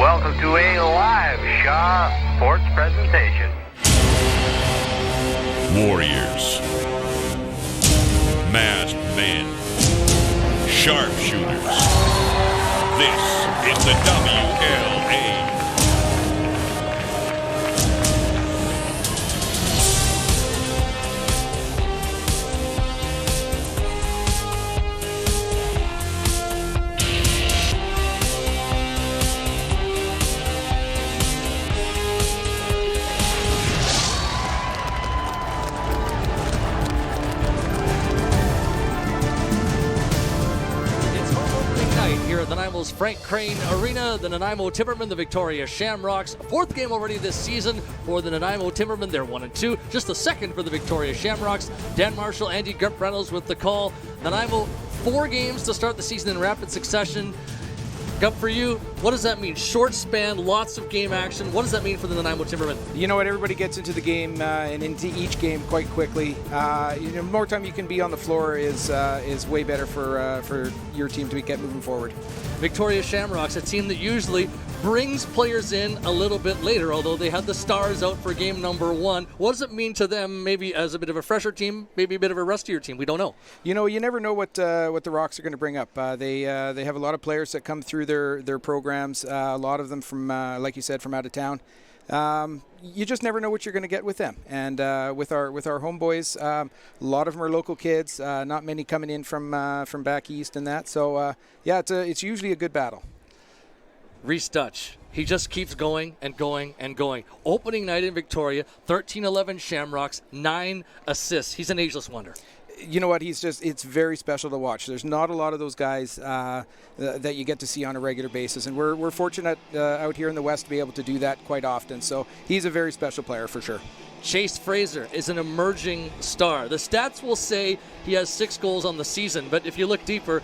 welcome to a live Shaw Sports presentation. Warriors, masked men, sharpshooters. This is the WLA. Nanaimo's Frank Crane Arena, the Nanaimo Timbermen, the Victoria Shamrocks. Fourth game already this season for the Nanaimo Timbermen. They're 1-2. Just the second for the Victoria Shamrocks. Dan Marshall, Andy Gup-Reynolds with the call. Nanaimo, 4 games to start the season in rapid succession. Gup, for you, what does that mean? Short span, lots of game action. What does that mean for the Nanaimo Timbermen? You know what? Everybody gets into the game and into each game quite quickly. More time you can be on the floor is way better for your team to get moving forward. Victoria Shamrocks, a team that usually brings players in a little bit later, although they had the stars out for game number 1. What does it mean to them, maybe as a bit of a fresher team, maybe a bit of a rustier team? We don't know. You know, you never know what the Rocks are going to bring up. They have a lot of players that come through their programs, a lot of them from, like you said, from out of town. You just never know what you're going to get with them. And with our homeboys, a lot of them are local kids, not many coming in from back east and that. So, it's usually a good battle. Reese Dutch, he just keeps going and going and going. Opening night in Victoria, 13-11 Shamrocks, 9 assists. He's an ageless wonder. You know what? It's very special to watch. There's not a lot of those guys that you get to see on a regular basis, and we're fortunate out here in the West to be able to do that quite often. So he's a very special player for sure. Chase Fraser is an emerging star. The stats will say he has 6 goals on the season, but if you look deeper,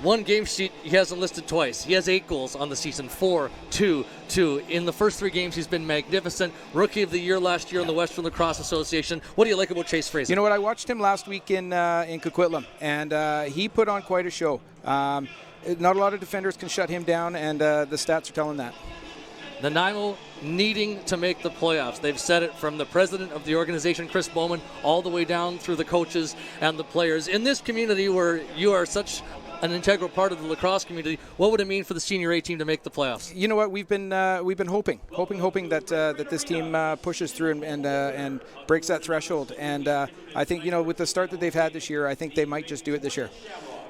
one game sheet he hasn't listed twice. He has 8 goals on the season, 4, 2, 2. In the first 3 games, he's been magnificent. Rookie of the year last year in the Western Lacrosse Association. What do you like about Chase Fraser? You know what? I watched him last week in Coquitlam, and he put on quite a show. Not a lot of defenders can shut him down, and the stats are telling that. Nanaimo needing to make the playoffs. They've said it from the president of the organization, Chris Bowman, all the way down through the coaches and the players. In this community where you are such an integral part of the lacrosse community, what would it mean for the Senior A team to make the playoffs? You know what? We've been hoping that this team pushes through and breaks that threshold. And I think, with the start that they've had this year, I think they might just do it this year.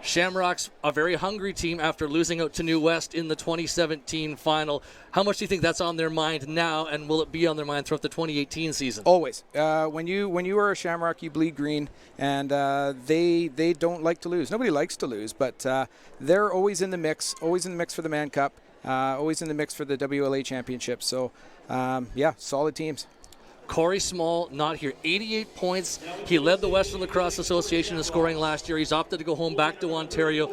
Shamrocks, a very hungry team after losing out to New West in the 2017 final. How much do you think that's on their mind now, and will it be on their mind throughout the 2018 season? Always. When you are a Shamrock, you bleed green, and they don't like to lose. Nobody likes to lose, but they're always in the mix for the Mann Cup, always in the mix for the WLA championship. So, solid teams. Corey Small not here. 88 points. He led the Western Lacrosse Association in scoring last year. He's opted to go home back to Ontario.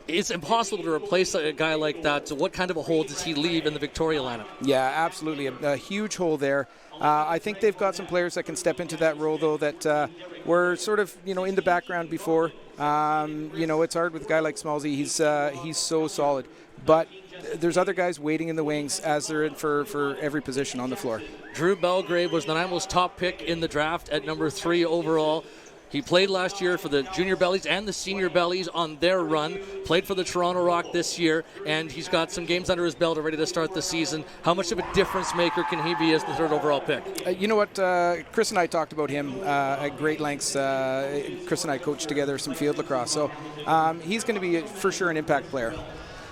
It's impossible to replace a guy like that. So what kind of a hole does he leave in the Victoria lineup? Yeah, absolutely. A huge hole there. I think they've got some players that can step into that role, though, that were sort of, in the background before. It's hard with a guy like Smallsy. He's so solid. But there's other guys waiting in the wings as they're in for every position on the floor. Drew Belgrave was Nanaimo's top pick in the draft at number 3 overall. He played last year for the Junior Bellies and the Senior Bellies on their run. Played for the Toronto Rock this year, and he's got some games under his belt already to start the season. How much of a difference maker can he be as the 3rd overall pick? You know what? Chris and I talked about him at great lengths. Chris and I coached together some field lacrosse, so he's going to be for sure an impact player.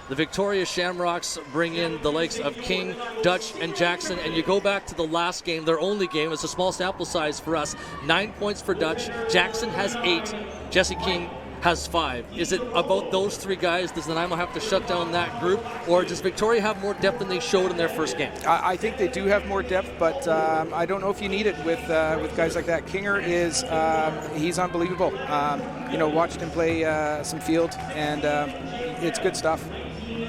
The Victoria Shamrocks bring in the likes of King, Dutch, and Jackson, and you go back to the last game, their only game. It's a small sample size for us. 9 points for Dutch. Jackson has 8. Jesse King has 5. Is it about those 3 guys? Does Nanaimo have to shut down that group, or does Victoria have more depth than they showed in their first game? I think they do have more depth, but I don't know if you need it with guys like that. Kinger is he's unbelievable. Watched him play some field, and it's good stuff.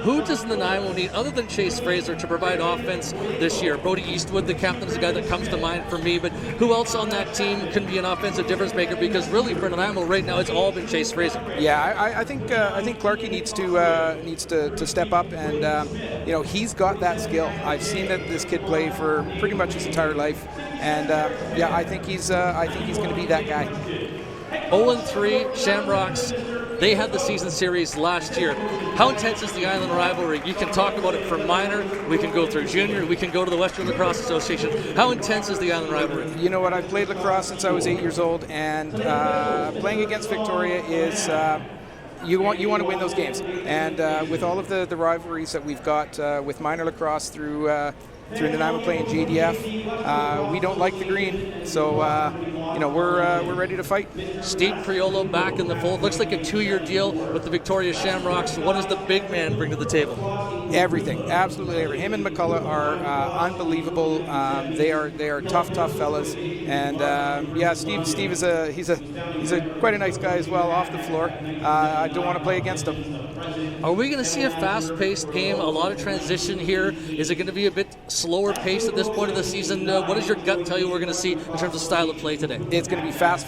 Who does Nanaimo need, other than Chase Fraser, to provide offense this year? Brody Eastwood, the captain, is a guy that comes to mind for me, but who else on that team can be an offensive difference maker? Because really for Nanaimo right now, it's all been Chase Fraser. Yeah, I think Clarkie needs to step up, and he's got that skill. I've seen this kid play for pretty much his entire life, and I think he's going to be that guy. 0-3 Shamrocks. They had the season series last year. How intense is the Island rivalry? You can talk about it from minor, we can go through junior, we can go to the Western Lacrosse Association. How intense is the Island rivalry? You know what, I've played lacrosse since I was 8 years old, and playing against Victoria is you want to win those games. And with all of the rivalries that we've got with minor lacrosse through Nanaimo playing JDF, we don't like the green, so we're ready to fight. Steve Priolo back in the fold. Looks like a 2-year deal with the Victoria Shamrocks. What does the big man bring to the table? Everything, absolutely everything. Him and McCullough are unbelievable. They are tough fellas, and Steve is he's quite a nice guy as well off the floor. I don't want to play against him. Are we going to see a fast-paced game? A lot of transition here. Is it going to be a bit slower pace at this point of the season? What does your gut tell you we're going to see in terms of style of play today? It's going to be fast.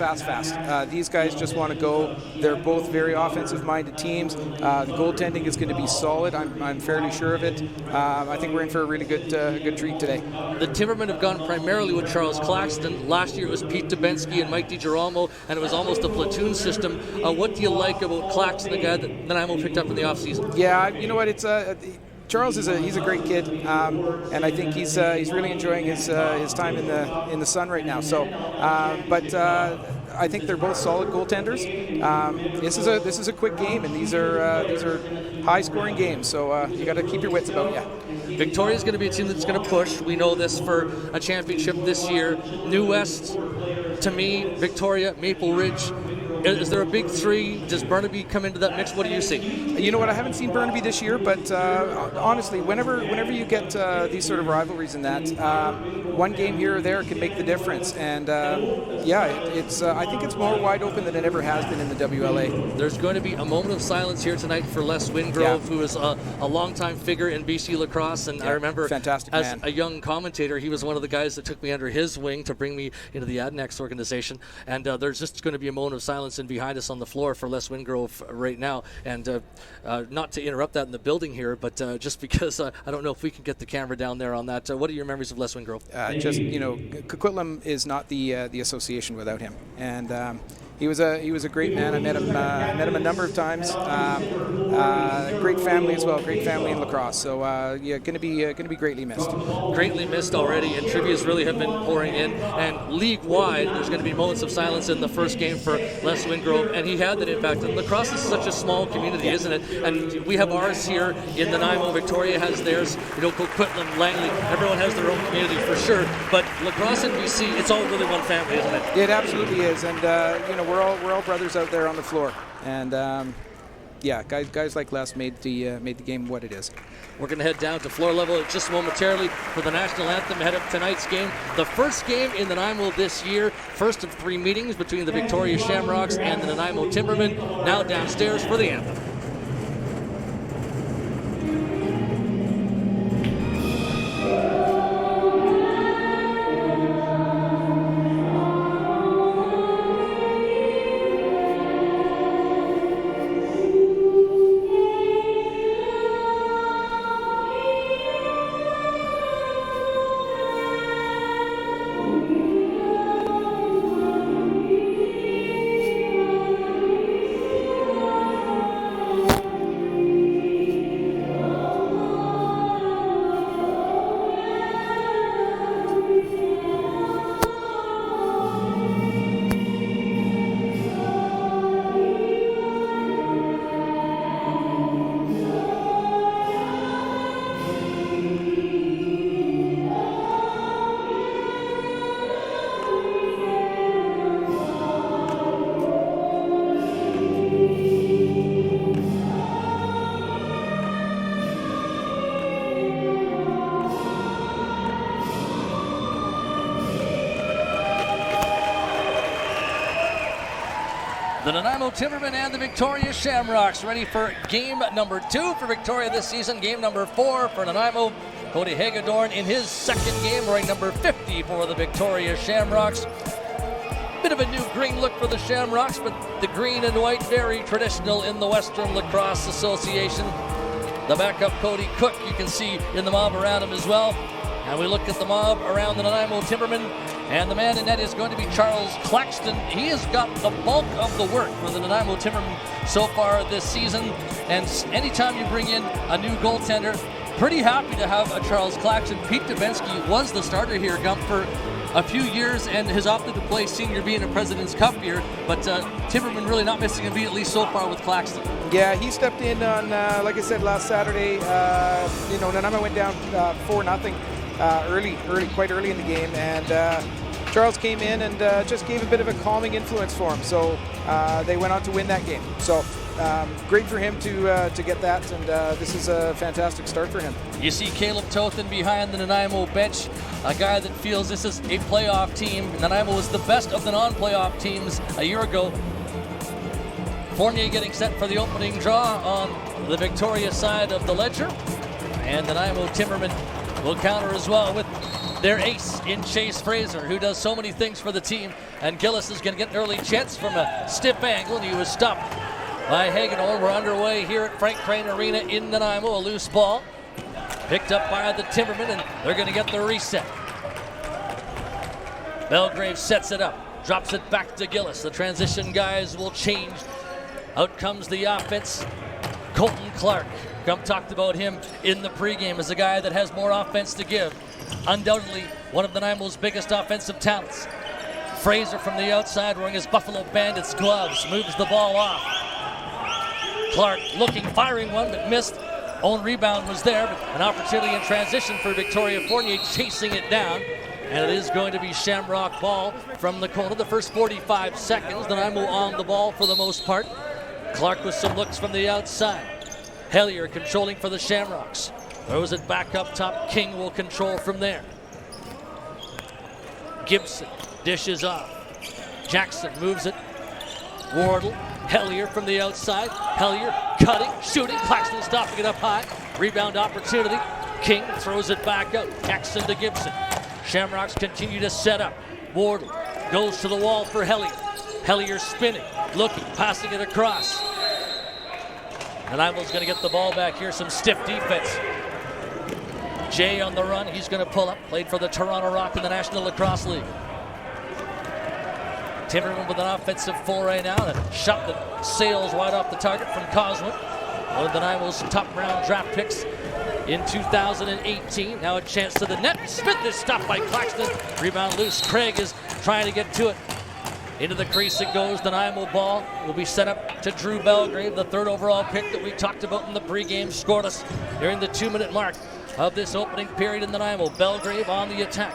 These guys just want to go. They're both very offensive-minded teams. The goaltending is going to be solid. I'm fairly sure of it. I think we're in for a really good treat today. The Timbermen have gone primarily with Charles Claxton. Last year it was Pete Dubinsky and Mike DiGiromo, and it was almost a platoon system. What do you like about Claxton, the guy that Nanaimo picked up in the offseason? Yeah, you know what? It's Charles he's a great kid, and I think he's really enjoying his time in the sun right now. So, but I think they're both solid goaltenders. This is a quick game, and these are high-scoring games. So you got to keep your wits about you. Victoria's going to be a team that's going to push. We know this for a championship this year. New West, to me, Victoria, Maple Ridge. Is there a big three? Does Burnaby come into that mix? What do you see? You know what? I haven't seen Burnaby this year, but honestly, whenever you get these sort of rivalries in that, one game here or there can make the difference. And I think it's more wide open than it ever has been in the WLA. There's going to be a moment of silence here tonight for Les Wingrove, who is a longtime figure in BC lacrosse. And I remember, fantastic as man. A young commentator, he was one of the guys that took me under his wing to bring me into the Adnex organization. And there's just going to be a moment of silence and behind us on the floor for Les Wingrove right now, and not to interrupt that in the building here, but just because I don't know if we can get the camera down there on that. What are your memories of Les Wingrove? Coquitlam is not the association without him, and he was a great man. I met him a number of times. Great family as well. Great family in lacrosse. So going to be greatly missed. Greatly missed already, and trivias really have been pouring in. And league-wide, there's going to be moments of silence in the first game for Les Wingrove, and he had that impact. And lacrosse is such a small community, isn't it? And we have ours here in Nanaimo. Victoria has theirs. Coquitlam, Langley. Everyone has their own community for sure. But lacrosse in BC, it's all really one family, isn't it? It absolutely is, and we're all brothers out there on the floor, and guys like Les made the game what it is. We're going to head down to floor level just momentarily for the national anthem ahead of tonight's game. The first game in Nanaimo this year, first of 3 meetings between the Victoria Shamrocks and the Nanaimo Timbermen. Now downstairs for the anthem. The Nanaimo Timbermen and the Victoria Shamrocks ready for game number 2 for Victoria this season. Game number 4 for Nanaimo. Cody Hagedorn in his second game, wearing number 50 for the Victoria Shamrocks. Bit of a new green look for the Shamrocks, but the green and white very traditional in the Western Lacrosse Association. The backup Cody Cook, you can see in the mob around him as well. And we look at the mob around the Nanaimo Timbermen, and the man in net is going to be Charles Claxton. He has got the bulk of the work for the Nanaimo Timbermen so far this season. And anytime you bring in a new goaltender, pretty happy to have a Charles Claxton. Pete Dubinsky was the starter here, Gump, for a few years and has opted to play senior B in a President's Cup year. But Timberman really not missing a beat, at least so far, with Claxton. Yeah, he stepped in on, like I said, last Saturday. Nanaimo went down 4-0. Quite early in the game, and Charles came in and just gave a bit of a calming influence for him. So they went on to win that game. So great for him to get that, and this is a fantastic start for him. You see Caleb Tothan behind the Nanaimo bench, a guy that feels this is a playoff team. Nanaimo was the best of the non-playoff teams a year ago. Fournier getting set for the opening draw on the Victoria side of the ledger, and the Nanaimo Timbermen will counter as well with their ace in Chase Fraser, who does so many things for the team. And Gillis is going to get an early chance from a stiff angle, and he was stopped by Hagedorn. We're underway here at Frank Crane Arena in Nanaimo. A loose ball picked up by the Timbermen, and they're going to get the reset. Belgrave sets it up, drops it back to Gillis. The transition guys will change. Out comes the offense. Colton Clark. Gump talked about him in the pregame as a guy that has more offense to give. Undoubtedly one of Nanaimo's biggest offensive talents. Fraser from the outside wearing his Buffalo Bandits gloves moves the ball off. Clark looking, firing one, but missed. Own rebound was there, but an opportunity in transition for Victoria. Fournier chasing it down, and it is going to be Shamrock ball from the corner. The first 45 seconds, Nanaimo on the ball for the most part. Clark with some looks from the outside. Hellier controlling for the Shamrocks. Throws it back up top. King will control from there. Gibson dishes off. Jackson moves it. Wardle. Hellier from the outside. Hellier cutting, shooting. Claxton stopping it up high. Rebound opportunity. King throws it back out. Jackson to Gibson. Shamrocks continue to set up. Wardle goes to the wall for Hellier. Hellier spinning, looking, passing it across. Nanaimo's going to get the ball back here. Some stiff defense. Jay on the run. He's going to pull up. Played for the Toronto Rock in the National Lacrosse League. Timberman with an offensive foray now. A shot that sails wide off the target from Coswin. One of Nanaimo's top round draft picks in 2018. Now a chance to the net. Smith is stopped by Claxton. Rebound loose. Craig is trying to get to it. Into the crease it goes. The Nanaimo ball will be set up to Drew Belgrave, the third overall pick that we talked about in the pregame. Scored us during the 2-minute mark of this opening period in the Nanaimo. Belgrave on the attack.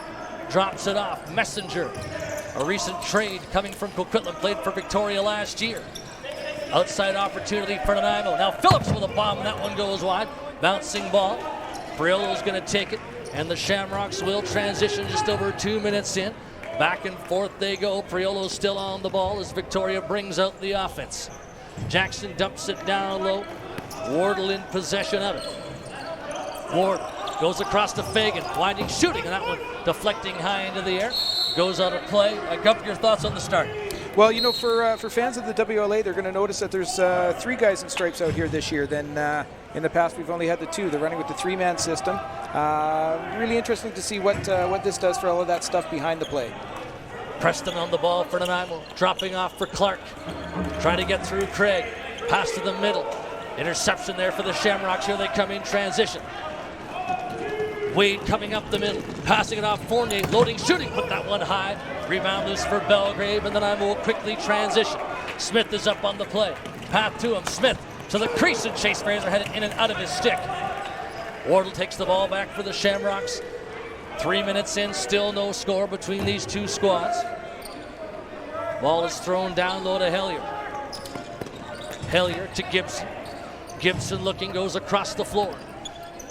Drops it off. Messenger, a recent trade coming from Coquitlam, played for Victoria last year. Outside opportunity for Nanaimo. Now Phillips with a bomb, and that one goes wide. Bouncing ball. Briolo's going to take it, and the Shamrocks will transition just over 2 minutes in. Back and forth they go. Priolo's still on the ball as Victoria brings out the offense. Jackson dumps it down low. Wardle in possession of it. Wardle goes across to Fagan. Winding, shooting, and that one deflecting high into the air. Goes out of play. Gump, your thoughts on the start? Well, for fans of the WLA, they're going to notice that there's 3 guys in stripes out here this year. Then in the past, we've only had the 2. They're running with the 3-man system. Really interesting to see what this does for all of that stuff behind the play. Preston on the ball for Nanaimo. Dropping off for Clark. Trying to get through Craig. Pass to the middle. Interception there for the Shamrocks. Here they come in transition. Wade coming up the middle. Passing it off Fournier. Loading, shooting. Put that one high. Rebound loose for Belgrave, and Nanaimo will quickly transition. Smith is up on the play. Path to him. Smith to the crease, and Chase Fraser had it in and out of his stick. Wardle takes the ball back for the Shamrocks. 3 minutes in, still no score between these two squads. Ball is thrown down low to Hellier. Hellier to Gibson. Gibson looking, goes across the floor.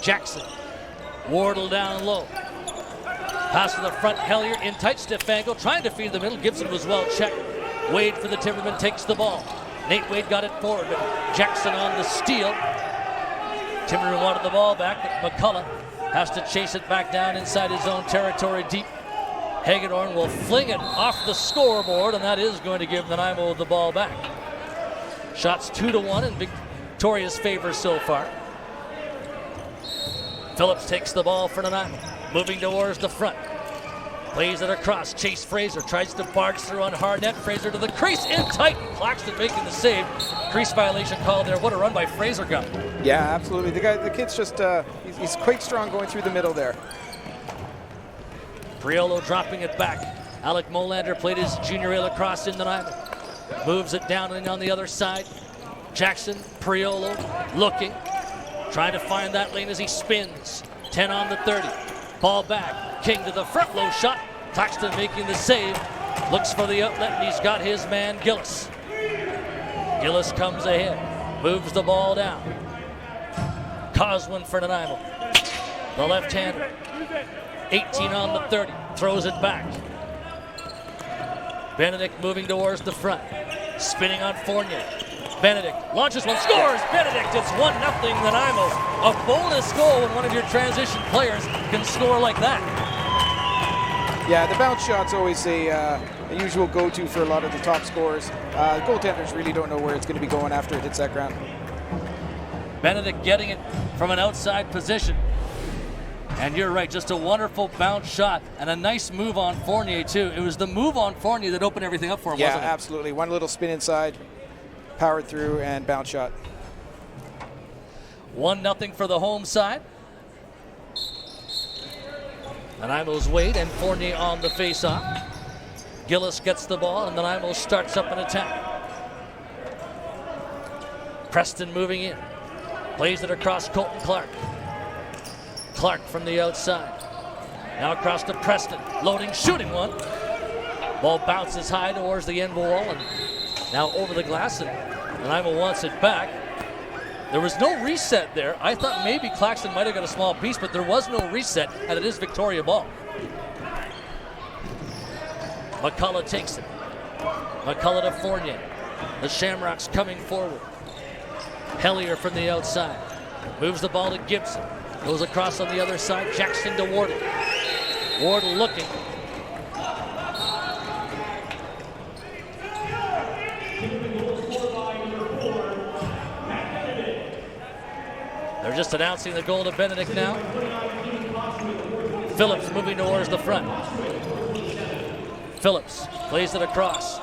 Jackson. Wardle down low. Pass to the front, Hellier in tight stiff angle, trying to feed the middle. Gibson was well checked. Wade for the Timbermen takes the ball. Nate Wade got it forward, but Jackson on the steal. Timbermen wanted the ball back, but McCullough has to chase it back down inside his own territory deep. Hagedorn will fling it off the scoreboard, and that is going to give Nanaimo the ball back. Shots 2-1 in Victoria's favor so far. Phillips takes the ball for Nanaimo, moving towards the front. Plays it across. Chase Fraser tries to barge through on hard net. Fraser to the crease, in tight. Claxton making the save. Crease violation call there. What a run by Fraser got. Yeah, absolutely. The kid's just, he's quite strong going through the middle there. Priolo dropping it back. Alec Molander played his junior A lacrosse in Nanaimo. Moves it down and on the other side. Jackson, Priolo looking. Trying to find that lane as he spins. 10 on the 30. Ball back. King to the front, low shot. Claxton making the save. Looks for the outlet, and he's got his man Gillis. Gillis comes ahead. Moves the ball down. Coswin for Nanaimo. The left-hander. 18 on the 30. Throws it back. Benedict moving towards the front. Spinning on Fournier. Benedict launches one, scores! Benedict, it's 1-0 Nanaimo. A bonus goal when one of your transition players can score like that. Yeah, the bounce shot's always a usual go-to for a lot of the top scorers. Goaltenders really don't know where it's going to be going after it hits that ground. Benedict getting it from an outside position. And you're right, just a wonderful bounce shot and a nice move on Fournier too. It was the move on Fournier that opened everything up for him, wasn't it? Yeah, absolutely. One little spin inside, powered through, and bounce shot. 1-0 for the home side. Nanaimo's Wade and Fournier on the face-off. Gillis gets the ball, and Nanaimo starts up an attack. Preston moving in. Plays it across Colton Clark. Clark from the outside. Now across to Preston. Loading, shooting one. Ball bounces high towards the end wall, and now over the glass, and Nanaimo wants it back. There was no reset there. I thought maybe Claxton might have got a small piece, but there was no reset, and it is Victoria ball. McCullough takes it. McCullough to Fournier. The Shamrocks coming forward. Hellier from the outside. Moves the ball to Gibson. Goes across on the other side. Jackson to Wardle. Wardle looking. They're just announcing the goal to Benedict now. Phillips moving towards the front. Phillips plays it across.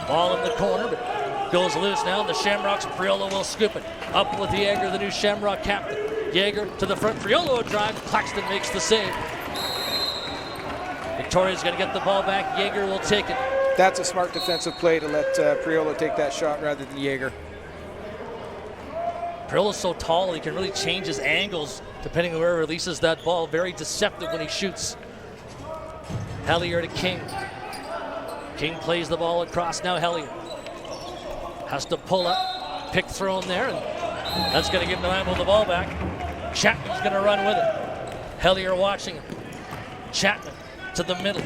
Ball in the corner, but goes loose now. The Shamrocks, Priolo will scoop it. Up with Yeager, the new Shamrock captain. Yeager to the front. Priolo a drive. Claxton makes the save. Victoria's going to get the ball back. Yeager will take it. That's a smart defensive play to let Priolo take that shot rather than Yeager. Priolo's so tall, he can really change his angles depending on where he releases that ball. Very deceptive when he shoots. Hellier to King. King plays the ball across. Now Hellier has to pull up. Pick thrown there, and that's going to give Nanaimo the ball back. Chapman's going to run with it. Hellier watching him. Chapman to the middle.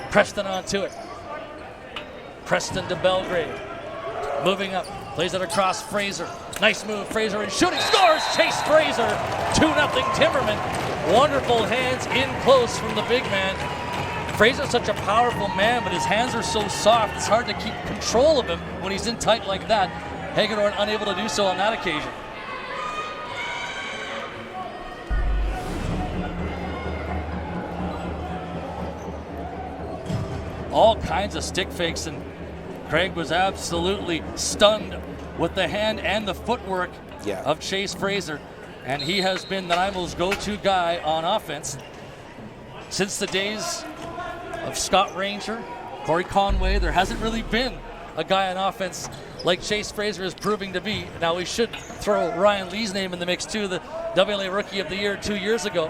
Preston onto it. Preston to Belgrade. Moving up. Plays it across Fraser. Nice move. Fraser in shooting. Scores! Chase Fraser. 2-0 Timbermen. Wonderful hands in close from the big man. Fraser's such a powerful man, but his hands are so soft, it's hard to keep control of him when he's in tight like that. Hagedorn unable to do so on that occasion. All kinds of stick fakes, and Craig was absolutely stunned with the hand and the footwork of Chase Fraser, and he has been Nanaimo's go-to guy on offense since the days of Scott Ranger, Corey Conway. There hasn't really been a guy on offense like Chase Fraser is proving to be. Now we should throw Ryan Lee's name in the mix too, the WLA Rookie of the Year 2 years ago.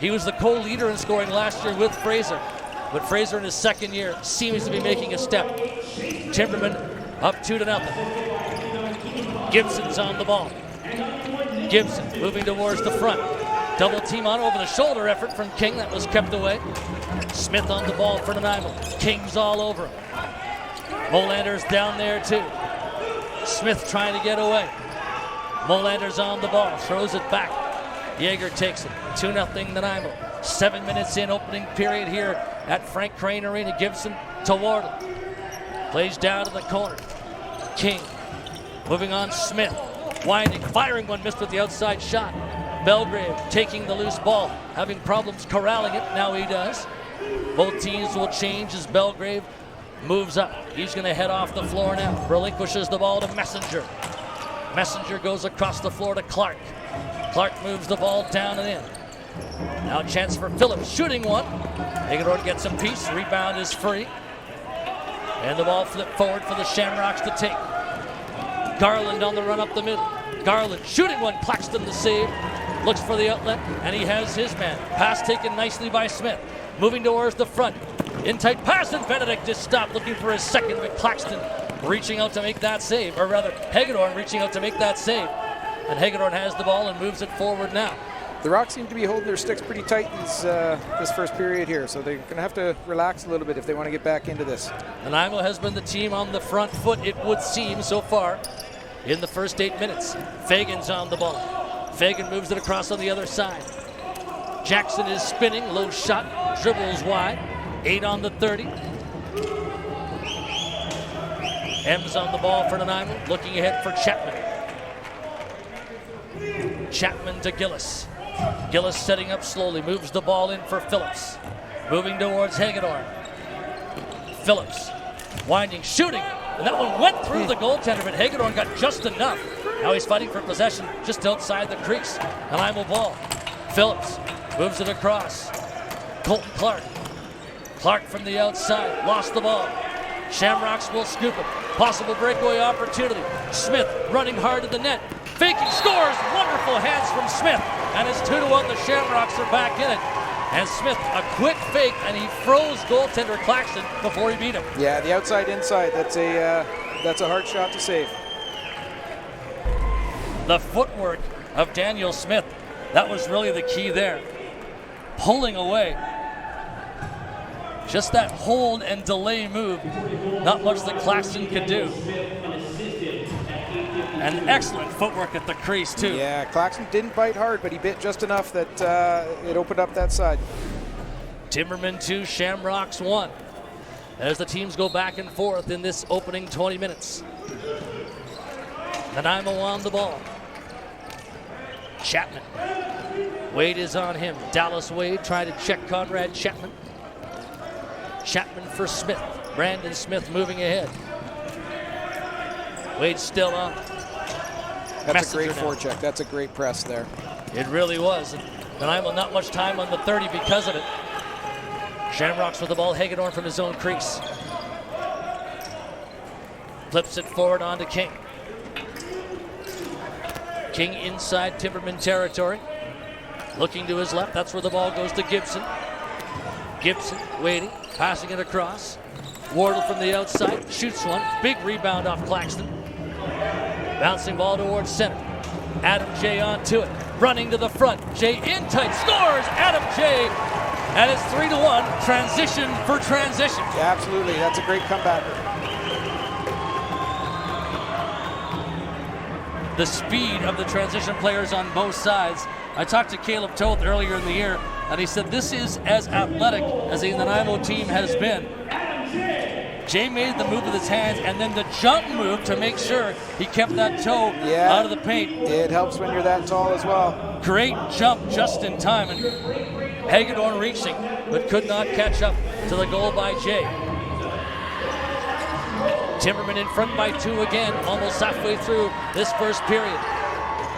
He was the co-leader in scoring last year with Fraser, but Fraser in his second year seems to be making a step. Timbermen up 2-0. Gibson's on the ball. Gibson moving towards the front. Double team on over the shoulder effort from King that was kept away. Smith on the ball for Nanaimo. King's all over him. Molander's down there too. Smith trying to get away. Molander's on the ball, throws it back. Yeager takes it. 2-0 Nanaimo. 7 minutes in, opening period here at Frank Crane Arena. Gibson to Wardle. Plays down to the corner. King moving on. Smith winding, firing one, missed with the outside shot. Belgrave taking the loose ball, having problems corralling it. Now he does. Both teams will change as Belgrave moves up. He's going to head off the floor now. Relinquishes the ball to Messenger. Messenger goes across the floor to Clark. Clark moves the ball down and in. Now a chance for Phillips, shooting one. Hagedorn gets a piece, rebound is free. And the ball flipped forward for the Shamrocks to take. Garland on the run up the middle. Garland shooting one, Claxton the save. Looks for the outlet, and he has his man. Pass taken nicely by Smith. Moving towards the front. In tight pass, and Benedict just stopped looking for his second, but Claxton reaching out to make that save, or rather, Hagedorn reaching out to make that save. And Hagedorn has the ball and moves it forward now. The Rocks seem to be holding their sticks pretty tight this first period here, so they're going to have to relax a little bit if they want to get back into this. Nanaimo has been the team on the front foot, it would seem, so far in the first 8 minutes. Fagan's on the ball. Fagan moves it across on the other side. Jackson is spinning, low shot, dribbles wide. 8 on the 30. M's on the ball for Nanaimo, looking ahead for Chapman. Chapman to Gillis. Gillis setting up slowly, moves the ball in for Phillips. Moving towards Hagedorn. Phillips winding, shooting, and that one went through the goaltender, but Hagedorn got just enough. Now he's fighting for possession just outside the crease. Nanaimo ball. Phillips moves it across. Colton Clark. Clark from the outside, lost the ball. Shamrocks will scoop it. Possible breakaway opportunity. Smith running hard to the net. Faking, scores! Wonderful hands from Smith. And it's 2-1. The Shamrocks are back in it. And Smith, a quick fake, and he froze goaltender Claxton before he beat him. Yeah, the outside inside. That's a hard shot to save. The footwork of Daniel Smith, that was really the key there. Pulling away. Just that hold and delay move. Not much that Claxton could do. And excellent footwork at the crease, too. Yeah, Claxton didn't bite hard, but he bit just enough that it opened up that side. Timbermen 2, Shamrocks 1. As the teams go back and forth in this opening 20 minutes. Nanaimo on the ball. Chapman. Wade is on him. Dallas Wade trying to check Conrad Chapman. Chapman for Smith. Brandon Smith moving ahead. Wade still on. That's a great forecheck. That's a great press there. It really was. And Nanaimo not much time on the 30 because of it. Shamrocks with the ball. Hagedorn from his own crease. Flips it forward onto King. King inside Timberman territory. Looking to his left. That's where the ball goes to Gibson. Gibson waiting. Passing it across. Wardle from the outside. Shoots one. Big rebound off Claxton. Bouncing ball towards center. Adam J onto it. Running to the front. J in tight. Scores! Adam J. And it's 3-1. Transition for transition. Yeah, absolutely. That's a great comeback. The speed of the transition players on both sides. I talked to Caleb Toth earlier in the year, and he said this is as athletic as the Nanaimo team has been. Jay made the move with his hands, and then the jump move to make sure he kept that toe out of the paint. It helps when you're that tall as well. Great jump just in time, and Hagedorn reaching, but could not catch up to the goal by Jay. Timberman in front by 2 again, almost halfway through this first period.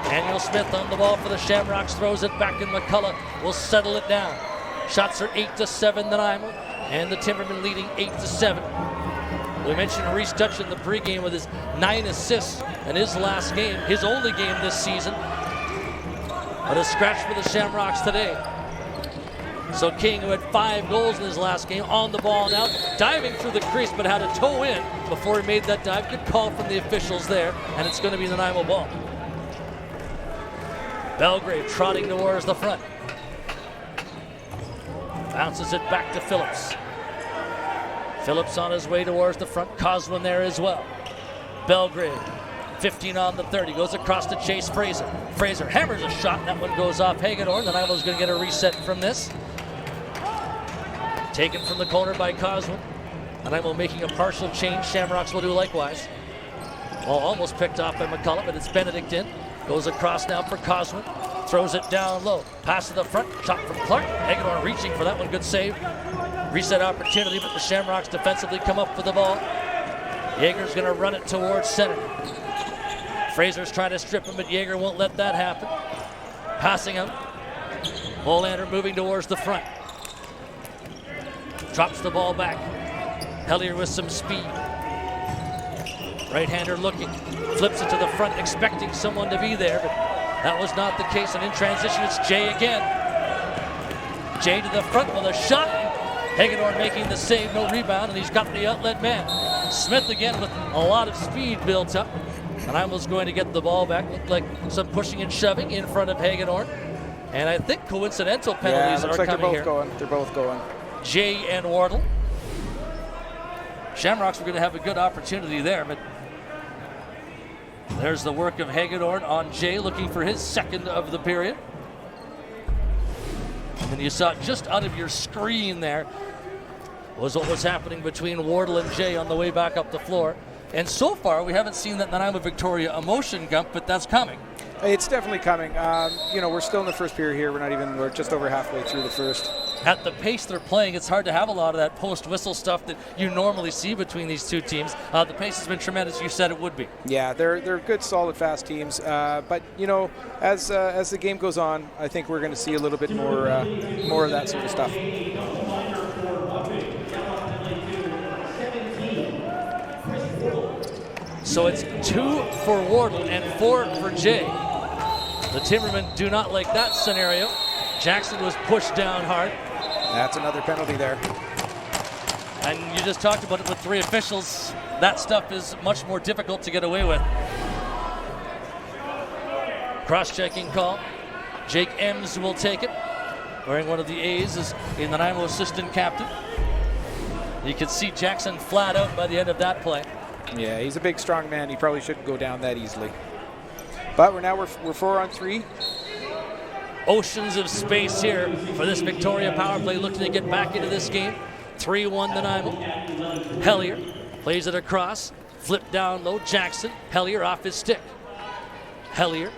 Daniel Smith on the ball for the Shamrocks, throws it back, and McCullough will settle it down. Shots are 8-7 Nanaimo, and the Timbermen leading 8-7. We mentioned Reese Dutch in the pregame with his 9 assists in his last game, his only game this season. But a scratch for the Shamrocks today. So King, who had 5 goals in his last game, on the ball now, diving through the crease, but had a toe in before he made that dive. Good call from the officials there, and it's going to be the Nanaimo ball. Belgrave trotting towards the front. Bounces it back to Phillips. Phillips on his way towards the front. Coswin there as well. Belgrade, 15 on the 30. Goes across to Chase Fraser. Fraser hammers a shot. That one goes off Hagedorn. Nanaimo's going to get a reset from this. Taken from the corner by Coswin. Nanaimo making a partial change. Shamrocks will do likewise. Ball almost picked off by McCullough, but it's Benedict in. Goes across now for Coswin. Throws it down low. Pass to the front. Shot from Clark. Hagedorn reaching for that one. Good save. Reset opportunity, but the Shamrocks defensively come up with the ball. Yeager's going to run it towards center. Fraser's trying to strip him, but Yeager won't let that happen. Passing him. Molander moving towards the front. Drops the ball back. Hellier with some speed. Right-hander looking. Flips it to the front, expecting someone to be there, but that was not the case. And in transition, it's Jay again. Jay to the front with a shot. Hagedorn making the save, no rebound, and he's got the outlet man. Smith again with a lot of speed built up. And I was going to get the ball back. Looked like some pushing and shoving in front of Hagedorn. And I think coincidental penalties are coming here. They're both going. Jay and Wardle. Shamrocks were going to have a good opportunity there, but there's the work of Hagedorn on Jay, looking for his second of the period. And you saw just out of your screen there was what was happening between Wardle and Jay on the way back up the floor. And so far, we haven't seen that Nanaimo Victoria emotion, Gump, but that's coming. It's definitely coming. We're still in the first period here. We're just over halfway through the first. At the pace they're playing, it's hard to have a lot of that post-whistle stuff that you normally see between these two teams. The pace has been tremendous. You said it would be. Yeah, they're good, solid, fast teams. But as the game goes on, I think we're going to see a little bit more of that sort of stuff. So it's 2 for Wardle and 4 for Jay. The Timbermen do not like that scenario. Jackson was pushed down hard. That's another penalty there. And you just talked about it with 3 officials. That stuff is much more difficult to get away with. Cross-checking call. Jake Ems will take it. Wearing one of the A's is the Nanaimo assistant captain. You can see Jackson flat out by the end of that play. Yeah, he's a big, strong man. He probably shouldn't go down that easily. But we're 4 on 3. Oceans of space here for this Victoria power play, looking to get back into this game. 3-1 Nanaimo. Hellier plays it across. Flip down low. Jackson. Hellier off his stick. Hellier.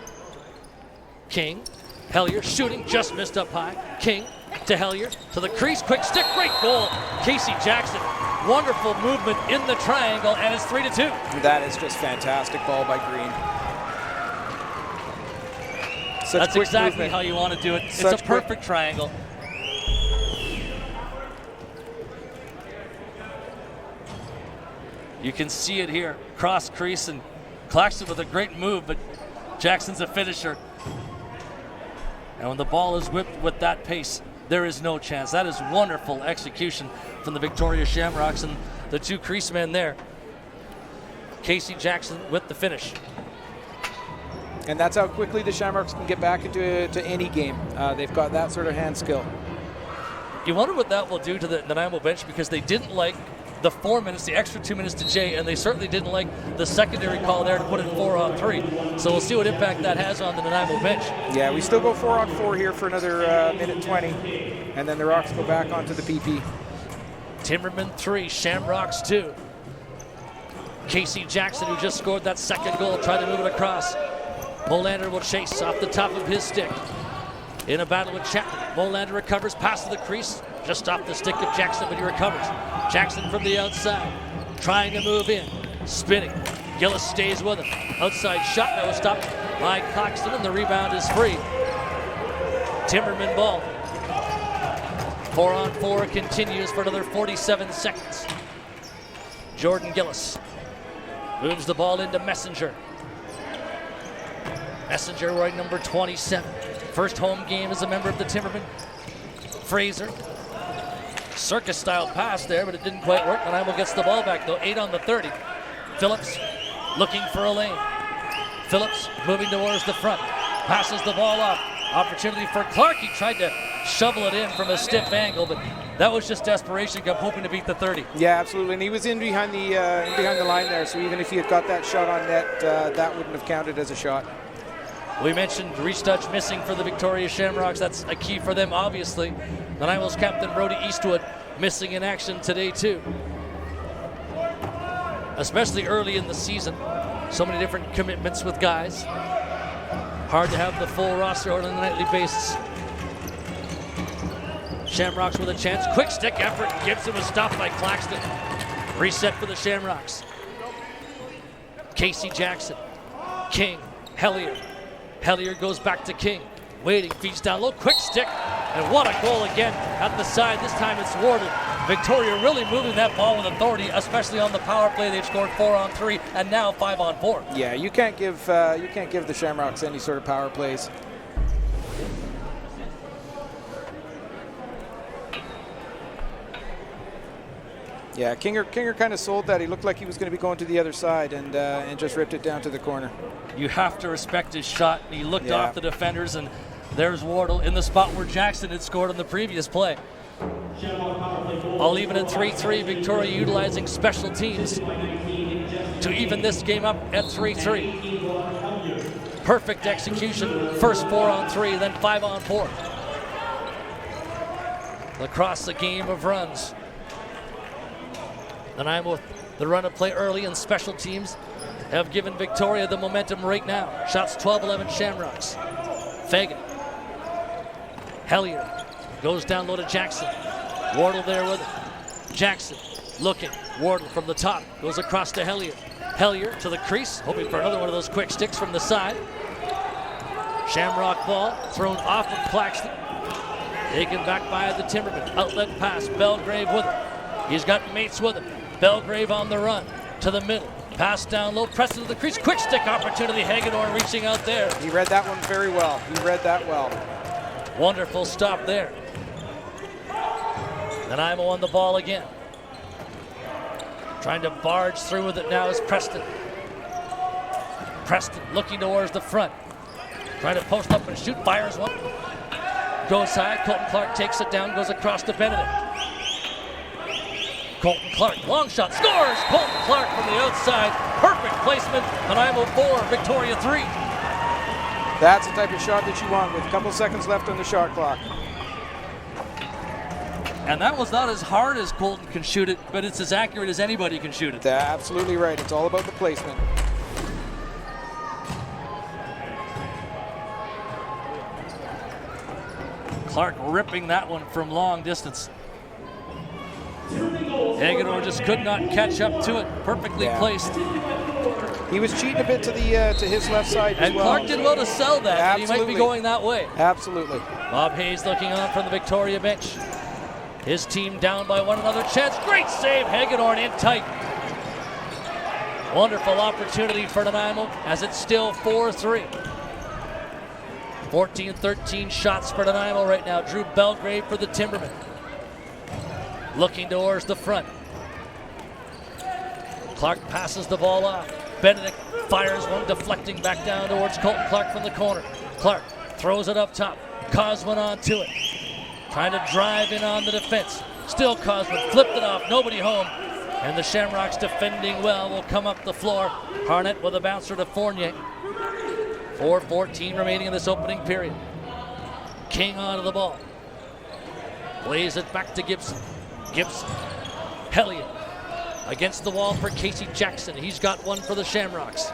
King. Hellier shooting. Just missed up high. King to Hellier. To the crease. Quick stick. Great goal. Casey Jackson. Wonderful movement in the triangle, and it's 3-2. That is just fantastic ball by Green. That's exactly how you want to do it. It's a perfect triangle. You can see it here. Cross crease, and Claxton with a great move, but Jackson's a finisher. And when the ball is whipped with that pace, there is no chance. That is wonderful execution from the Victoria Shamrocks and the 2 crease men there. Casey Jackson with the finish. And that's how quickly the Shamrocks can get back into any game. They've got that sort of hand skill. You wonder what that will do to the Nanaimo bench, because they didn't like the 4 minutes, the extra 2 minutes to Jay, and they certainly didn't like the secondary call there to put it 4 on 3. So we'll see what impact that has on the Nanaimo bench. Yeah, we still go 4 on 4 here for another minute 20, and then the Rocks go back onto the PP. Timbermen 3, Shamrocks 2. Casey Jackson, who just scored that second goal, tried to move it across. Molander will chase off the top of his stick. In a battle with Chapman, Molander recovers, pass to the crease, just off the stick of Jackson, but he recovers. Jackson from the outside, trying to move in, spinning. Gillis stays with him. Outside shot that was stopped by Claxton, and the rebound is free. Timberman ball. 4 on 4 continues for another 47 seconds. Jordan Gillis moves the ball into Messenger. Messenger wearing number 27. First home game as a member of the Timbermen. Fraser. Circus-style pass there, but it didn't quite work. Nanaimo gets the ball back, though. 8 on the 30. Phillips looking for a lane. Phillips moving towards the front. Passes the ball off. Opportunity for Clark. He tried to shovel it in from a stiff angle, but that was just desperation, hoping to beat the 30. Yeah, absolutely. And he was in behind the line there, so even if he had got that shot on net, that wouldn't have counted as a shot. We mentioned Reese Dutch missing for the Victoria Shamrocks. That's a key for them, obviously. Nanaimo's captain, Brody Eastwood, missing in action today, too. Especially early in the season. So many different commitments with guys. Hard to have the full roster on a nightly basis. Shamrocks with a chance. Quick stick effort. Gibson was stopped by Claxton. Reset for the Shamrocks. Casey Jackson. King. Hellier. Hellier goes back to King. Waiting. Feeds down low. Quick stick. And what a goal again at the side. This time it's warded. Victoria really moving that ball with authority, especially on the power play. They've scored 4 on 3 and now 5 on 4. Yeah, you can't give the Shamrocks any sort of power plays. Yeah, Kinger kind of sold that. He looked like he was going to be going to the other side and just ripped it down to the corner. You have to respect his shot. He looked off the defenders, and there's Wardle in the spot where Jackson had scored on the previous play. All even at 3-3, Victoria utilizing special teams to even this game up at 3-3. Perfect execution. First 4 on 3, then 5 on 4. Across the game of runs. Nanaimo, the run of play early and special teams have given Victoria the momentum right now. Shots 12-11 Shamrocks. Fagan. Hellier goes down low to Jackson. Wardle there with it. Jackson looking. Wardle from the top goes across to Hellier. Hellier to the crease, hoping for another one of those quick sticks from the side. Shamrock ball thrown off of Claxton. Taken back by the Timbermen. Outlet pass. Belgrave with it. He's got mates with him. Belgrave on the run to the middle. Pass down low. Preston to the crease. Quick stick opportunity. Hagedorn reaching out there. He read that one very well. He read that well. Wonderful stop there. Nanaimo on the ball again. Trying to barge through with it now is Preston. Preston looking towards the front. Trying to post up and shoot. Fires one. Goes high. Colton Clark takes it down. Goes across to Benedict. Colton Clark. Long shot. Scores! Colton Clark from the outside. Perfect placement. Nanaimo 4. Victoria 3. That's the type of shot that you want with a couple seconds left on the shot clock. And that was not as hard as Colton can shoot it, but it's as accurate as anybody can shoot it. That's absolutely right. It's all about the placement. Clark ripping that one from long distance. Hagedorn just could not catch up to it. Perfectly placed. He was cheating a bit to his left side as and well. Clark did well to sell that. Absolutely. He might be going that way. Absolutely. Bob Hayes looking on from the Victoria bench. His team down by one. Another chance. Great save. Hagedorn in tight. Wonderful opportunity for Nanaimo as it's still 4-3. 14-13 shots for Nanaimo right now. Drew Belgrave for the Timbermen. Looking towards the front. Clark passes the ball off. Benedict fires one, deflecting back down towards Colton Clark from the corner. Clark throws it up top. Cosman on to it. Trying to drive in on the defense. Still Cosman, flipped it off, nobody home. And the Shamrocks defending well will come up the floor. Harnett with a bouncer to Fournier. 4:14 remaining in this opening period. King onto the ball. Plays it back to Gibson. Gibson. Hellier. Against the wall for Casey Jackson. He's got one for the Shamrocks.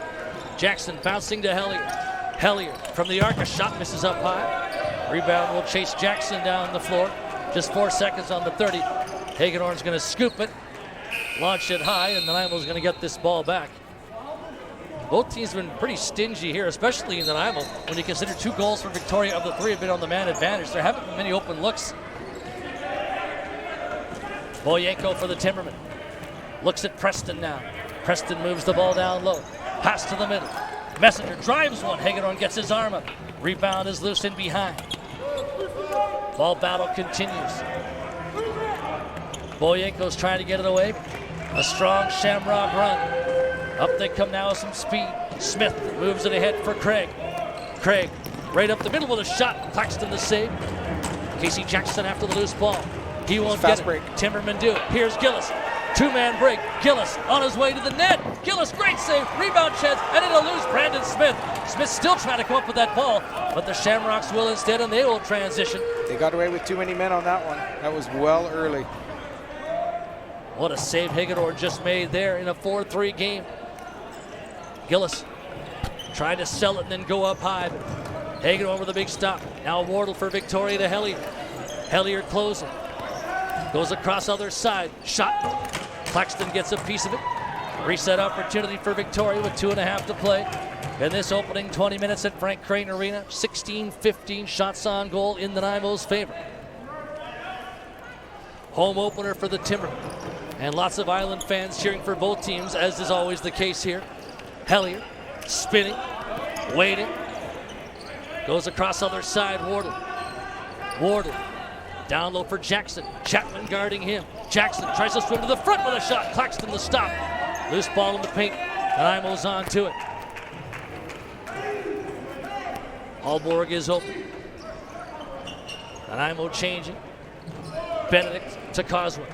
Jackson bouncing to Hellier. Hellier from the arc. A shot misses up high. Rebound will chase Jackson down the floor. Just 4 seconds on the 30. Hagedorn's going to scoop it. Launch it high, and Nanaimo's going to get this ball back. Both teams have been pretty stingy here, especially in Nanaimo. When you consider 2 goals for Victoria of the 3 have been on the man advantage. There haven't been many open looks. Boyenko for the Timbermen. Looks at Preston now. Preston moves the ball down low. Pass to the middle. Messenger drives one. Hagedorn gets his arm up. Rebound is loose in behind. Ball battle continues. Boyenko's trying to get it away. A strong Shamrock run. Up they come now with some speed. Smith moves it ahead for Craig. Craig right up the middle with a shot. Claxton the save. Casey Jackson after the loose ball. He won't Fast get break. it. Timbermen do it. Here's Gillis. Two-man break. Gillis on his way to the net. Gillis, great save. Rebound chance, and it'll lose Brandon Smith. Smith still trying to come up with that ball, but the Shamrocks will instead, and they will transition. They got away with too many men on that one. That was well early. What a save Hagedorn just made there in a 4-3 game. Gillis trying to sell it and then go up high. Hagedorn with a big stop. Now Wardle for Victoria to Hellier. Hellier closing. Goes across other side. Shot. Claxton gets a piece of it. Reset opportunity for Victoria with 2.5 to play. In this opening 20 minutes at Frank Crane Arena, 16-15 shots on goal in Nanaimo's favor. Home opener for the Timbermen. And lots of Island fans cheering for both teams, as is always the case here. Hellier spinning, waiting. Goes across other side, Wardle. Wardle. Down low for Jackson. Chapman guarding him. Jackson tries to swim to the front with a shot. Claxton the stop. Loose ball in the paint. Nanaimo's on to it. Alborg is open. Nanaimo changing. Benedict to Coswin.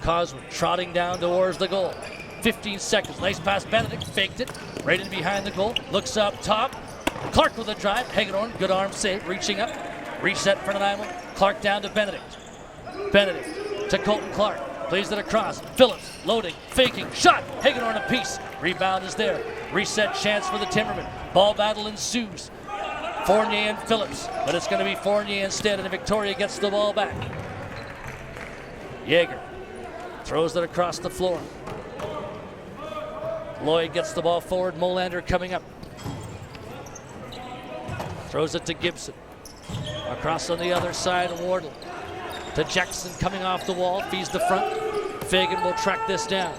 Coswin trotting down towards the goal. 15 seconds. Nice pass. Benedict faked it. Right in behind the goal. Looks up top. Clark with a drive. Hagedorn, good arm save. Reaching up. Reset for Nanaimo. Clark down to Benedict. Benedict to Colton Clark. Plays it across. Phillips loading, faking, shot. Hagedorn a piece. Rebound is there. Reset chance for the Timbermen. Ball battle ensues. Fournier and Phillips, but it's going to be Fournier instead, and Victoria gets the ball back. Yeager throws it across the floor. Lloyd gets the ball forward. Molander coming up. Throws it to Gibson. Across on the other side, Wardle. To Jackson coming off the wall, feeds the front. Fagan will track this down.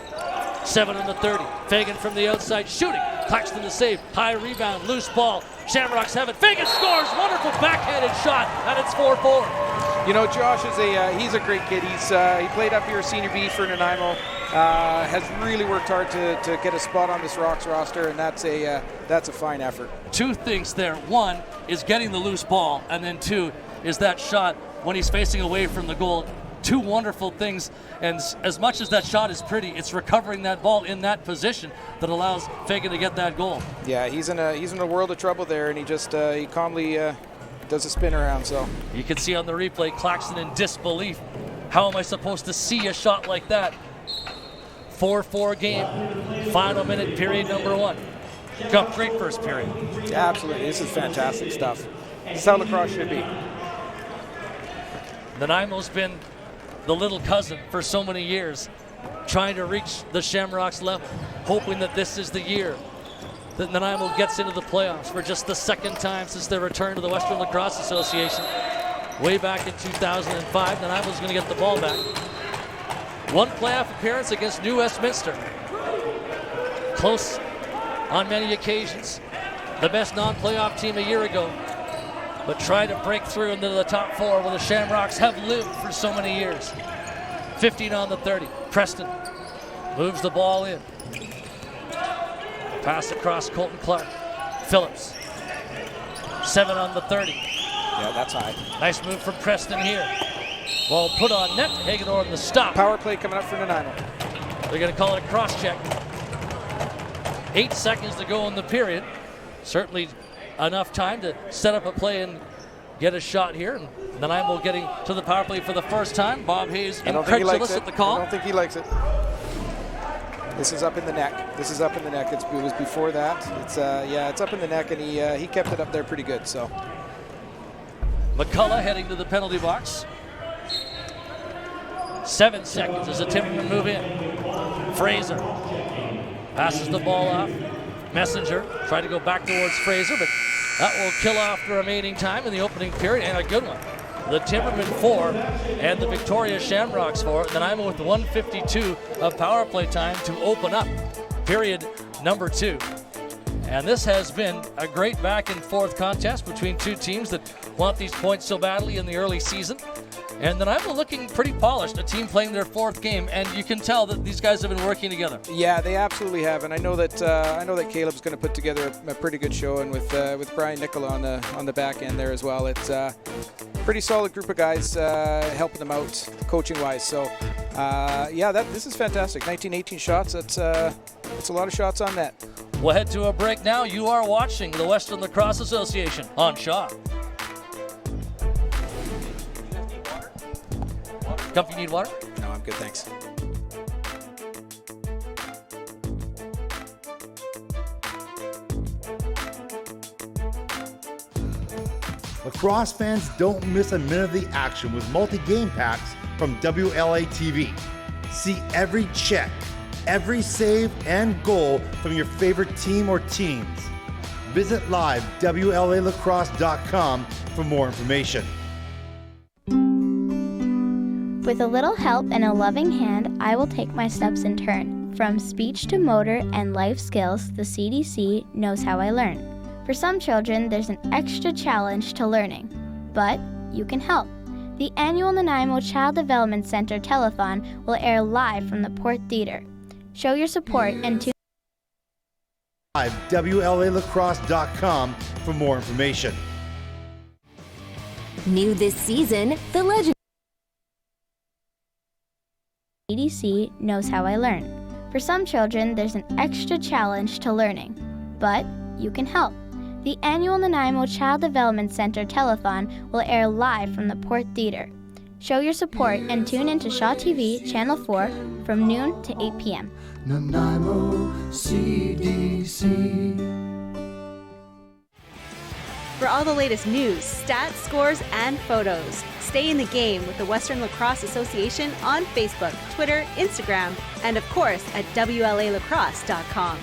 7 on the 30. Fagan from the outside shooting. Claxton the save. High rebound, loose ball. Shamrocks have it. Fagan scores. Wonderful backhanded shot, and it's 4-4. You know, Josh is he's a great kid. He played up here Senior B for Nanaimo. Has really worked hard to get a spot on this Rocks roster, and that's a fine effort. Two things there. One is getting the loose ball, and then two is that shot when he's facing away from the goal. Two wonderful things, and as much as that shot is pretty, it's recovering that ball in that position that allows Fagan to get that goal. Yeah, he's in a world of trouble there, and he just he calmly does a spin around. So you can see on the replay Claxton in disbelief. How am I supposed to see a shot like that? 4-4 game, final minute, period number 1. Got great first period. Yeah, absolutely, this is fantastic stuff. This is how lacrosse should be. Nanaimo's been the little cousin for so many years, trying to reach the Shamrocks level, hoping that this is the year that Nanaimo gets into the playoffs for just the second time since their return to the Western Lacrosse Association. Way back in 2005, Nanaimo's going to get the ball back. One playoff appearance against New Westminster. Close on many occasions. The best non-playoff team a year ago, but tried to break through into the top 4 where the Shamrocks have lived for so many years. 15 on the 30. Preston moves the ball in. Pass across Colton Clark. Phillips. 7 on the 30. Yeah, that's high. Nice move from Preston here. Ball put on net. Hagedorn the stop. Power play coming up for Nanaimo. They're going to call it a cross check. 8 seconds to go in the period. Certainly enough time to set up a play and get a shot here. And Nanaimo getting to the power play for the first time. Bob Hayes incredulous at the call. I don't think he likes it. This is up in the neck. This is up in the neck. It was before that. It's up in the neck, and he kept it up there pretty good. So McCullough heading to the penalty box. 7 seconds as the Timbermen move in. Fraser passes the ball off. Messenger tried to go back towards Fraser, but that will kill off the remaining time in the opening period, and a good one. The Timbermen 4 and the Victoria Shamrocks 4. Nanaimo with 1:52 of power play time to open up period number 2. And this has been a great back and forth contest between two teams that want these points so badly in the early season. And Nanaimo looking pretty polished, a team playing their 4th game, and you can tell that these guys have been working together. Yeah, they absolutely have, and I know that Caleb's going to put together a pretty good show, and with Brian Nicola on the back end there as well. It's a pretty solid group of guys helping them out coaching wise. So this is fantastic. 19-18 shots. That's a lot of shots on net. We'll head to a break now. You are watching the Western Lacrosse Association on Shaw. Comfy, need water? No, I'm good, thanks. Lacrosse fans don't miss a minute of the action with multi-game packs from WLA TV. See every check, every save, and goal from your favorite team or teams. Visit live WLAlacrosse.com for more information. With a little help and a loving hand, I will take my steps in turn. From speech to motor and life skills, the CDC knows how I learn. For some children, there's an extra challenge to learning, but you can help. The annual Nanaimo Child Development Center Telethon will air live from the Port Theatre. Show your support and tune Live WLAlacrosse.com for more information. New this season, the legend. CDC knows how I learn. For some children, there's an extra challenge to learning, but you can help. The annual Nanaimo Child Development Center Telethon will air live from the Port Theatre. Show your support and tune into Shaw TV Channel 4 from noon to 8 p.m. Nanaimo CDC. For all the latest news, stats, scores, and photos, stay in the game with the Western Lacrosse Association on Facebook, Twitter, Instagram, and of course at WLAlacrosse.com.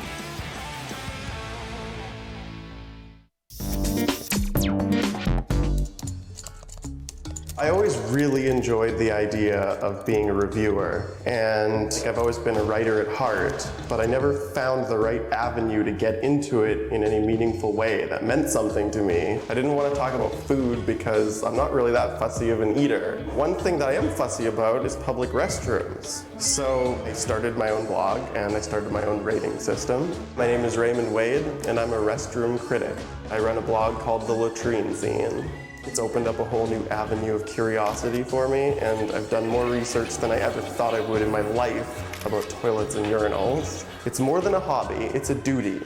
I always really enjoyed the idea of being a reviewer, and I've always been a writer at heart, but I never found the right avenue to get into it in any meaningful way that meant something to me. I didn't want to talk about food because I'm not really that fussy of an eater. One thing that I am fussy about is public restrooms. So I started my own blog and I started my own rating system. My name is Raymond Wade and I'm a restroom critic. I run a blog called The Latrine Zine. It's opened up a whole new avenue of curiosity for me, and I've done more research than I ever thought I would in my life about toilets and urinals. It's more than a hobby, it's a duty.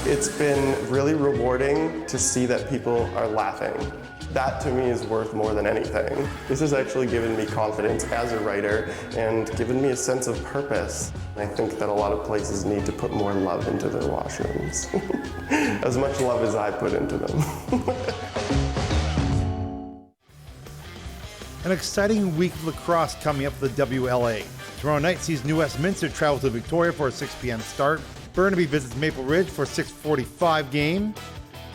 It's been really rewarding to see that people are laughing. That to me is worth more than anything. This has actually given me confidence as a writer and given me a sense of purpose. I think that a lot of places need to put more love into their washrooms. As much love as I put into them. An exciting week of lacrosse coming up for the WLA. Tomorrow night sees New Westminster travel to Victoria for a 6 p.m. start. Burnaby visits Maple Ridge for a 6:45 game.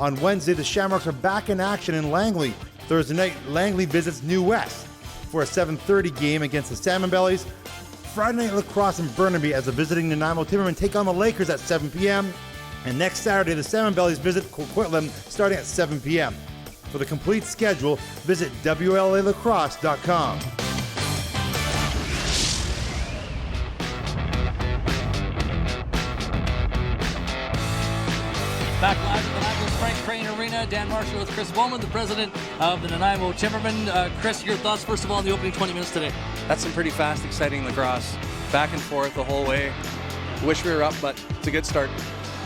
On Wednesday, the Shamrocks are back in action in Langley. Thursday night, Langley visits New West for a 7:30 game against the Salmon Bellies. Friday night lacrosse in Burnaby as the visiting Nanaimo Timbermen take on the Lakers at 7 p.m. And next Saturday, the Salmon Bellies visit Coquitlam starting at 7 p.m. For the complete schedule, visit WLAlacrosse.com. Back live at the Nanaimo's Frank Crane Arena. Dan Marshall with Chris Bowman, the president of the Nanaimo Timbermen. Chris, your thoughts first of all in the opening 20 minutes today? That's some pretty fast, exciting lacrosse. Back and forth the whole way. Wish we were up, but it's a good start.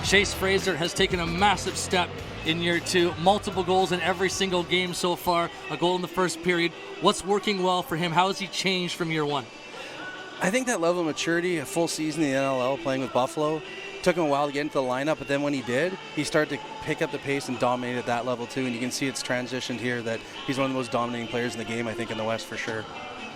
Chase Fraser has taken a massive step in year two. Multiple goals in every single game so far. A goal in the first period. What's working well for him? How has he changed from year one? I think that level of maturity, a full season in the NLL playing with Buffalo, took him a while to get into the lineup, but then when he did, he started to pick up the pace and dominate at that level too, and you can see it's transitioned here that he's one of the most dominating players in the game, I think, in the West for sure.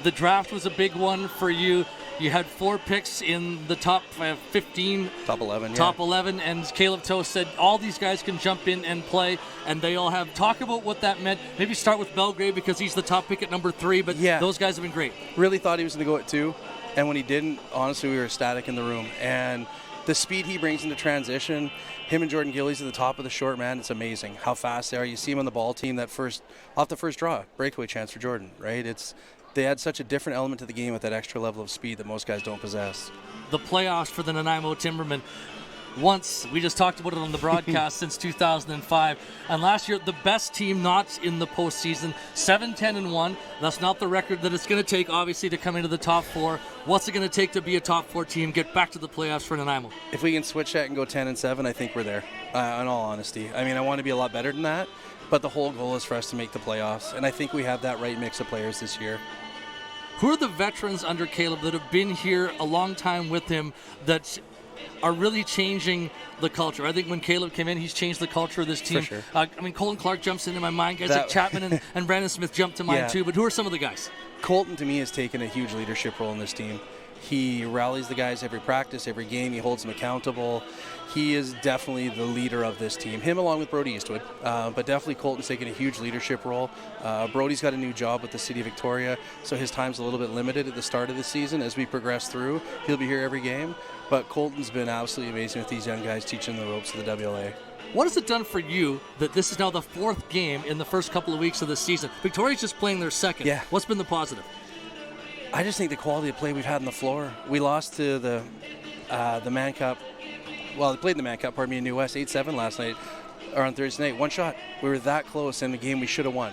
The draft was a big one for you. You had 4 picks in the top 15. Top 11, yeah. Top 11, and Caleb Toast said all these guys can jump in and play, and they all have. Talk about what that meant. Maybe start with Belgrade because he's the top pick at number 3, but yeah, those guys have been great. Really thought he was going to go at 2, and when he didn't, honestly, we were ecstatic in the room. And The speed he brings into transition, him and Jordan Gillies at the top of the short man, it's amazing how fast they are. You see him on the ball team off the first draw, breakaway chance for Jordan, right? They add such a different element to the game with that extra level of speed that most guys don't possess. The playoffs for the Nanaimo Timbermen. Once, we just talked about it on the broadcast, since 2005. And last year, the best team not in the postseason, 7-10-1. That's not the record that it's going to take, obviously, to come into the top 4. What's it going to take to be a top 4 team, get back to the playoffs for Nanaimo? If we can switch that and go 10-7, I think we're there, in all honesty. I mean, I want to be a lot better than that, but the whole goal is for us to make the playoffs. And I think we have that right mix of players this year. Who are the veterans under Caleb that have been here a long time with him that are really changing the culture? I think when Caleb came in, he's changed the culture of this team. For sure. I mean, Colin Clark jumps into my mind. Guys like Chapman and Brandon Smith jump to mind too. But who are some of the guys? Colton, to me, has taken a huge leadership role in this team. He rallies the guys every practice, every game. He holds them accountable. He is definitely the leader of this team. Him along with Brody Eastwood. But definitely Colton's taken a huge leadership role. Brody's got a new job with the City of Victoria, so his time's a little bit limited at the start of the season. As we progress through, he'll be here every game. But Colton's been absolutely amazing with these young guys, teaching the ropes of the WLA. What has it done for you that this is now the 4th game in the first couple of weeks of the season? Victoria's just playing their 2nd. Yeah. What's been the positive? I just think the quality of play we've had on the floor. We lost to the Man Cup. Well, they played in the Man Cup, in New West, 8-7 last night, or on Thursday night. One shot. We were that close in the game we should have won.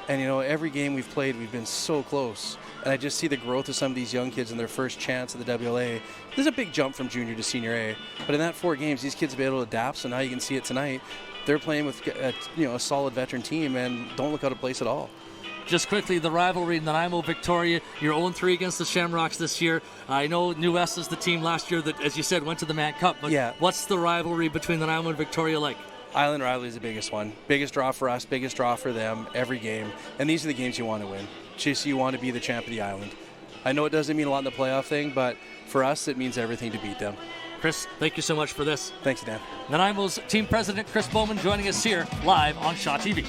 And, every game we've played, we've been so close. And I just see the growth of some of these young kids in their first chance at the WLA. There's a big jump from junior to senior A. But in that 4 games, these kids have been able to adapt, so now you can see it tonight. They're playing with a solid veteran team and don't look out of place at all. Just quickly, the rivalry, Nanaimo-Victoria, you're 0-3 against the Shamrocks this year. I know New West is the team last year that, as you said, went to the Man Cup. But what's the rivalry between Nanaimo and Victoria like? Island rivalry is the biggest one. Biggest draw for us, biggest draw for them, every game. And these are the games you want to win. Just you want to be the champ of the island. I know it doesn't mean a lot in the playoff thing, but for us, it means everything to beat them. Chris, thank you so much for this. Thanks, Dan. Nanaimo's team president, Chris Bowman, joining us here live on Shaw TV.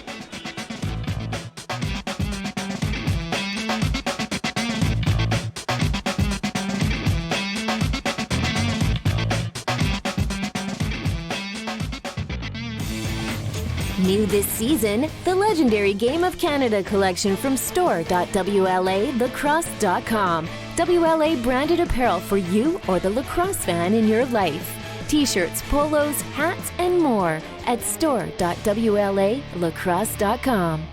New this season, the legendary Game of Canada collection from store.wlalacrosse.com. WLA branded apparel for you or the lacrosse fan in your life. T-shirts, polos, hats, and more at store.wlalacrosse.com.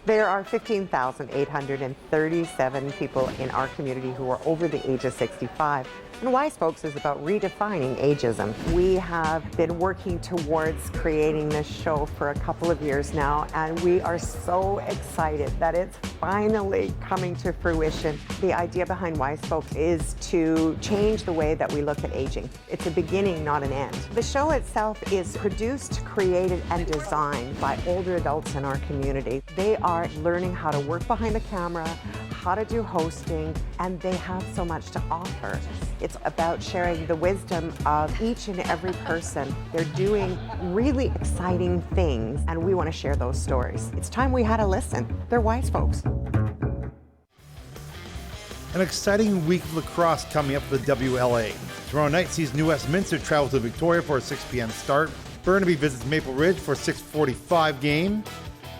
There are 15,837 people in our community who are over the age of 65. And Wise Folks is about redefining ageism. We have been working towards creating this show for a couple of years now, and we are so excited that it's finally coming to fruition. The idea behind Wise Folks is to change the way that we look at aging. It's a beginning, not an end. The show itself is produced, created, and designed by older adults in our community. They are learning how to work behind the camera, how to do hosting, and they have so much to offer. It's about sharing the wisdom of each and every person. They're doing really exciting things, and we want to share those stories. It's time we had a listen. They're Wise Folks. An exciting week of lacrosse coming up for the WLA. Tomorrow night sees New Westminster travel to Victoria for a 6 p.m. start. Burnaby visits Maple Ridge for a 6:45 game.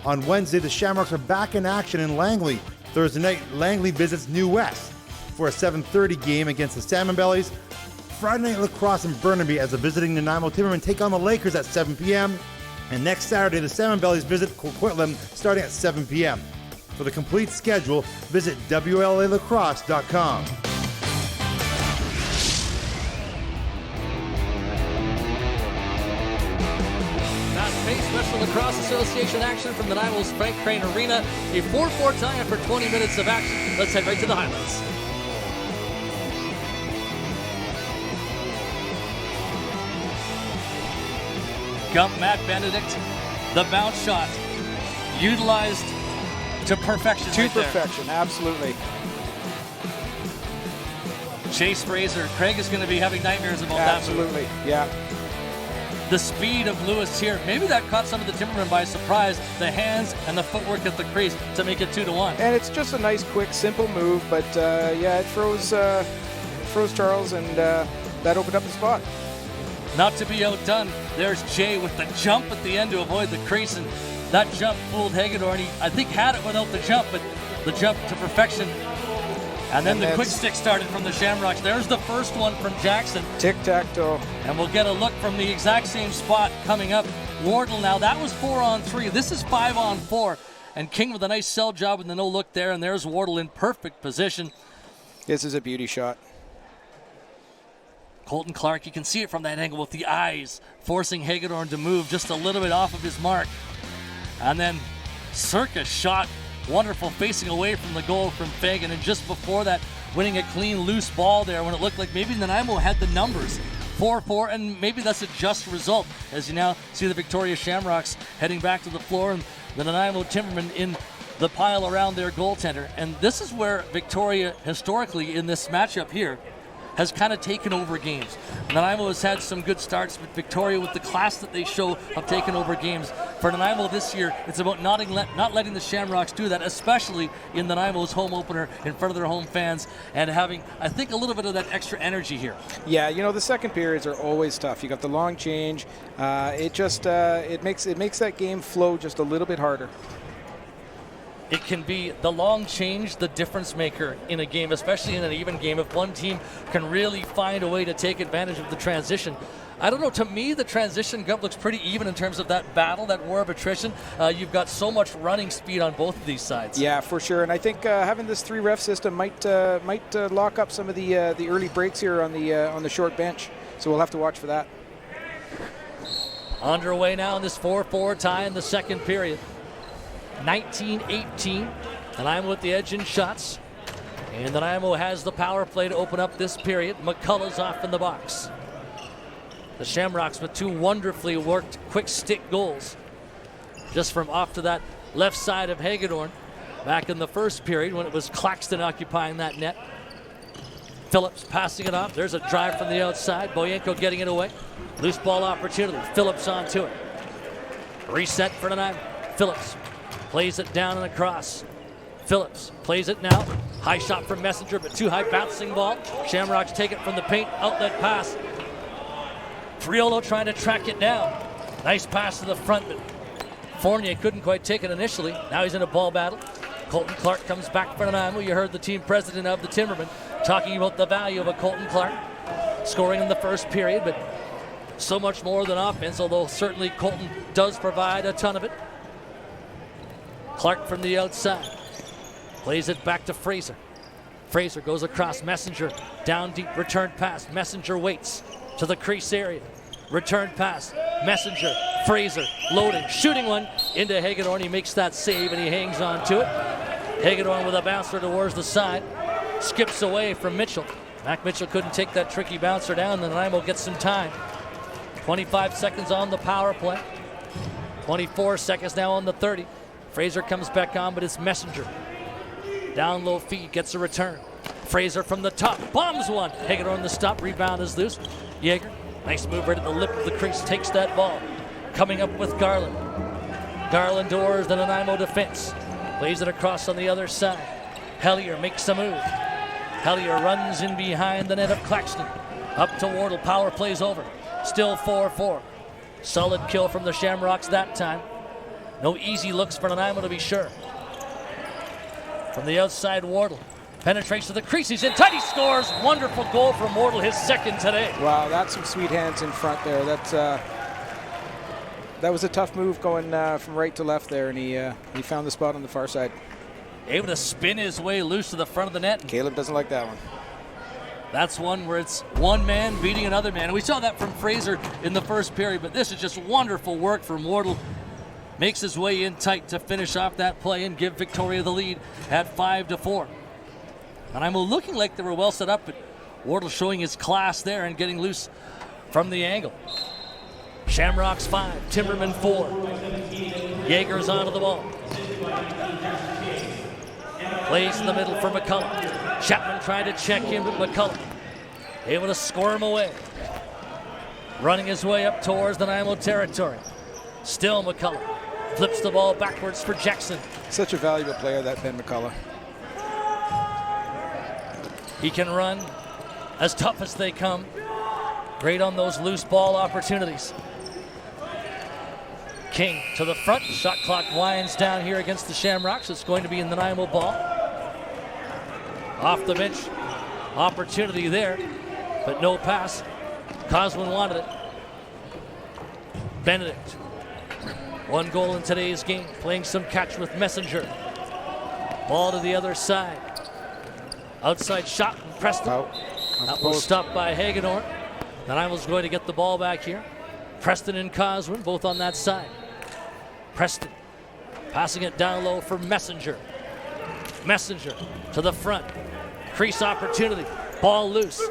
On Wednesday, the Shamrocks are back in action in Langley. Thursday night, Langley visits New West for a 7:30 game against the Salmon Bellies. Friday night lacrosse in Burnaby as the visiting Nanaimo Timbermen take on the Lakers at 7 p.m. And next Saturday, the Salmon Bellies visit Coquitlam starting at 7 p.m. For the complete schedule, visit WLAlacrosse.com. Fast-paced Western Lacrosse Association action from the Nanaimo's Frank Crane Arena. A 4-4 tie after 20 minutes of action. Let's head right to the highlights. Gump Matt Benedict, the bounce shot, utilized to perfection. To perfection, absolutely. Chase Fraser, Craig is going to be having nightmares about that move. Absolutely, yeah. The speed of Lewis here, maybe that caught some of the Timbermen by surprise. The hands and the footwork at the crease to make it 2-1. And it's just a nice, quick, simple move, but yeah, it throws Charles and that opened up the spot. Not to be outdone, there's Jay with the jump at the end to avoid the crease, and that jump fooled Hagedorn. He, I think, had it without the jump, but the jump to perfection. And then the quick stick started from the Shamrocks. There's the first one from Jackson. Tic-tac-toe. And we'll get a look from the exact same spot coming up. Wardle now, that was 4-on-3. This is 5-on-4. And King with a nice sell job and the no look there. And there's Wardle in perfect position. This is a beauty shot. Colton Clark, you can see it from that angle with the eyes, forcing Hagedorn to move just a little bit off of his mark. And then Circus shot, wonderful, facing away from the goal from Fagan. And just before that, winning a clean, loose ball there when it looked like maybe Nanaimo had the numbers. 4-4, and maybe that's a just result as you now see the Victoria Shamrocks heading back to the floor and the Nanaimo Timbermen in the pile around their goaltender. And this is where Victoria, historically in this matchup here, has kind of taken over games. Nanaimo has had some good starts, but Victoria, with the class that they show, have taken over games. For Nanaimo this year, it's about not letting the Shamrocks do that, especially in Nanaimo's home opener in front of their home fans, and having, I think, a little bit of that extra energy here. Yeah, you know, the second periods are always tough. You got the long change. It makes that game flow just a little bit harder. It can be the long change, the difference maker in a game, especially in an even game, if one team can really find a way to take advantage of the transition. I don't know, to me, the transition looks pretty even in terms of that battle, that war of attrition. You've got so much running speed on both of these sides. Yeah, for sure. And I think having this 3-ref system might lock up some of the early breaks here on the short bench. So we'll have to watch for that. Underway now in this 4-4 tie in the second period. 19-18. Nanaimo with the edge in shots. And Nanaimo has the power play to open up this period. McCullough's off in the box. The Shamrocks with two wonderfully worked quick stick goals. Just from off to that left side of Hagedorn. Back in the first period when it was Claxton occupying that net. Phillips passing it off. There's a drive from the outside. Boyenko getting it away. Loose ball opportunity. Phillips onto it. Reset for Nanaimo. Phillips plays it down and across. Phillips plays it now. High shot from Messenger, but too high, bouncing ball. Shamrocks take it from the paint. Outlet pass. Friolo trying to track it down. Nice pass to the front, but Fournier couldn't quite take it initially. Now he's in a ball battle. Colton Clark comes back for Nanaimo. You heard the team president of the Timbermen talking about the value of a Colton Clark. Scoring in the first period, but so much more than offense, although certainly Colton does provide a ton of it. Clark from the outside. Plays it back to Fraser. Fraser goes across. Messenger down deep. Return pass. Messenger waits to the crease area. Return pass. Messenger. Fraser loading. Shooting one into Hagedorn. He makes that save and he hangs on to it. Hagedorn with a bouncer towards the side. Skips away from Mitchell. Mac Mitchell couldn't take that tricky bouncer down. And Nanaimo gets some time. 25 seconds on the power play. 24 seconds now on the 30. Fraser comes back on, but it's Messenger. Down low feed, gets a return. Fraser from the top, bombs one. Hagedorn the stop, rebound is loose. Yeager, nice move right at the lip of the crease, takes that ball. Coming up with Garland. Garland towards the Nanaimo defense. Plays it across on the other side. Hellier makes a move. Hellier runs in behind the net of Claxton. Up to Wardle, power plays over. Still 4-4. Solid kill from the Shamrocks that time. No easy looks for Nanaimo to be sure. From the outside, Wardle penetrates to the crease. He's in tight. He scores. Wonderful goal from Wardle, his second today. Wow, that's some sweet hands in front there. That was a tough move going from right to left there, and he found the spot on the far side. Able to spin his way loose to the front of the net. Caleb doesn't like that one. That's one where it's one man beating another man. And we saw that from Fraser in the first period, but this is just wonderful work from Wardle. Makes his way in tight to finish off that play and give Victoria the lead at 5-4. And I'm looking like they were well set up, but Wardle showing his class there and getting loose from the angle. Shamrocks 5, Timbermen 4. Yeager's onto the ball. Plays in the middle for McCullough. Chapman trying to check him, but McCullough able to score him away. Running his way up towards the Nanaimo territory. Still McCullough. Flips the ball backwards for Jackson. Such a valuable player, that Ben McCullough. He can run as tough as they come. Great on those loose ball opportunities. King to the front. Shot clock winds down here against the Shamrocks. It's going to be in the Nanaimo ball. Off the bench. Opportunity there, but no pass. Coswin wanted it. Benedict. 1 goal in today's game. Playing some catch with Messenger. Ball to the other side. Outside shot from Preston. That was stopped by Hagedorn. Nanaimo's going to get the ball back here. Preston and Coswin both on that side. Preston passing it down low for Messenger. Messenger to the front. Crease opportunity. Ball loose.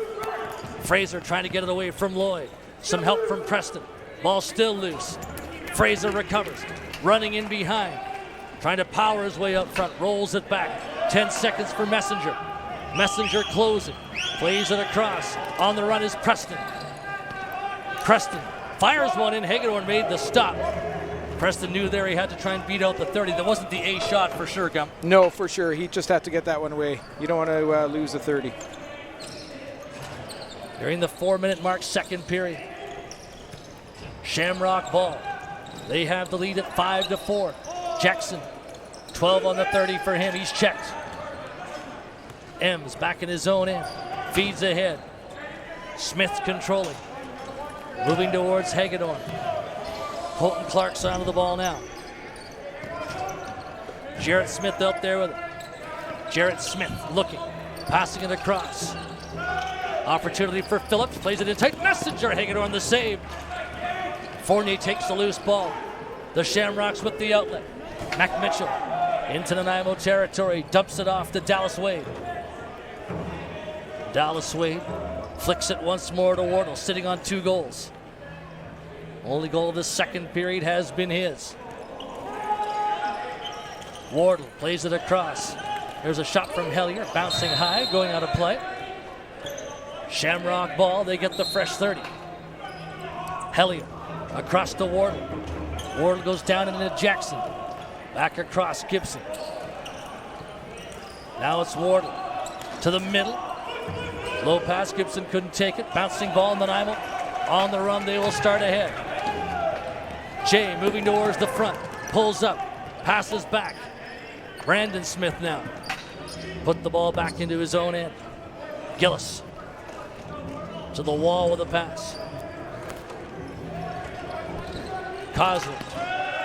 Fraser trying to get it away from Lloyd. Some help from Preston. Ball still loose. Fraser recovers. Running in behind. Trying to power his way up front. Rolls it back. 10 seconds for Messenger. Messenger closing. Plays it across. On the run is Preston. Preston fires one in. Hagedorn made the stop. Preston knew there he had to try and beat out the 30. That wasn't the A shot for sure, Gum. No, for sure. He just had to get that one away. You don't want to lose the 30. During the 4-minute mark, second period. Shamrock ball. They have the lead at 5-4. Jackson, 12 on the 30 for him. He's checked. Ems back in his own end. Feeds ahead. Smith controlling. Moving towards Hagedorn. Colton Clark's onto the ball now. Jarrett Smith out there with it. Jarrett Smith looking. Passing it across. Opportunity for Phillips. Plays it in tight. Messenger. Hagedorn the save. Fournier takes the loose ball. The Shamrocks with the outlet. Mac Mitchell into Nanaimo territory. Dumps it off to Dallas Wade. Dallas Wade flicks it once more to Wardle, sitting on 2 goals. Only goal of the second period has been his. Wardle plays it across. There's a shot from Hellier, bouncing high, going out of play. Shamrock ball, they get the fresh 30. Hellier across to Wardle. Wardle goes down into Jackson. Back across Gibson. Now it's Wardle to the middle. Low pass, Gibson couldn't take it. Bouncing ball in Nanaimo. On the run, they will start ahead. Jay moving towards the front. Pulls up. Passes back. Brandon Smith now. Put the ball back into his own end. Gillis to the wall with a pass. Coswin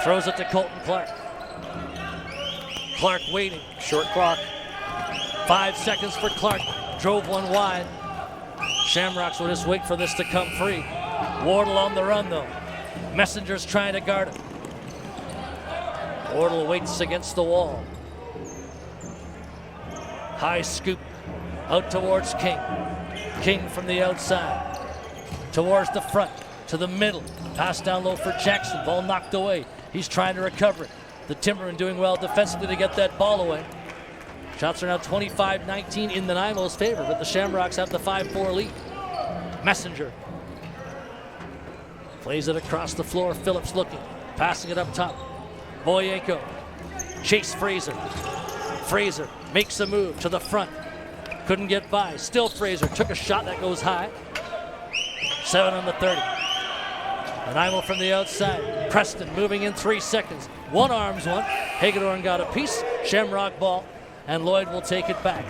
throws it to Colton Clark. Clark waiting. Short clock. 5 seconds for Clark. Drove one wide. Shamrocks will just wait for this to come free. Wardle on the run though. Messenger's trying to guard it. Wardle waits against the wall. High scoop out towards King. King from the outside. Towards the front. To the middle. Pass down low for Jackson. Ball knocked away. He's trying to recover it. The Timbermen doing well defensively to get that ball away. Shots are now 25-19 in Nanaimo's favor, but the Shamrocks have the 5-4 lead. Messenger plays it across the floor. Phillips looking. Passing it up top. Boyeko. Chase Fraser. Fraser makes a move to the front. Couldn't get by. Still Fraser. Took a shot that goes high. 7 on the 30. Nanaimo from the outside. Preston moving in 3 seconds. One arms one. Hagedorn got a piece. Shamrock ball. And Lloyd will take it back.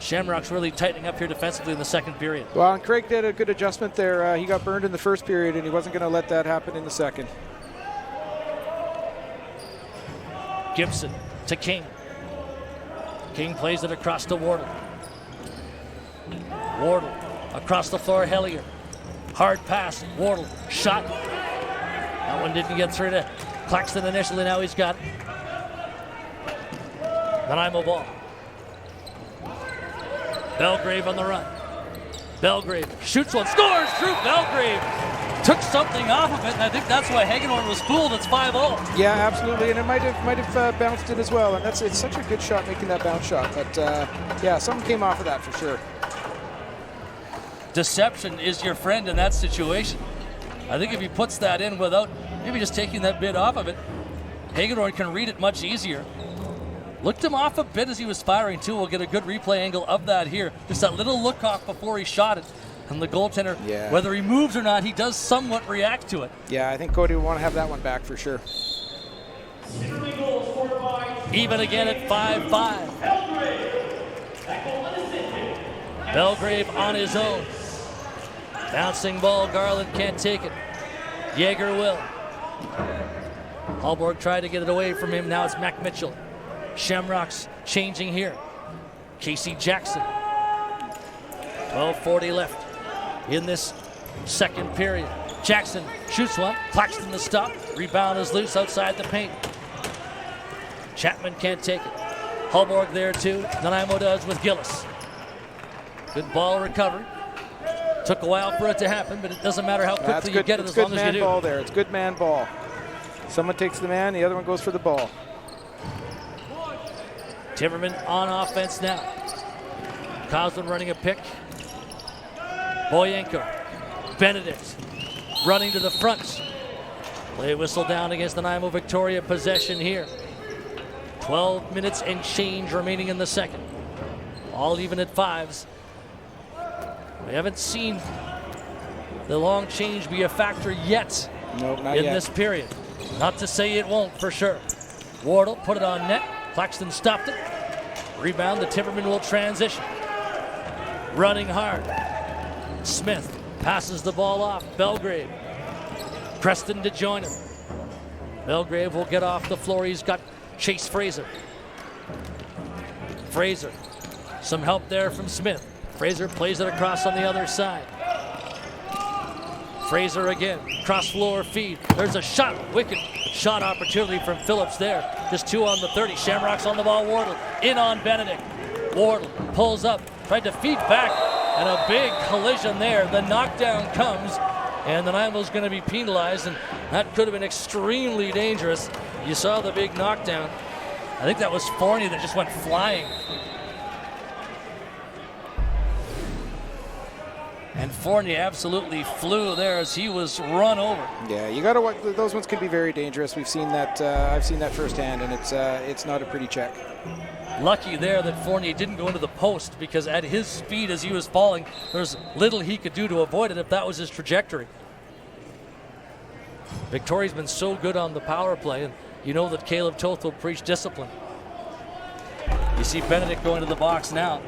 Shamrocks really tightening up here defensively in the second period. Well, and Craig did a good adjustment there. He got burned in the first period, and he wasn't going to let that happen in the second. Gibson to King. King plays it across to Wardle. Wardle across the floor, Hellier. Hard pass, Wardle, shot. That one didn't get through to Claxton initially, now he's got it. Nanaimo ball. Belgrave on the run. Belgrave shoots one, scores! Drew Belgrave took something off of it, and I think that's why Hagedorn was fooled. It's 5-0. Yeah, absolutely, and it might have bounced it as well, and it's such a good shot making that bounce shot. But yeah, something came off of that for sure. Deception is your friend in that situation. I think if he puts that in without maybe just taking that bit off of it, Hagedorn can read it much easier. Looked him off a bit as he was firing too. We'll get a good replay angle of that here. Just that little look off before he shot it. And the goaltender, Yeah. whether he moves or not, he does somewhat react to it. Yeah, I think Cody will want to have that one back for sure. Even again at 5-5. Belgrave on his own. Bouncing ball, Garland can't take it. Yeager will. Hallborg tried to get it away from him. Now it's Mac Mitchell. Shamrocks changing here. Casey Jackson. 12:40 left in this second period. Jackson shoots one. Claxton the stop. Rebound is loose outside the paint. Chapman can't take it. Hallborg there too. Nanaimo does with Gillis. Good ball recovery. Took a while for it to happen, but it doesn't matter how quickly you get it as long as you do. It's good man ball there. It's good man ball. Someone takes the man, the other one goes for the ball. Timbermen on offense now. Coslin running a pick. Boyenko. Benedict running to the front. Play whistle down against the Nanaimo Victoria. Possession here. 12 minutes and change remaining in the second. All even at fives. We haven't seen the long change be a factor yet in this period. Not to say it won't for sure. Wardle put it on net. Claxton stopped it. Rebound, the Timbermen will transition. Running hard. Smith passes the ball off. Belgrave. Preston to join him. Belgrave will get off the floor. He's got Chase Fraser. Fraser. Some help there from Smith. Fraser plays it across on the other side. Fraser again. Cross floor feed. There's a shot. Wicked shot opportunity from Phillips there. Just 2 on the 30. Shamrocks on the ball. Wardle in on Benedict. Wardle pulls up. Tried to feed back. And a big collision there. The knockdown comes. And the Nanaimo's going to be penalized. And that could have been extremely dangerous. You saw the big knockdown. I think that was Fournier that just went flying. And Fournier absolutely flew there as he was run over. Yeah, you got to watch. Those ones can be very dangerous. We've seen that. I've seen that firsthand, and it's not a pretty check. Lucky there that Fournier didn't go into the post, because at his speed as he was falling, there's little he could do to avoid it if that was his trajectory. Victoria's been so good on the power play, and you know that Caleb Toth will preach discipline. You see Benedict going to the box now.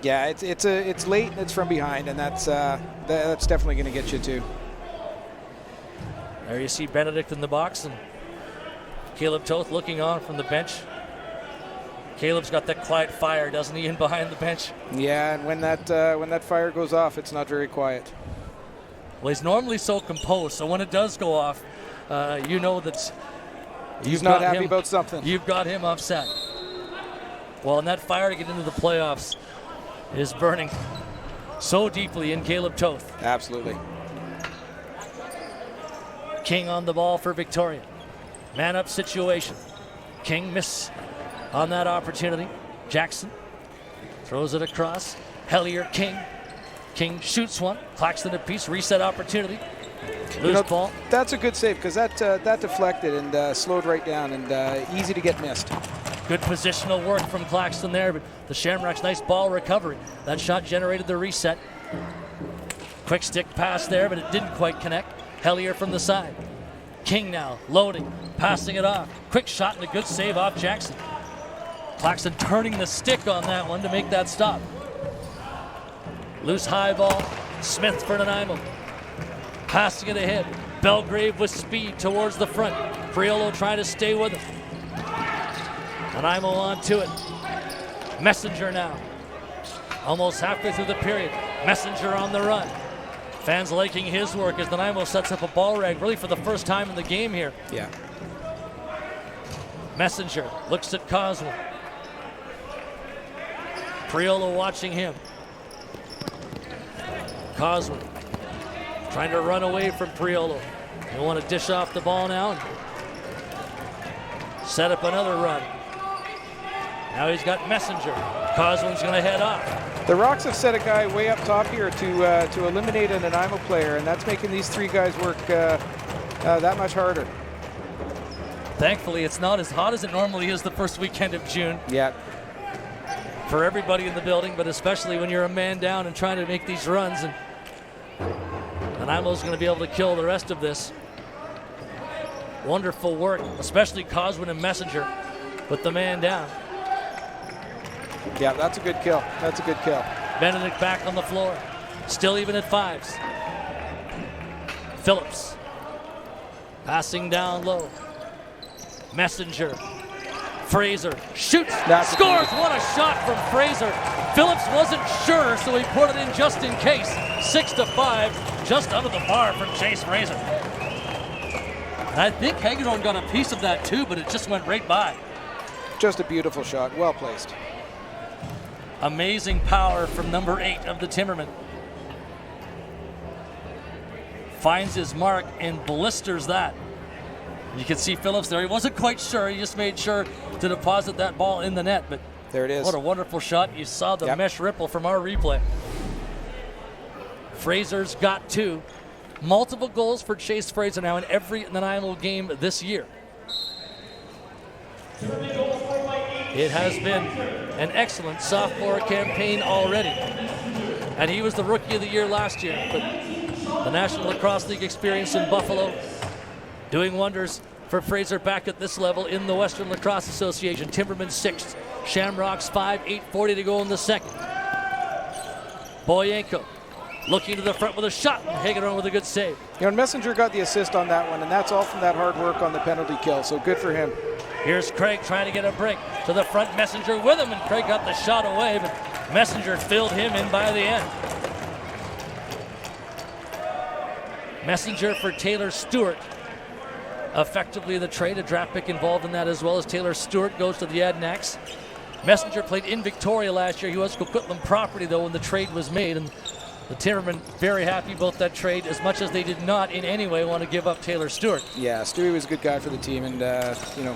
Yeah, it's late and it's from behind, and that's definitely going to get you too. There you see Benedict in the box, and Caleb Toth looking on from the bench. Caleb's got that quiet fire, doesn't he, in behind the bench? Yeah, and when that fire goes off, it's not very quiet. Well, he's normally so composed, so when it does go off, you know that he's not happy about something. You've got him upset. Well, and that fire to get into the playoffs is burning so deeply in Caleb Toth. Absolutely. King on the ball for Victoria. Man up situation. King miss on that opportunity. Jackson throws it across. Hellier, King. King shoots one. Claxton a piece. Reset opportunity. Loose ball. That's a good save, because that deflected and slowed right down, and easy to get missed. Good positional work from Claxton there, but the Shamrocks, nice ball recovery. That shot generated the reset. Quick stick pass there, but it didn't quite connect. Hellier from the side. King now loading, passing it off. Quick shot and a good save off Jackson. Claxton turning the stick on that one to make that stop. Loose high ball. Smith for Nanaimo. Passing it ahead. Belgrave with speed towards the front. Priolo trying to stay with him. Nanaimo on to it. Messenger now. Almost halfway through the period. Messenger on the run. Fans liking his work as Nanaimo sets up a ball rag really for the first time in the game here. Yeah. Messenger looks at Coswell. Priolo watching him. Coswell trying to run away from Priolo. They want to dish off the ball now and set up another run. Now he's got Messenger. Coswell's going to head off. The Rocks have set a guy way up top here to eliminate a Nanaimo player, and that's making these three guys work that much harder. Thankfully, it's not as hot as it normally is the first weekend of June. Yeah. for everybody in the building, but especially when you're a man down and trying to make these runs. And Nanaimo's going to be able to kill the rest of this. Wonderful work, especially Coswin and Messenger with the man down. Yeah, that's a good kill. That's a good kill. Benedict back on the floor. Still even at 5s. Phillips passing down low. Messenger. Fraser shoots, scores. What a shot from Fraser. Phillips wasn't sure, so he put it in just in case. 6-5, just under the bar from Chase Fraser. And I think Hagedorn got a piece of that too, but it just went right by. Just a beautiful shot, well placed. Amazing power from number 8 of the Timbermen. Finds his mark and blisters that. You can see Phillips there. He wasn't quite sure. He just made sure to deposit that ball in the net. But there it is. What a wonderful shot. You saw the mesh ripple from our replay. Fraser's got 2. Multiple goals for Chase Fraser now in every Nanaimo game this year. It has been an excellent sophomore campaign already. And he was the Rookie of the Year last year. But the National Lacrosse League experience in Buffalo doing wonders for Fraser back at this level in the Western Lacrosse Association. Timbermen 6th, Shamrocks 5, 8:40 to go in the second. Boyenko looking to the front with a shot, and Hagedorn with a good save. You know, Messenger got the assist on that one, and that's all from that hard work on the penalty kill, so good for him. Here's Craig trying to get a break to the front. Messenger with him, and Craig got the shot away, but Messenger filled him in by the end. Messenger for Taylor Stewart. Effectively the trade, a draft pick involved in that as well, as Taylor Stewart goes to the Adnacks. Messenger played in Victoria last year. He was Coquitlam property though when the trade was made, and the Timbermen very happy about that trade, as much as they did not in any way want to give up Taylor Stewart. Yeah, Stewie was a good guy for the team, and you know,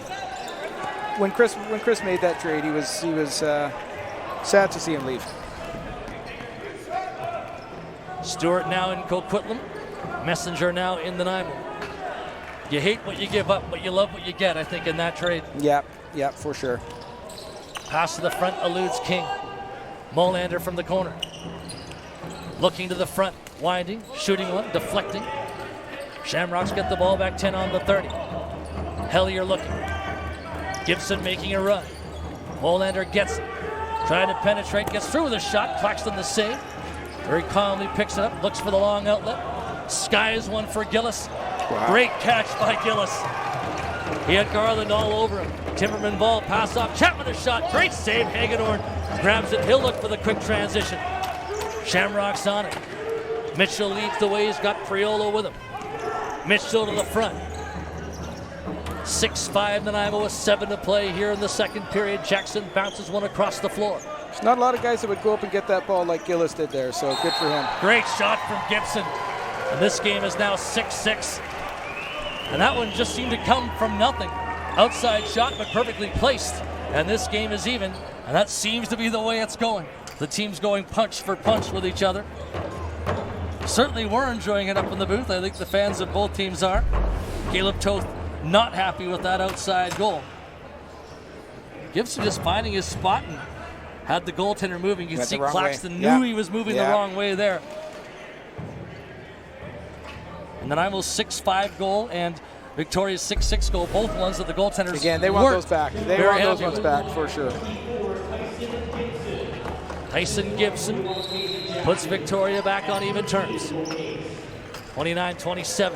when Chris made that trade, he was sad to see him leave. Stewart now in Coquitlam, Messenger now in Nanaimo. You hate what you give up, but you love what you get, I think, in that trade. Yeah, for sure. Pass to the front eludes King. Molander from the corner. Looking to the front, winding, shooting one, deflecting. Shamrocks get the ball back 10 on the 30. Hellier looking. Gibson making a run. Molander gets it. Trying to penetrate, gets through with a shot. Claxton the save. Very calmly picks it up, looks for the long outlet. Skies one for Gillis. Wow. Great catch by Gillis. He had Garland all over him. Timberman ball, pass off. Chapman a shot. Great save. Hagedorn grabs it. He'll look for the quick transition. Shamrocks on it. Mitchell leads the way. He's got Priolo with him. Mitchell to the front. 6-5 Nanaimo with 7 to play here in the second period. Jackson bounces one across the floor. There's not a lot of guys that would go up and get that ball like Gillis did there, so good for him. Great shot from Gibson. And this game is now 6-6. And that one just seemed to come from nothing. Outside shot, but perfectly placed. And this game is even. And that seems to be the way it's going. The teams going punch for punch with each other. Certainly we're enjoying it up in the booth. I think the fans of both teams are. Caleb Toth not happy with that outside goal. Gibson just finding his spot and had the goaltender moving. You can see Claxton knew he was moving the wrong way there. And Nanaimo's 6-5 goal and Victoria's 6-6 goal, both ones that the goaltenders again, they want those back. They want those ones back for sure. Tyson Gibson puts Victoria back on even terms. 29-27.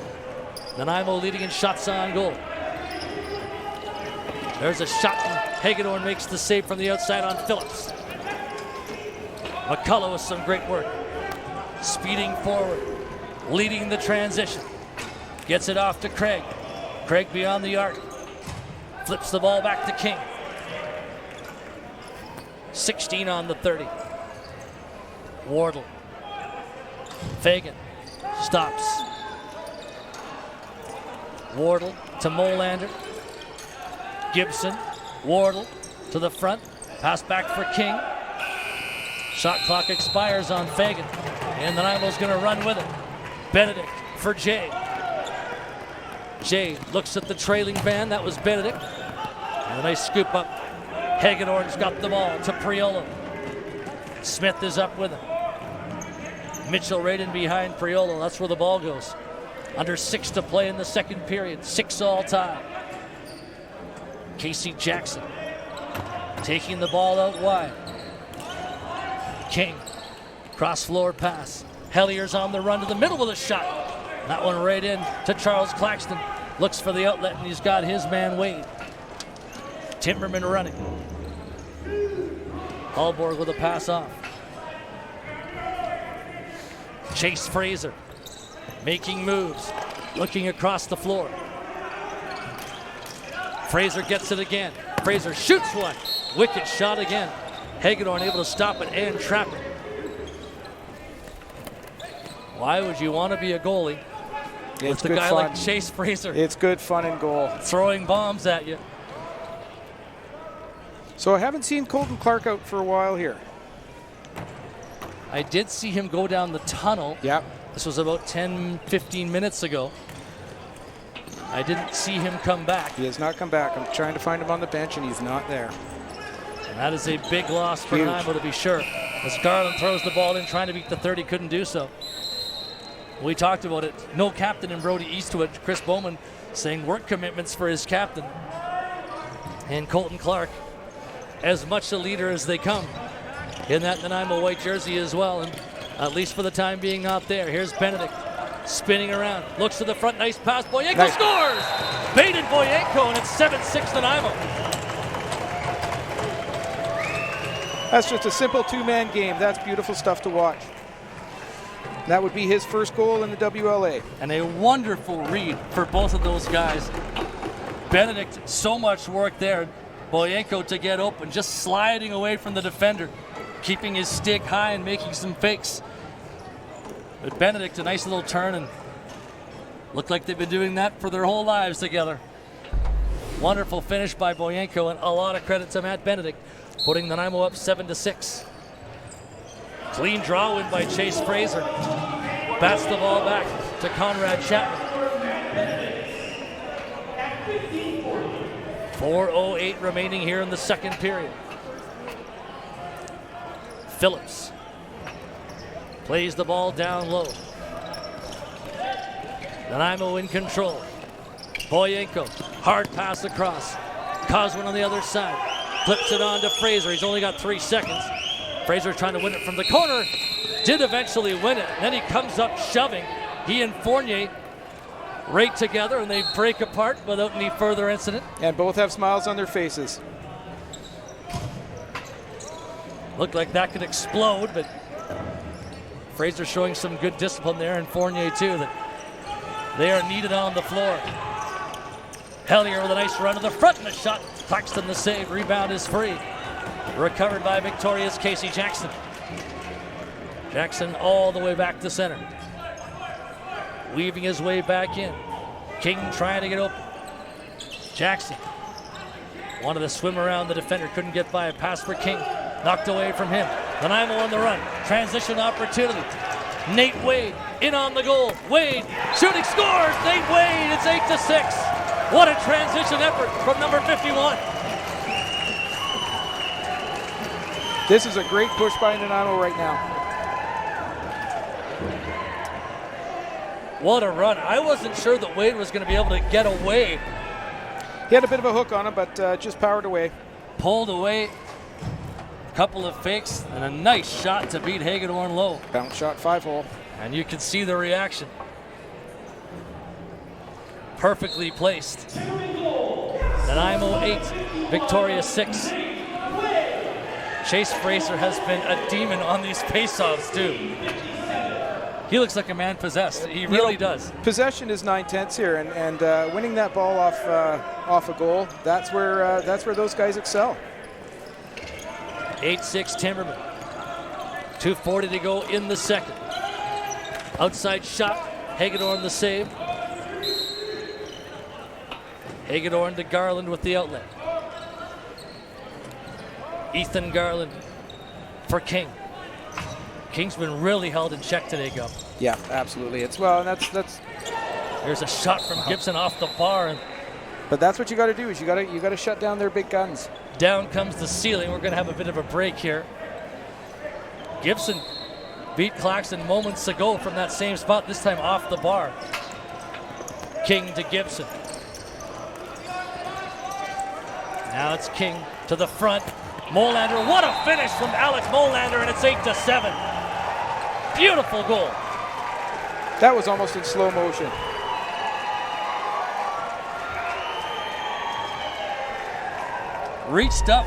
Nanaimo leading in shots on goal. There's a shot, and Hagedorn makes the save from the outside on Phillips. McCullough with some great work. Speeding forward, leading the transition. Gets it off to Craig. Craig beyond the arc. Flips the ball back to King. 16 on the 30. Wardle. Fagan stops. Wardle to Molander. Gibson. Wardle to the front. Pass back for King. Shot clock expires on Fagan. And Nanaimo's going to run with it. Benedict for Jay. Jay looks at the trailing man. That was Benedict. And a nice scoop up. Hagedorn's got the ball to Priolo. Smith is up with him. Mitchell right in behind Priolo. That's where the ball goes. Under 6 to play in the second period. 6 all time. Casey Jackson taking the ball out wide. King. Cross floor pass. Hellier's on the run to the middle with a shot. That one right in to Charles Claxton. Looks for the outlet, and he's got his man Wade. Timberman running. Hallborg with a pass off. Chase Fraser making moves, looking across the floor. Fraser gets it again. Fraser shoots one. Wicked shot again. Hagedorn able to stop it and trap it. Why would you want to be a goalie with a guy fun. like Chase Fraser? It's good fun in goal. Throwing bombs at you. So I haven't seen Colton Clark out for a while here. I did see him go down the tunnel. Yep. This was about 10, 15 minutes ago. I didn't see him come back. He has not come back. I'm trying to find him on the bench, and he's not there. And that is a big loss for Huge. Nanaimo, to be sure. As Garland throws the ball in, trying to beat the 30, couldn't do so. We talked about it. No captain in Brody Eastwood. Chris Bowman saying work commitments for his captain. And Colton Clark, as much a leader as they come in that Nanaimo white jersey as well. And at least for the time being, not there. Here's Benedict spinning around. Looks to the front. Nice pass. Boyenko scores! Baited Boyenko, and it's 7-6 Nanaimo. That's just a simple two-man game. That's beautiful stuff to watch. That would be his first goal in the WLA. And a wonderful read for both of those guys. Benedict, so much work there. Boyenko to get open, just sliding away from the defender, keeping his stick high and making some fakes. But Benedict, a nice little turn, and looked like they've been doing that for their whole lives together. Wonderful finish by Boyenko, and a lot of credit to Matt Benedict, putting Nanaimo up 7-6. Clean draw win by Chase Fraser. Bats the ball back to Conrad Chapman. 4:08 remaining here in the second period. Phillips plays the ball down low. Nanaimo in control. Boyenko, hard pass across. Coswin on the other side. Flips it on to Fraser. He's only got 3 seconds. Fraser trying to win it from the corner. Did eventually win it. Then he comes up shoving. He and Fournier right together, and they break apart without any further incident. And both have smiles on their faces. Looked like that could explode, but Fraser showing some good discipline there, and Fournier too, that they are needed on the floor. Hellier with a nice run to the front and a shot. Claxton the save. Rebound is free. Recovered by Victoria's Casey Jackson. Jackson all the way back to center. Weaving his way back in. King trying to get open. Jackson wanted to swim around the defender. Couldn't get by. A pass for King. Knocked away from him. Nanaimo on the run. Transition opportunity. Nate Wade in on the goal. Wade shooting, scores! Nate Wade, it's 8-6. What a transition effort from number 51. This is a great push by Nanaimo right now. What a run. I wasn't sure that Wade was going to be able to get away. He had a bit of a hook on him, but just powered away. Pulled away. Couple of fakes and a nice shot to beat Hagedorn low. Bounce shot, 5-hole. And you can see the reaction. Perfectly placed. Nanaimo 8, Victoria 6. Chase Fraser has been a demon on these face-offs too. He looks like a man possessed. He really does. Possession is 9/10 here, and winning that ball off a goal, that's where those guys excel. 8-6 Timbermen. 2:40 to go in the second. Outside shot. Hagedorn the save. Hagedorn to Garland with the outlet. Ethan Garland for King. King's been really held in check today, Gum. Yeah, absolutely. It's well, and that's. There's a shot from Gibson off the bar, but that's what you got to do. Is you got to shut down their big guns. Down comes the ceiling. We're going to have a bit of a break here. Gibson beat Claxton moments ago from that same spot, this time off the bar. King to Gibson. Now it's King to the front. Molander, what a finish from Alex Molander, and it's 8-7. Beautiful goal. That was almost in slow motion. Reached up,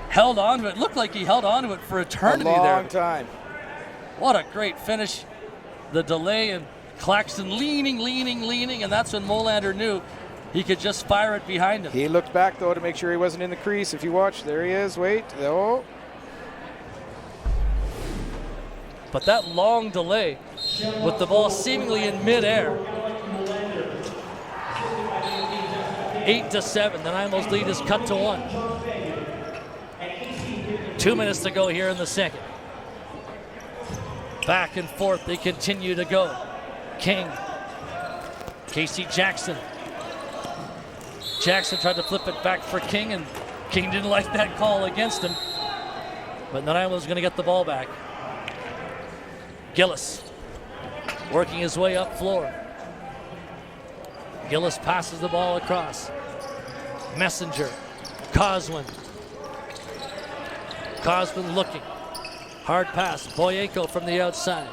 held on to it. Looked like he held on to it for eternity there. A long time. What a great finish. The delay, and Claxton leaning, and that's when Molander knew he could just fire it behind him. He looked back, though, to make sure he wasn't in the crease. If you watch, there he is. Wait. Oh. But that long delay with the ball seemingly in midair. 8-7. Nanaimo's lead is cut to 1. 2 minutes to go here in the second. Back and forth they continue to go. King. Casey Jackson. Jackson tried to flip it back for King, and King didn't like that call against him. But Nanaimo's going to get the ball back. Gillis working his way up floor. Gillis passes the ball across. Messenger. Coswin. Coswin looking. Hard pass. Boyenko from the outside.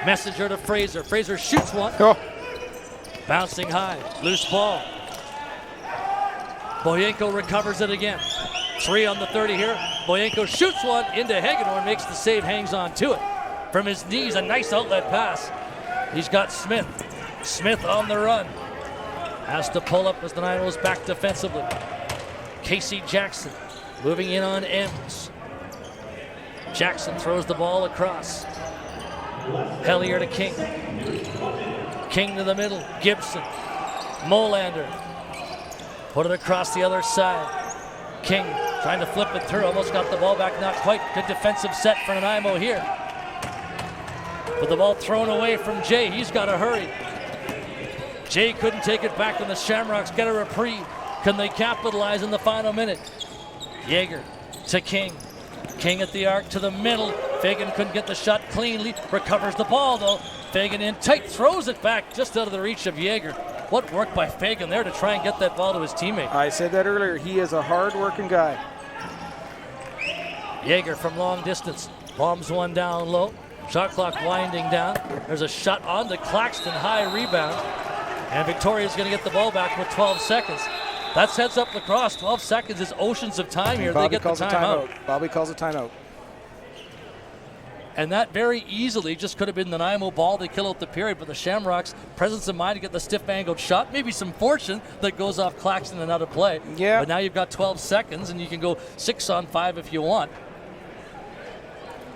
Messenger to Fraser. Fraser shoots one. Oh. Bouncing high. Loose ball. Boyenko recovers it again. 3 on the 30 here. Boyenko shoots one into Hagedorn, makes the save, hangs on to it. From his knees, a nice outlet pass. He's got Smith. Smith on the run. Has to pull up as the Nanaimo's back defensively. Casey Jackson moving in on Ems. Jackson throws the ball across. Hellier to King. King to the middle. Gibson. Molander. Put it across the other side. King trying to flip it through. Almost got the ball back. Not quite. Good defensive set for Nanaimo here. But the ball thrown away from Jay. He's got to hurry. Jay couldn't take it back, and the Shamrocks get a reprieve. Can they capitalize in the final minute? Yeager to King. King at the arc to the middle. Fagan couldn't get the shot cleanly. Recovers the ball, though. Fagan in tight. Throws it back just out of the reach of Yeager. What work by Fagan there to try and get that ball to his teammate. I said that earlier. He is a hard-working guy. Yeager from long distance. Bombs one down low. Shot clock winding down. There's a shot on the Claxton, high rebound. And Victoria's going to get the ball back with 12 seconds. That sets up lacrosse. 12 seconds is oceans of time here. Bobby they get calls the a timeout. Bobby calls a timeout. And that very easily just could have been the Nanaimo ball. They kill out the period, but the Shamrocks' presence of mind to get the stiff angled shot. Maybe some fortune that goes off Claxton and out of play. Yeah. But now you've got 12 seconds, and you can go 6 on 5 if you want.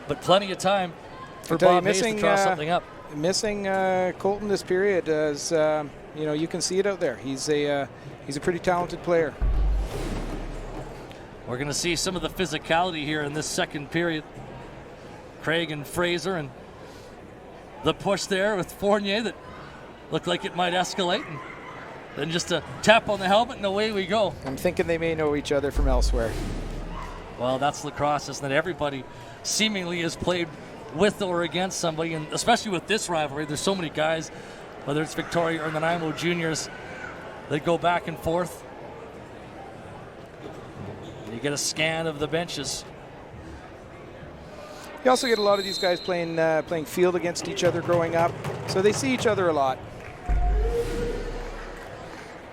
But plenty of time for Bob Hayes to draw something up. Missing Colton this period, as you can see it out there. He's a pretty talented player. We're going to see some of the physicality here in this second period. Craig and Fraser, and the push there with Fournier that looked like it might escalate, and then just a tap on the helmet and away we go. I'm thinking they may know each other from elsewhere. Well, that's lacrosse, isn't it? Everybody seemingly has played with or against somebody, and especially with this rivalry, there's so many guys, whether it's Victoria or Nanaimo juniors, that go back and forth. You get a scan of the benches. You also get a lot of these guys playing field against each other growing up, so they see each other a lot.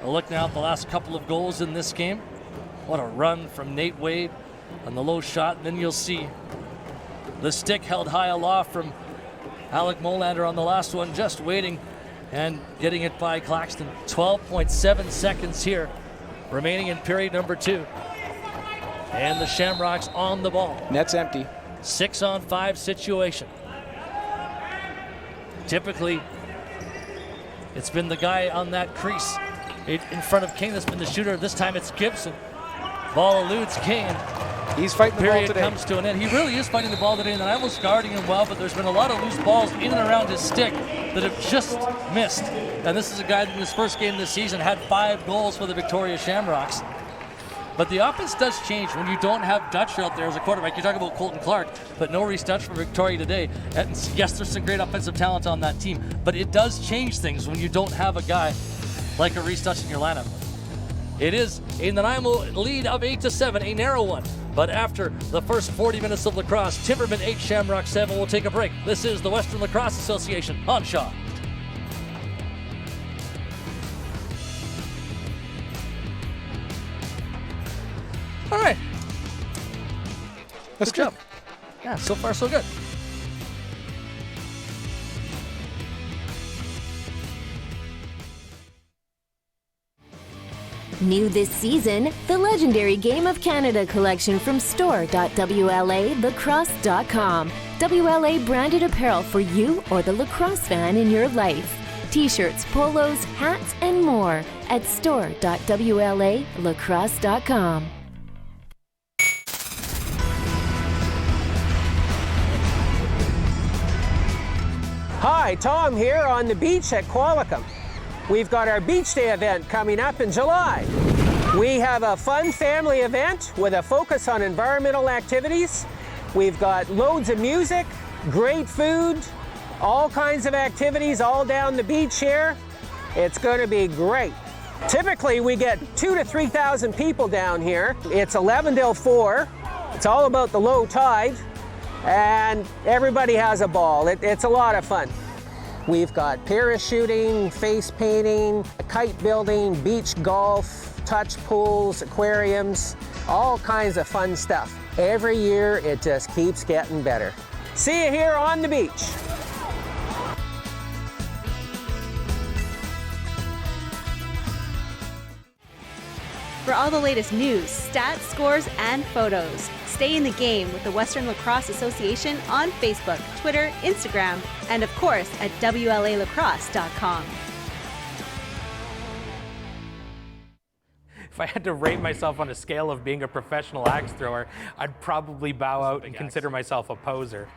A look now at the last couple of goals in this game. What a run from Nate Wade on the low shot, and then you'll see the stick held high aloft from Alec Molander on the last one, just waiting and getting it by Claxton. 12.7 seconds here, remaining in period number 2. And the Shamrocks on the ball. Net's empty. 6 on 5 situation. Typically, it's been the guy on that crease in front of King that's been the shooter. This time it's Gibson. Ball eludes King. He's fighting the ball today. Period comes to an end. He really is fighting the ball today, and I was guarding him well, but there's been a lot of loose balls in and around his stick that have just missed. And this is a guy that in his first game this season had 5 goals for the Victoria Shamrocks. But the offense does change when you don't have Dutcher out there as a quarterback. You talk about Colton Clark, but no Reese Dutch for Victoria today. And yes, there's some great offensive talent on that team, but it does change things when you don't have a guy like a Reese Dutch in your lineup. It is a Nanaimo lead of 8-7, a narrow one. But after the first 40 minutes of lacrosse, Timbermen 8, Shamrocks 7. We'll take a break. This is the Western Lacrosse Association on Shaw. All right. That's good. Job. Yeah, so far so good. New this season, the legendary Game of Canada collection from store.wlalacrosse.com. WLA branded apparel for you or the lacrosse fan in your life. T-shirts, polos, hats, and more at store.wlalacrosse.com. Hi, Tom here on the beach at Qualicum. We've got our Beach Day event coming up in July. We have a fun family event with a focus on environmental activities. We've got loads of music, great food, all kinds of activities all down the beach here. It's going to be great. Typically, we get 2,000 to 3,000 people down here. It's 11 till 4. It's all about the low tide, and everybody has a ball. It's a lot of fun. We've got parachuting, face painting, kite building, beach golf, touch pools, aquariums, all kinds of fun stuff. Every year, it just keeps getting better. See you here on the beach. For all the latest news, stats, scores, and photos, stay in the game with the Western Lacrosse Association on Facebook, Twitter, Instagram, and of course at WLAlacrosse.com. If I had to rate myself on a scale of being a professional axe thrower, I'd probably bow out and consider myself a poser.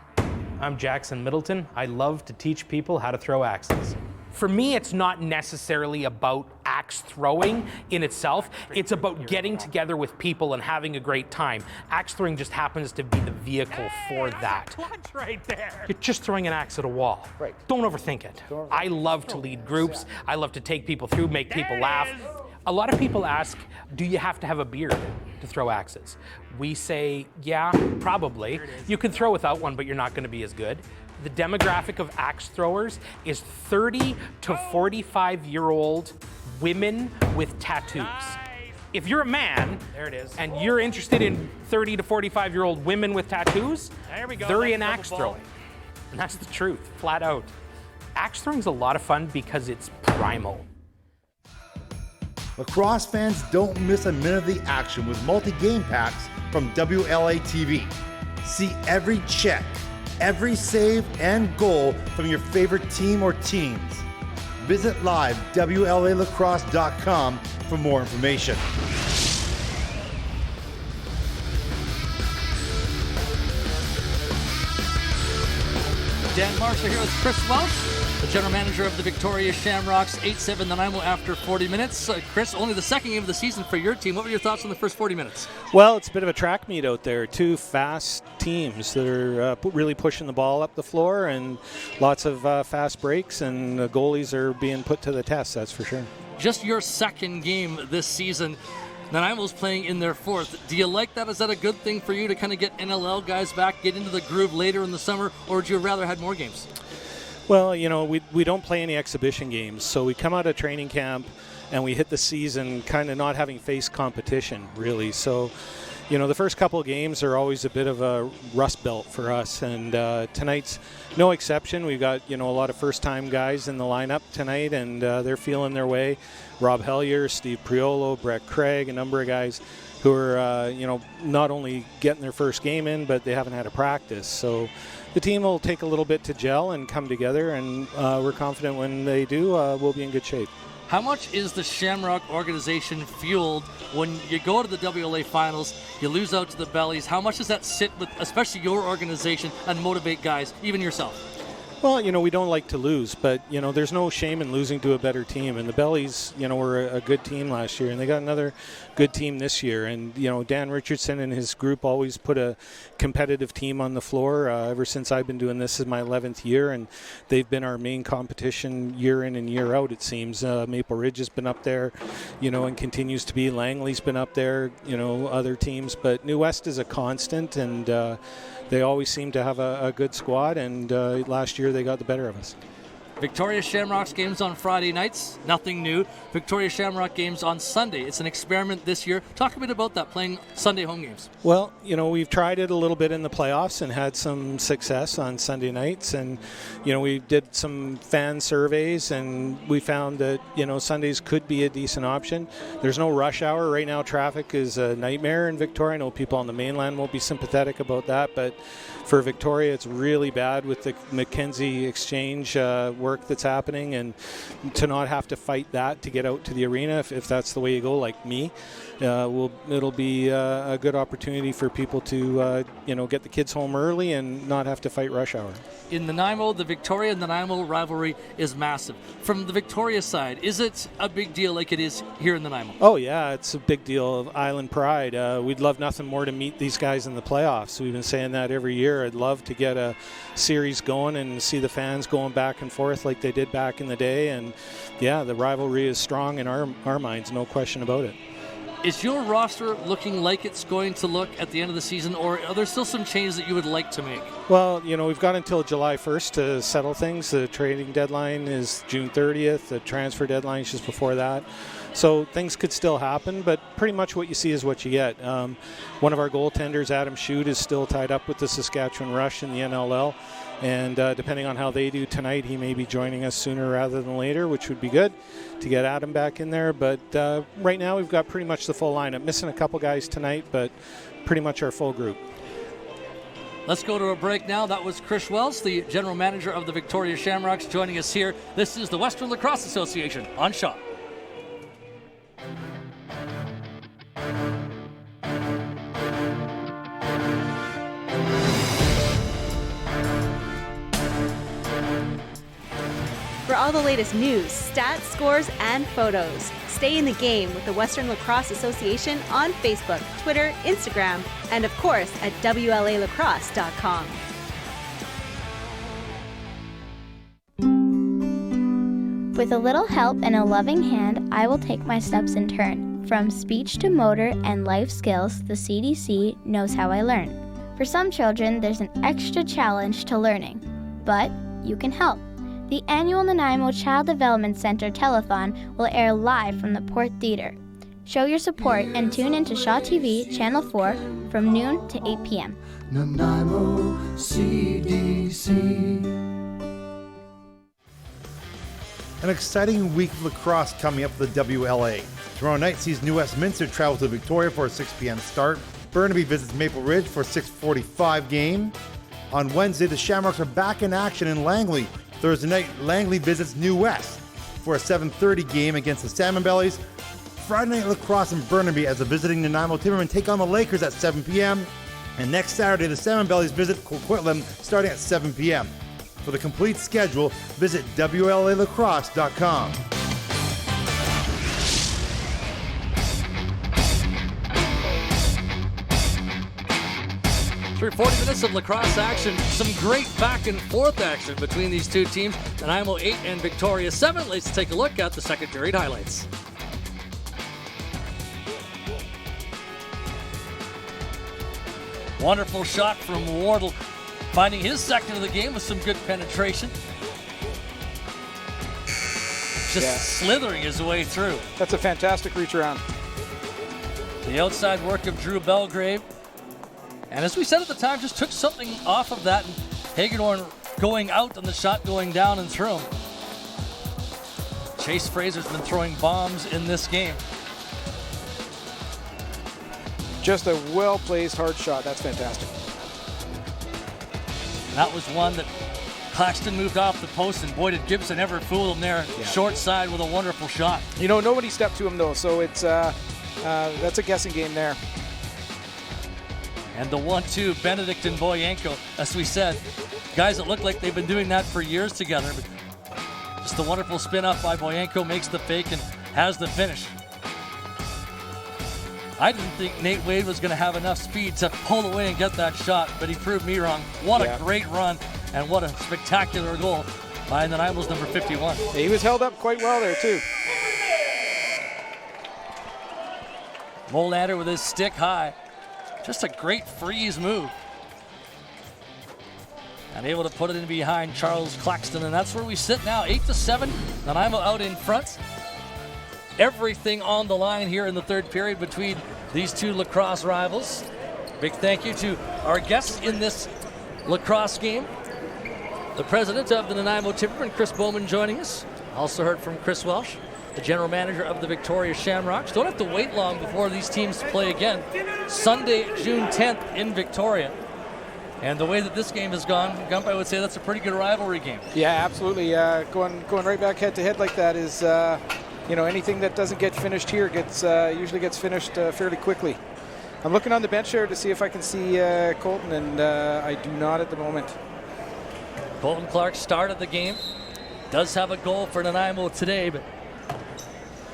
I'm Jackson Middleton. I love to teach people how to throw axes. For me, it's not necessarily about axe throwing in itself. It's about getting together with people and having a great time. Axe throwing just happens to be the vehicle for that. Right there. You're just throwing an axe at a wall. Right. Don't overthink it. I love to lead groups. I love to take people through, make people laugh. A lot of people ask, do you have to have a beard to throw axes? We say, yeah, probably. You can throw without one, but you're not going to be as good. The demographic of axe throwers is 30 to 45-year-old women with tattoos. If you're a man and you're interested in 30 to 45-year-old women with tattoos, they're in axe throwing. And that's the truth, flat out. Axe throwing's a lot of fun because it's primal. Lacrosse fans don't miss a minute of the action with multi-game packs from WLA TV. See every check, every save, and goal from your favorite team or teams. Visit live WLAlacrosse.com for more information. Dan Marshall here with Chris Welsh, the general manager of the Victoria Shamrocks, 8-7 Nanaimo after 40 minutes. Chris, only the second game of the season for your team. What were your thoughts on the first 40 minutes? Well, it's a bit of a track meet out there. Two fast teams that are really pushing the ball up the floor, and lots of fast breaks, and the goalies are being put to the test, that's for sure. Just your second game this season. Nanaimo's playing in their fourth. Do you like that? Is that a good thing for you to kind of get NLL guys back, get into the groove later in the summer, or would you rather had more games? Well, you know, we don't play any exhibition games, so we come out of training camp and we hit the season kind of not having faced competition, really. So, you know, the first couple of games are always a bit of a rust belt for us, and tonight's no exception. We've got, you know, a lot of first-time guys in the lineup tonight, and they're feeling their way. Rob Hellier, Steve Priolo, Brett Craig, a number of guys who are, you know, not only getting their first game in, but they haven't had a practice. So the team will take a little bit to gel and come together, and we're confident when they do, we'll be in good shape. How much is the Shamrock organization fueled when you go to the WLA finals, you lose out to the Bellies? How much does that sit with, especially your organization, and motivate guys, even yourself? Well, we don't like to lose, but, there's no shame in losing to a better team. And the Bellies, were a good team last year, and they got another good team this year. And, Dan Richardson and his group always put a competitive team on the floor. Ever since I've been doing this is my 11th year, and they've been our main competition year in and year out, it seems. Maple Ridge has been up there, and continues to be. Langley's been up there, other teams. But New West is a constant, and they always seem to have a good squad, and last year they got the better of us. Victoria Shamrocks games on Friday nights, nothing new. Victoria Shamrock games on Sunday. It's an experiment this year. Talk a bit about that, playing Sunday home games. Well, we've tried it a little bit in the playoffs and had some success on Sunday nights. And, we did some fan surveys, and we found that, Sundays could be a decent option. There's no rush hour. Right now, traffic is a nightmare in Victoria. I know people on the mainland won't be sympathetic about that, but for Victoria, it's really bad with the Mackenzie Exchange work that's happening, and to not have to fight that to get out to the arena, if that's the way you go, like me, it'll be a good opportunity for people to get the kids home early and not have to fight rush hour. In Nanaimo, the Victoria-Nanaimo rivalry is massive. From the Victoria side, is it a big deal like it is here in Nanaimo? Oh, yeah, it's a big deal of Island pride. We'd love nothing more to meet these guys in the playoffs. We've been saying that every year. I'd love to get a series going and see the fans going back and forth like they did back in the day. And, yeah, the rivalry is strong in our minds, no question about it. Is your roster looking like it's going to look at the end of the season, or are there still some changes that you would like to make? Well, we've got until July 1st to settle things. The trading deadline is June 30th. The transfer deadline is just before that. So things could still happen, but pretty much what you see is what you get. One of our goaltenders, Adam Shute, is still tied up with the Saskatchewan Rush in the NLL. And depending on how they do tonight, he may be joining us sooner rather than later, which would be good to get Adam back in there. But right now we've got pretty much the full lineup. Missing a couple guys tonight, but pretty much our full group. Let's go to a break now. That was Chris Wells, the general manager of the Victoria Shamrocks, joining us here. This is the Western Lacrosse Association on Shaw. For all the latest news, stats, scores, and photos, stay in the game with the Western Lacrosse Association on Facebook, Twitter, Instagram, and of course at WLAlacrosse.com. With a little help and a loving hand, I will take my steps in turn. From speech to motor and life skills, the CDC knows how I learn. For some children, there's an extra challenge to learning, but you can help. The annual Nanaimo Child Development Center telethon will air live from the Port Theatre. Show your support and tune into Shaw TV Channel 4 from noon to 8 p.m. Nanaimo CDC. An exciting week of lacrosse coming up for the WLA. Tomorrow night sees New Westminster travel to Victoria for a 6 p.m. start. Burnaby visits Maple Ridge for a 6:45 game. On Wednesday, the Shamrocks are back in action in Langley. Thursday night, Langley visits New West for a 7:30 game against the Salmon Bellies. Friday night lacrosse in Burnaby as the visiting Nanaimo Timbermen take on the Lakers at 7 p.m. And next Saturday, the Salmon Bellies visit Coquitlam starting at 7 p.m. For the complete schedule, visit WLAlacrosse.com. 40 minutes of lacrosse action. Some great back and forth action between these two teams. Nanaimo 8 and Victoria 7. Let's take a look at the second period highlights. Wonderful shot from Wardle, finding his second of the game with some good penetration. Just slithering his way through. That's a fantastic reach around. The outside work of Drew Belgrave. And as we said at the time, just took something off of that, and Hagedorn going out on the shot, going down and through. Chase Fraser's been throwing bombs in this game. Just a well-placed hard shot. That's fantastic. And that was one that Claxton moved off the post, and boy, did Gibson ever fool him there. Yeah. Short side with a wonderful shot. Nobody stepped to him, though, so it's that's a guessing game there. And the 1-2, Benedict and Boyanko, as we said, guys that look like they've been doing that for years together. But just a wonderful spin up by Boyenko, makes the fake and has the finish. I didn't think Nate Wade was going to have enough speed to pull away and get that shot, but he proved me wrong. What a great run, and what a spectacular goal by Nanaimo's number 51. He was held up quite well there, too. Molander with his stick high. Just a great freeze move. And able to put it in behind Charles Claxton, and that's where we sit now, 8-7. Nanaimo out in front. Everything on the line here in the third period between these two lacrosse rivals. Big thank you to our guests in this lacrosse game. The president of the Nanaimo Timbermen, Chris Bowman, joining us. Also heard from Chris Welsh, the general manager of the Victoria Shamrocks. Don't have to wait long before these teams play again. Sunday, June 10th in Victoria. And the way that this game has gone, Gump, I would say that's a pretty good rivalry game. Yeah, absolutely. Going right back head-to-head like that is, anything that doesn't get finished here usually gets finished fairly quickly. I'm looking on the bench there to see if I can see Colton, and I do not at the moment. Colton Clark started the game. Does have a goal for Nanaimo today, but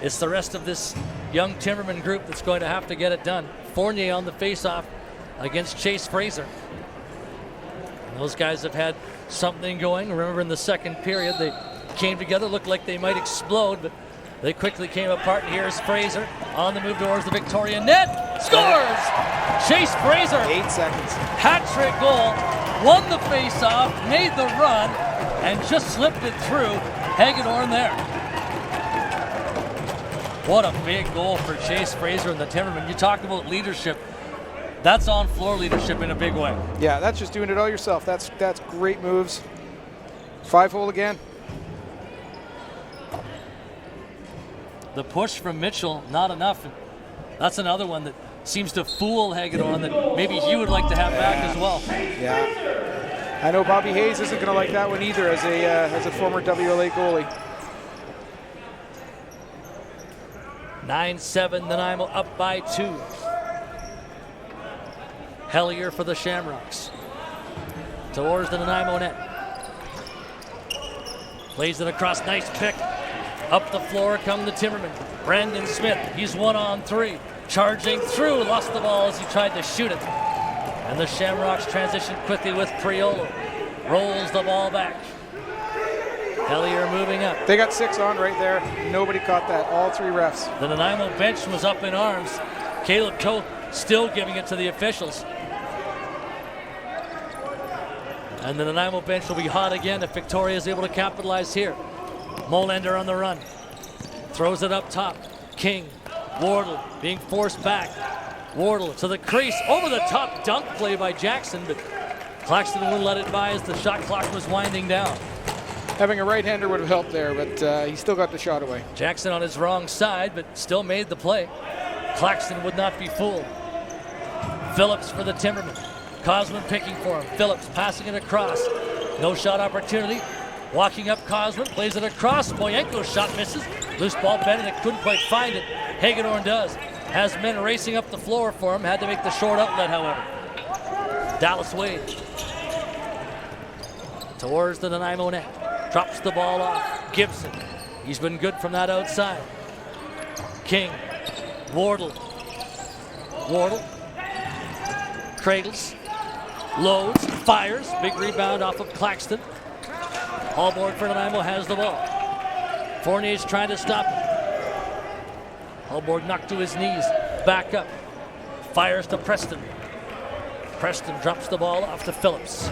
it's the rest of this young Timberman group that's going to have to get it done. Fournier on the face-off against Chase Fraser. And those guys have had something going. Remember in the second period, they came together, looked like they might explode, but they quickly came apart. And here's Fraser on the move towards the Victoria net. Scores! Chase Fraser. 8 seconds. Hat-trick goal. Won the face-off, made the run, and just slipped it through. Hagedorn there. What a big goal for Chase Fraser and the Timbermen. You talked about leadership. That's on-floor leadership in a big way. Yeah, that's just doing it all yourself. That's great moves. 5-hole again. The push from Mitchell, not enough. That's another one that seems to fool Hagedorn that maybe he would like to have back as well. Yeah. I know Bobby Hayes isn't going to like that one either as a former WLA goalie. 9-7, Nanaimo up by 2. Hellier for the Shamrocks. Towards the Nanaimo net. Plays it across, nice pick. Up the floor come the Timbermen. Brandon Smith, he's 1-on-3. Charging through, lost the ball as he tried to shoot it. And the Shamrocks transition quickly with Priolo. Rolls the ball back. Hellier moving up. They got 6 on right there. Nobody caught that. All 3 refs. The Nanaimo bench was up in arms. Caleb Coe still giving it to the officials. And the Nanaimo bench will be hot again if Victoria is able to capitalize here. Molander on the run. Throws it up top. King. Wardle being forced back. Wardle to the crease. Over the top dunk play by Jackson, but Claxton wouldn't let it by as the shot clock was winding down. Having a right-hander would have helped there, but he still got the shot away. Jackson on his wrong side, but still made the play. Claxton would not be fooled. Phillips for the Timbermen. Cosman picking for him. Phillips passing it across. No shot opportunity. Walking up Cosman, plays it across. Boyenko's shot misses. Loose ball, Benedict couldn't quite find it. Hagedorn does. Has men racing up the floor for him. Had to make the short outlet, however. Dallas Wade. Towards the Nanaimo net. Drops the ball off. Gibson. He's been good from that outside. King. Wardle. Wardle. Cradles. Loads. Fires. Big rebound off of Claxton. Hallborg for Nanaimo has the ball. Fournier's trying to stop him. Hallborg knocked to his knees. Back up. Fires to Preston. Preston drops the ball off to Phillips.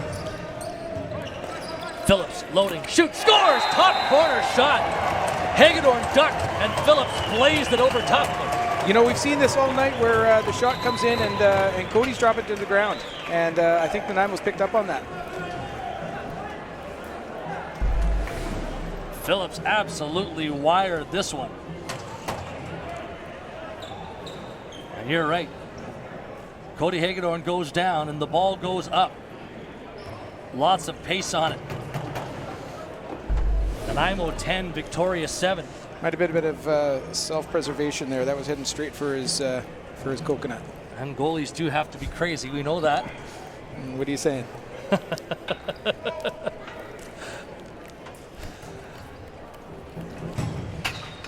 Phillips loading. Shoots. Scores! Top corner shot. Hagedorn ducked and Phillips blazed it over top of him. You know, we've seen this all night where the shot comes in and Cody's dropping it to the ground. And I think Nanaimo's picked up on that. Phillips absolutely wired this one. And you're right. Cody Hagedorn goes down and the ball goes up. Lots of pace on it. Nanaimo 10, Victoria 7. Might have been a bit of self-preservation there. That was heading straight for his coconut. And goalies do have to be crazy. We know that. What are you saying?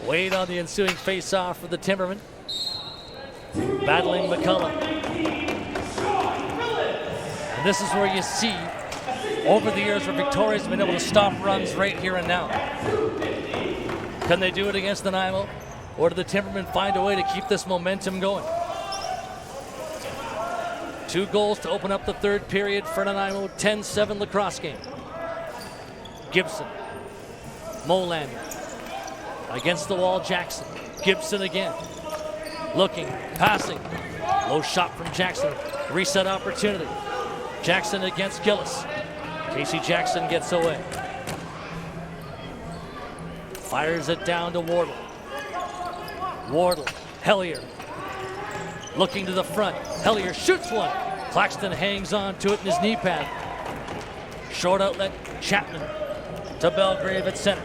Wade on the ensuing face-off for the Timbermen. Battling McCullough. And this is where you see, over the years, where Victoria's been able to stop runs right here and now. Can they do it against Nanaimo? Or do the Timbermen find a way to keep this momentum going? 2 goals to open up the third period for Nanaimo. 10-7 lacrosse game. Gibson. Molander. Against the wall, Jackson. Gibson again. Looking, passing. Low shot from Jackson. Reset opportunity. Jackson against Gillis. Casey Jackson gets away. Fires it down to Wardle. Wardle. Hellier. Looking to the front. Hellier shoots one. Claxton hangs on to it in his knee pad. Short outlet. Chapman to Belgrave at center.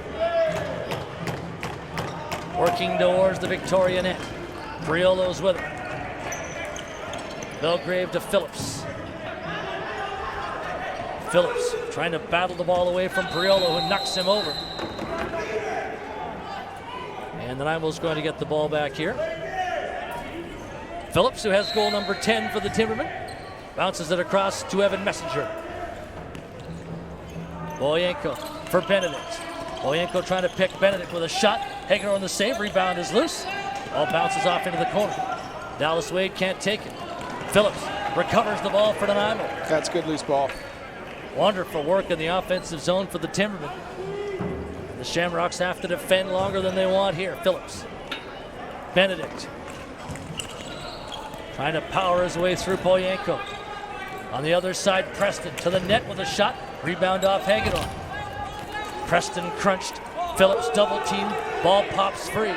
Working towards the Victoria net. Briolo's with him. Belgrave to Phillips. Phillips trying to battle the ball away from Briolo, who knocks him over. And Nanaimo's going to get the ball back here. Phillips, who has goal number 10 for the Timbermen, bounces it across to Evan Messenger. Boyenko for Benedict. Boyenko trying to pick Benedict with a shot. Hager on the save, rebound is loose. Ball bounces off into the corner. Dallas Wade can't take it. Phillips recovers the ball for Nanaimo. That's good loose ball. Wonderful work in the offensive zone for the Timbermen. The Shamrocks have to defend longer than they want here. Phillips. Benedict. Trying to power his way through Boyenko. On the other side, Preston to the net with a shot. Rebound off Hagedorn. Preston crunched. Phillips double team. Ball pops free.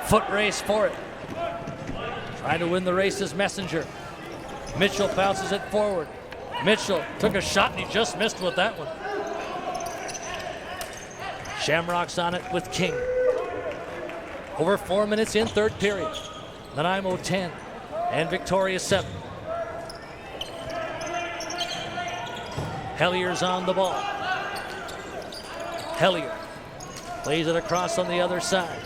Foot race for it. Trying to win the race is Messenger. Mitchell bounces it forward. Mitchell took a shot and he just missed with that one. Shamrocks on it with King. Over 4 minutes in third period. Nanaimo 10 and Victoria 7. Hellier's on the ball. Hellier plays it across on the other side.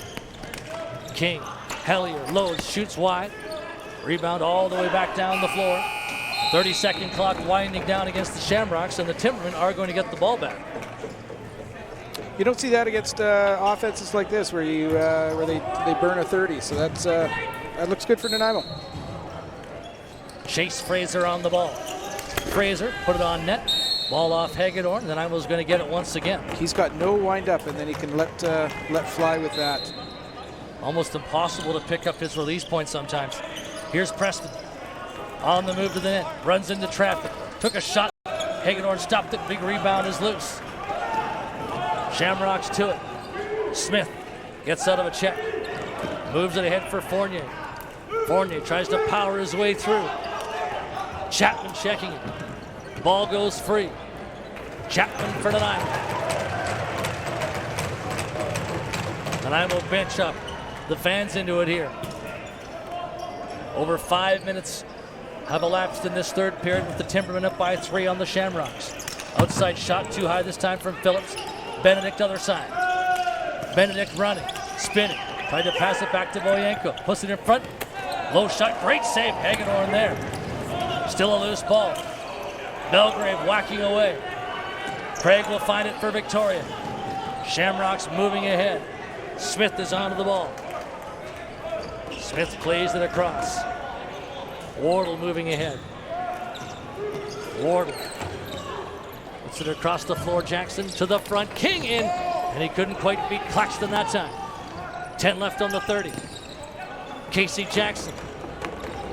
King, Hellier loads, shoots wide. Rebound all the way back down the floor. 30-second clock winding down against the Shamrocks, and the Timbermen are going to get the ball back. You don't see that against offenses like this, where you where they burn a 30. So that looks good for Nanaimo. Chase Fraser on the ball. Fraser put it on net. Ball off Hagedorn. Nanaimo's going to get it once again. He's got no wind up, and then he can let fly with that. Almost impossible to pick up his release point sometimes. Here's Preston. On the move to the net. Runs into traffic. Took a shot. Hagedorn stopped it. Big rebound is loose. Shamrocks to it. Smith gets out of a check. Moves it ahead for Fournier. Fournier tries to power his way through. Chapman checking it. Ball goes free. Chapman for Nanaimo. Nanaimo bench up. The fans into it here. Over 5 minutes have elapsed in this third period with the Timbermen up by 3 on the Shamrocks. Outside shot too high this time from Phillips. Benedict other side. Benedict running, spinning. Tried to pass it back to Boyenko. Puts it in front. Low shot, great save. Hagedorn there. Still a loose ball. Belgrave whacking away. Craig will find it for Victoria. Shamrocks moving ahead. Smith is onto the ball. Smith plays it across. Wardle moving ahead. Wardle. Puts it across the floor. Jackson to the front. King in. And he couldn't quite beat Claxton that time. 10 left on the 30. Casey Jackson.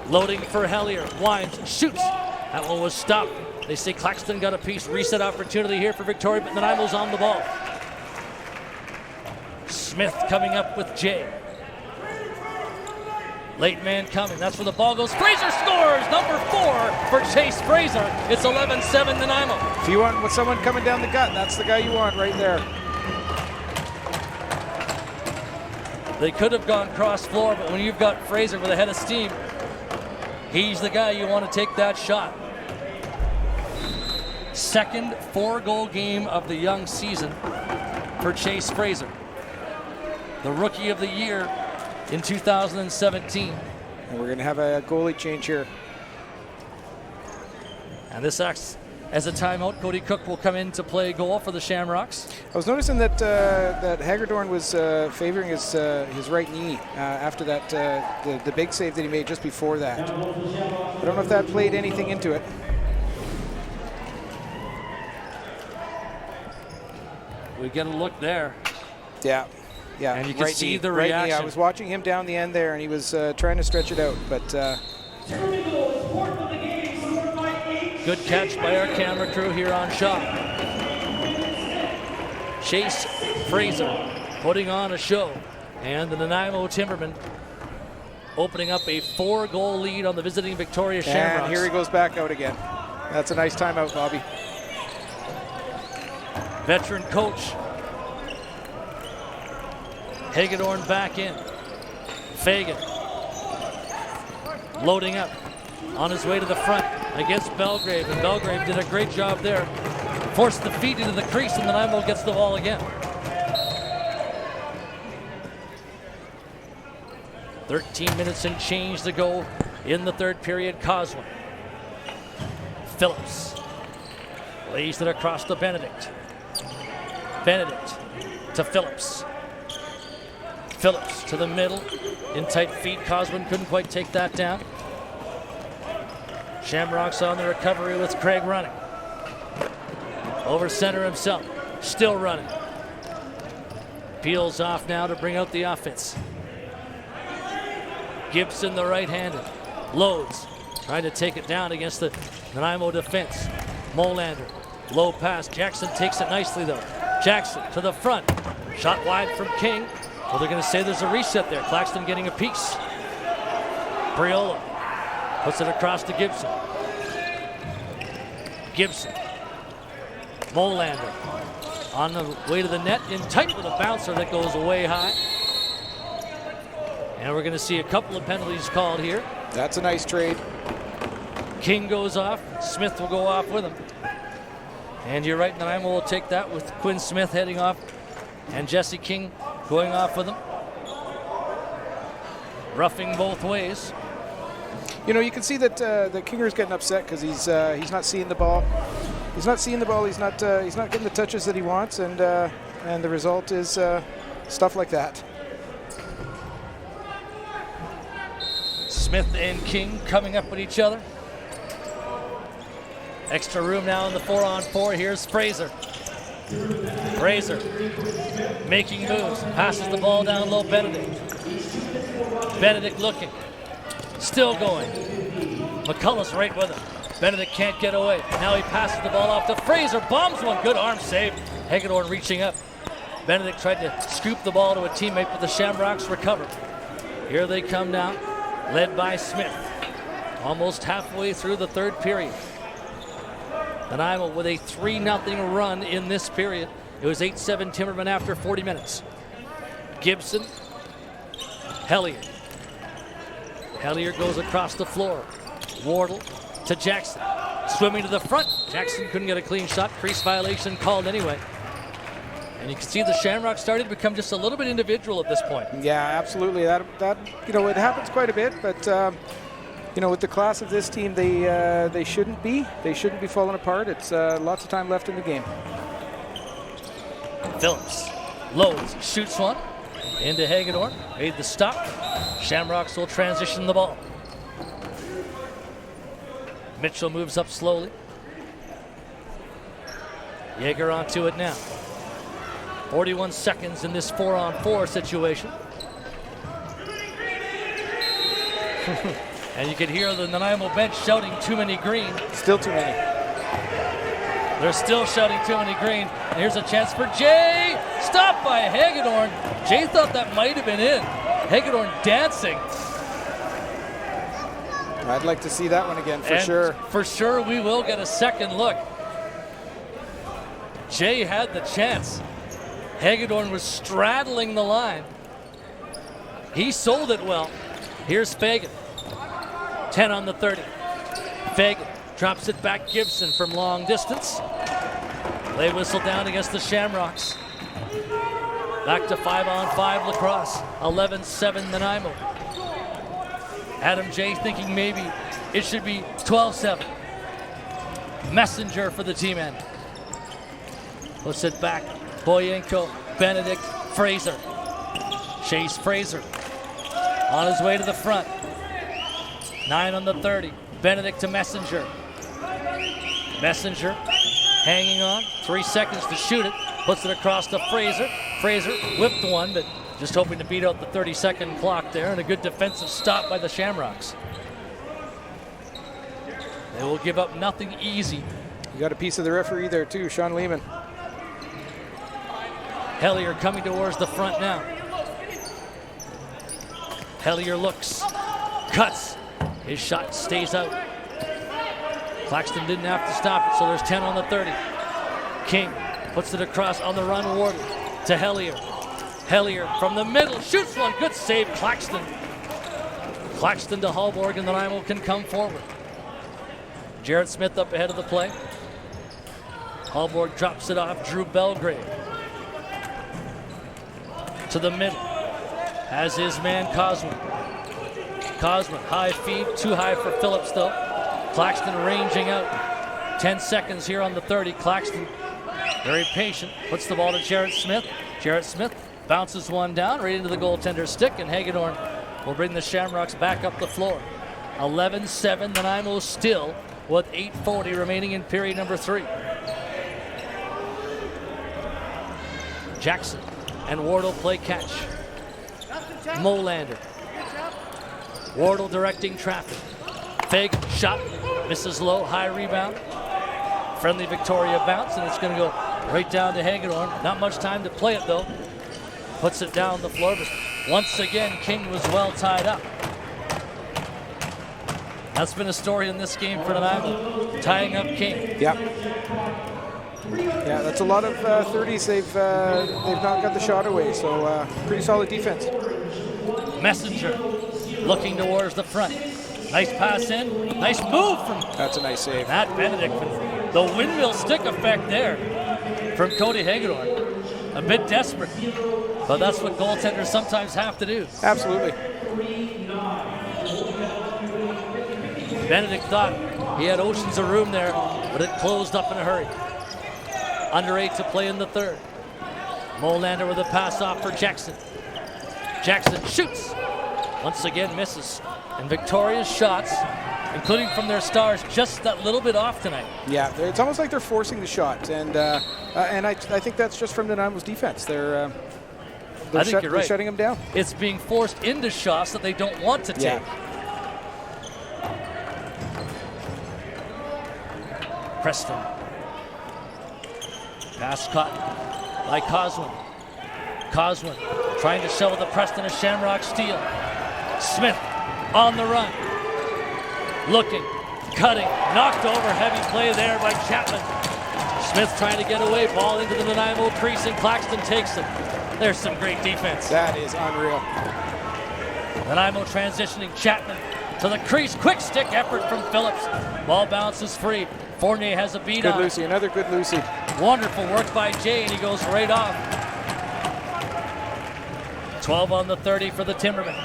Loading for Hellier. Winds. Shoots. That one was stopped. They say Claxton got a piece. Reset opportunity here for Victoria, but Nanaimo's on the ball. Smith coming up with Jay. Late man coming. That's where the ball goes. Fraser scores! Number 4 for Chase Fraser. It's 11-7 Nanaimo. If you want someone coming down the gut, that's the guy you want right there. They could have gone cross floor, but when you've got Fraser with a head of steam, he's the guy you want to take that shot. Second 4-goal game of the young season for Chase Fraser, the Rookie of the Year in 2017. And we're going to have a goalie change here. And this acts as a timeout. Cody Cook will come in to play goal for the Shamrocks. I was noticing that that Hagedorn was favoring his right knee after that the big save that he made just before that. I don't know if that played anything into it. We get a look there. Yeah. And you can see knee, the right reaction. knee. I was watching him down the end there, and he was trying to stretch it out, but. Good catch by our camera crew here on Shaw. Chase Fraser putting on a show. And the Nanaimo Timbermen opening up a 4-goal lead on the visiting Victoria Shamrocks. And here he goes back out again. That's a nice timeout, Bobby. Veteran coach. Hagedorn back in. Fagan loading up on his way to the front against Belgrave, and Belgrave did a great job there. Forced the feet into the crease, and Nanaimo gets the ball again. 13 minutes and change to go in the third period. Coswin. Phillips lays it across to Benedict. Benedict to Phillips. Phillips to the middle. In tight feet, Coswin couldn't quite take that down. Shamrocks on the recovery with Craig running. Over center himself, still running. Peels off now to bring out the offense. Gibson, the right-handed, loads, trying to take it down against the Nanaimo defense. Molander, low pass. Jackson takes it nicely though. Jackson to the front, shot wide from King. Well, they're going to say there's a reset there. Claxton getting a piece. Briola puts it across to Gibson. Gibson. Molander on the way to the net, in tight with a bouncer that goes way high. And we're going to see a couple of penalties called here. That's a nice trade. King goes off. Smith will go off with him. And you're right, Nanaimo will take that with Quinn Smith heading off and Jesse King going off with him. Roughing both ways. You know, you can see that that Kinger's getting upset because he's not seeing the ball. He's not seeing the ball. He's not getting the touches that he wants, and the result is stuff like that. Smith and King coming up with each other. Extra room now in the 4-on-4. Here's Fraser. Fraser making moves. Passes the ball down low. Benedict. Benedict looking. Still going. McCullough's right with him. Benedict can't get away. Now he passes the ball off to Fraser. Bombs one. Good arm save. Hagedorn reaching up. Benedict tried to scoop the ball to a teammate, but the Shamrocks recover. Here they come now, led by Smith. Almost halfway through the third period. Nanaimo with a 3-0 run in this period. It was 8-7 Timbermen after 40 minutes. Gibson. Hellier. Hellier goes across the floor. Wardle to Jackson. Swimming to the front. Jackson couldn't get a clean shot. Crease violation called anyway. And you can see the Shamrocks started to become just a little bit individual at this point. Yeah, absolutely. That you know, it happens quite a bit, but you know, with the class of this team, they shouldn't be falling apart. It's lots of time left in the game. Phillips loads, shoots one into Hagedorn. Made the stop. Shamrocks will transition the ball. Mitchell moves up slowly. Yeager onto it now. 41 seconds in this 4-on-4 situation. And you can hear the Nanaimo bench shouting too many green. Still too many. They're still shouting too many green. And here's a chance for Jay. Stopped by Hagedorn. Jay thought that might have been in. Hagedorn dancing. I'd like to see that one again for sure. For sure, we will get a second look. Jay had the chance. Hagedorn was straddling the line. He sold it well. Here's Fagan. 10 on the 30. Fagan Drops it back, Gibson from long distance. Play whistle down against the Shamrocks. Back to 5-on-5 lacrosse. 11-7 Nanaimo. Adam J thinking maybe it should be 12-7. Messenger for the T-men. Puts it back. Boyenko, Benedict, Fraser. Chase Fraser on his way to the front. 9 on the 30. Benedict to Messenger. Messenger hanging on. 3 seconds to shoot it. Puts it across to Fraser. Fraser whipped one, but just hoping to beat out the 30-second clock there, and a good defensive stop by the Shamrocks. They will give up nothing easy. You got a piece of the referee there too, Sean Lehman. Hellier coming towards the front now. Hellier looks, cuts. His shot stays out. Claxton didn't have to stop it, so there's 10 on the 30. King puts it across on the run, Wardle to Hellier. Hellier from the middle, shoots one, good save, Claxton. Claxton to Hallborg, and Nanaimo can come forward. Jared Smith up ahead of the play. Hallborg drops it off, Drew Belgrave. To the middle, has his man Cosman. Cosman, high feed, too high for Phillips though. Claxton ranging out. 10 seconds here on the 30. Claxton, very patient, puts the ball to Jared Smith. Jared Smith bounces one down, right into the goaltender's stick, and Hagedorn will bring the Shamrocks back up the floor. 11-7, Nanaimo still with 8:40 remaining in period number 3. Jackson and Wardle play catch. Molander. Wardle directing traffic. Fake shot, misses low, high rebound. Friendly Victoria bounce, and it's going to go right down to Hagedorn. Not much time to play it though. Puts it down the floor, but once again, King was well tied up. That's been a story in this game for Nanaimo, tying up King. Yeah. Yeah, that's a lot of 30s. They've not got the shot away, so pretty solid defense. Messenger looking towards the front. Nice pass in, nice move from... That's a nice save. Matt Benedict. The windmill stick effect there from Cody Hagedorn. A bit desperate, but that's what goaltenders sometimes have to do. Absolutely. Benedict thought he had oceans of room there, but it closed up in a hurry. Under 8 to play in the 3rd. Molander with a pass off for Jackson. Jackson shoots. Once again misses. And Victoria's shots, including from their stars, just that little bit off tonight. Yeah, it's almost like they're forcing the shot, and I think that's just from Nanaimo's defense. They're shutting them down. It's being forced into shots that they don't want to take. Yeah. Preston. Pass caught by Coswin. Coswin trying to shovel the Preston a Shamrock steal. Smith on the run. Looking, cutting, knocked over, heavy play there by Chapman. Smith trying to get away, ball into the Nanaimo crease, and Claxton takes it. There's some great defense. That is unreal. Nanaimo transitioning, Chapman to the crease, quick stick effort from Phillips. Ball bounces free. Fournier has a beat good on. Lucy, another good Lucy. Wonderful work by Jay, and he goes right off. 12 on the 30 for the Timbermen.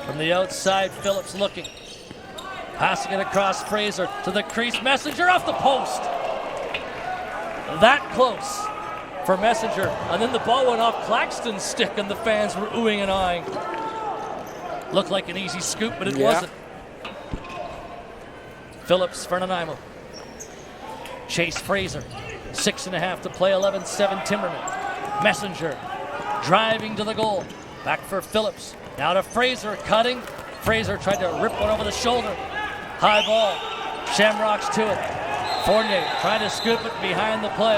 From the outside, Phillips looking. Passing it across Fraser to the crease. Messenger off the post. That close for Messenger. And then the ball went off Claxton's stick, and the fans were oohing and eyeing. Looked like an easy scoop, but it wasn't. Phillips for Nanaimo. Chase Fraser. 6.5 to play, 11-7 Timbermen. Messenger driving to the goal. Back for Phillips. Now to Fraser, cutting. Fraser tried to rip one over the shoulder. High ball. Shamrocks to it. Fournier trying to scoop it behind the play.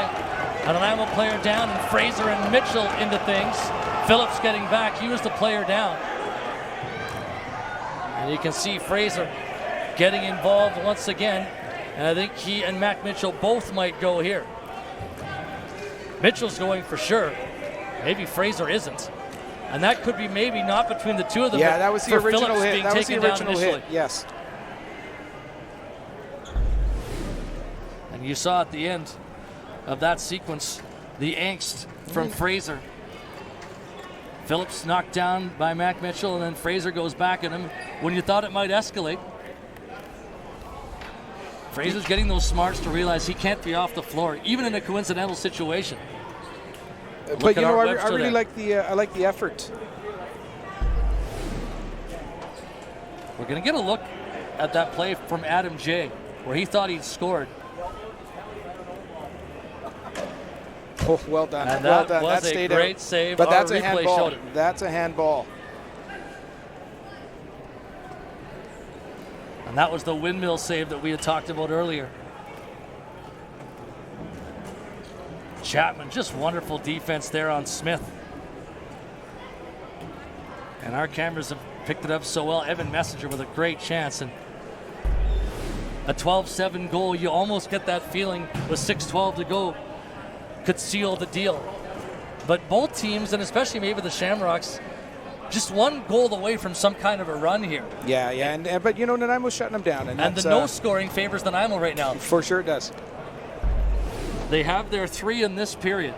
A Nanaimo player down, and Fraser and Mitchell into things. Phillips getting back. He was the player down. And you can see Fraser getting involved once again. And I think he and Matt Mitchell both might go here. Mitchell's going for sure. Maybe Fraser isn't. And that could be maybe not between the two of them. Yeah, that was the original Phillips hit. being That was the taken original down hit, yes. And you saw at the end of that sequence the angst from Fraser. Phillips knocked down by Mac Mitchell, and then Fraser goes back at him when you thought it might escalate. Fraser's getting those smarts to realize he can't be off the floor, even in a coincidental situation. But you know, I really like the effort. We're going to get a look at that play from Adam J, where he thought he'd scored. Oh, well done. And well that done. was That a stayed great out. save. But Our that's a replay handball. showed it. That's a handball. And that was the windmill save that we had talked about earlier. Chapman, just wonderful defense there on Smith. And our cameras have picked it up so well. Evan Messenger with a great chance. And a 12-7 goal, you almost get that feeling with 6:12 to go could seal the deal. But both teams, and especially maybe the Shamrocks, just one goal away from some kind of a run here. Yeah, and but you know, Nanaimo's shutting them down. And the no scoring favors Nanaimo right now. For sure it does. They have their 3 in this period.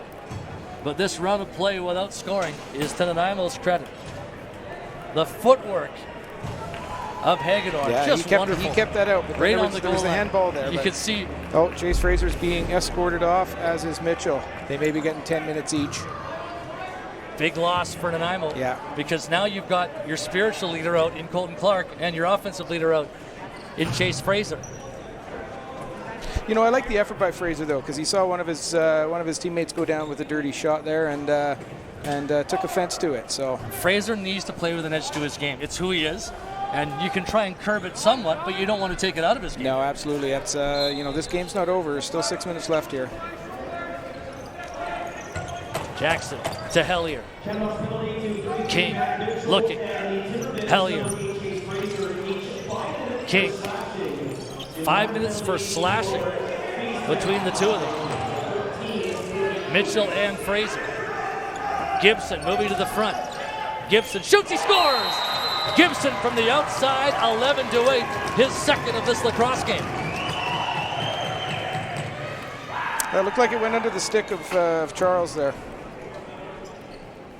But this run of play without scoring is to Nanaimo's credit. The footwork of Hagedorn, just wonderful. He kept that out. But right there on the was, goal there was a line. handball there. You could see. Oh, Chase Fraser's being escorted off, as is Mitchell. They may be getting 10 minutes each. Big loss for Nanaimo. Yeah. Because now you've got your spiritual leader out in Colton Clark and your offensive leader out in Chase Fraser. You know, I like the effort by Fraser though, because he saw one of his teammates go down with a dirty shot there, and took offense to it. So Fraser needs to play with an edge to his game. It's who he is, and you can try and curb it somewhat, but you don't want to take it out of his game. No, absolutely. That's you know, this game's not over. There's still 6 minutes left here. Jackson to Hellier. King looking. Hellier. King. 5 minutes for slashing between the two of them. Mitchell and Fraser. Gibson moving to the front. Gibson shoots, he scores! Gibson from the outside, 11-8, his second of this lacrosse game. That looked like it went under the stick of Charles there.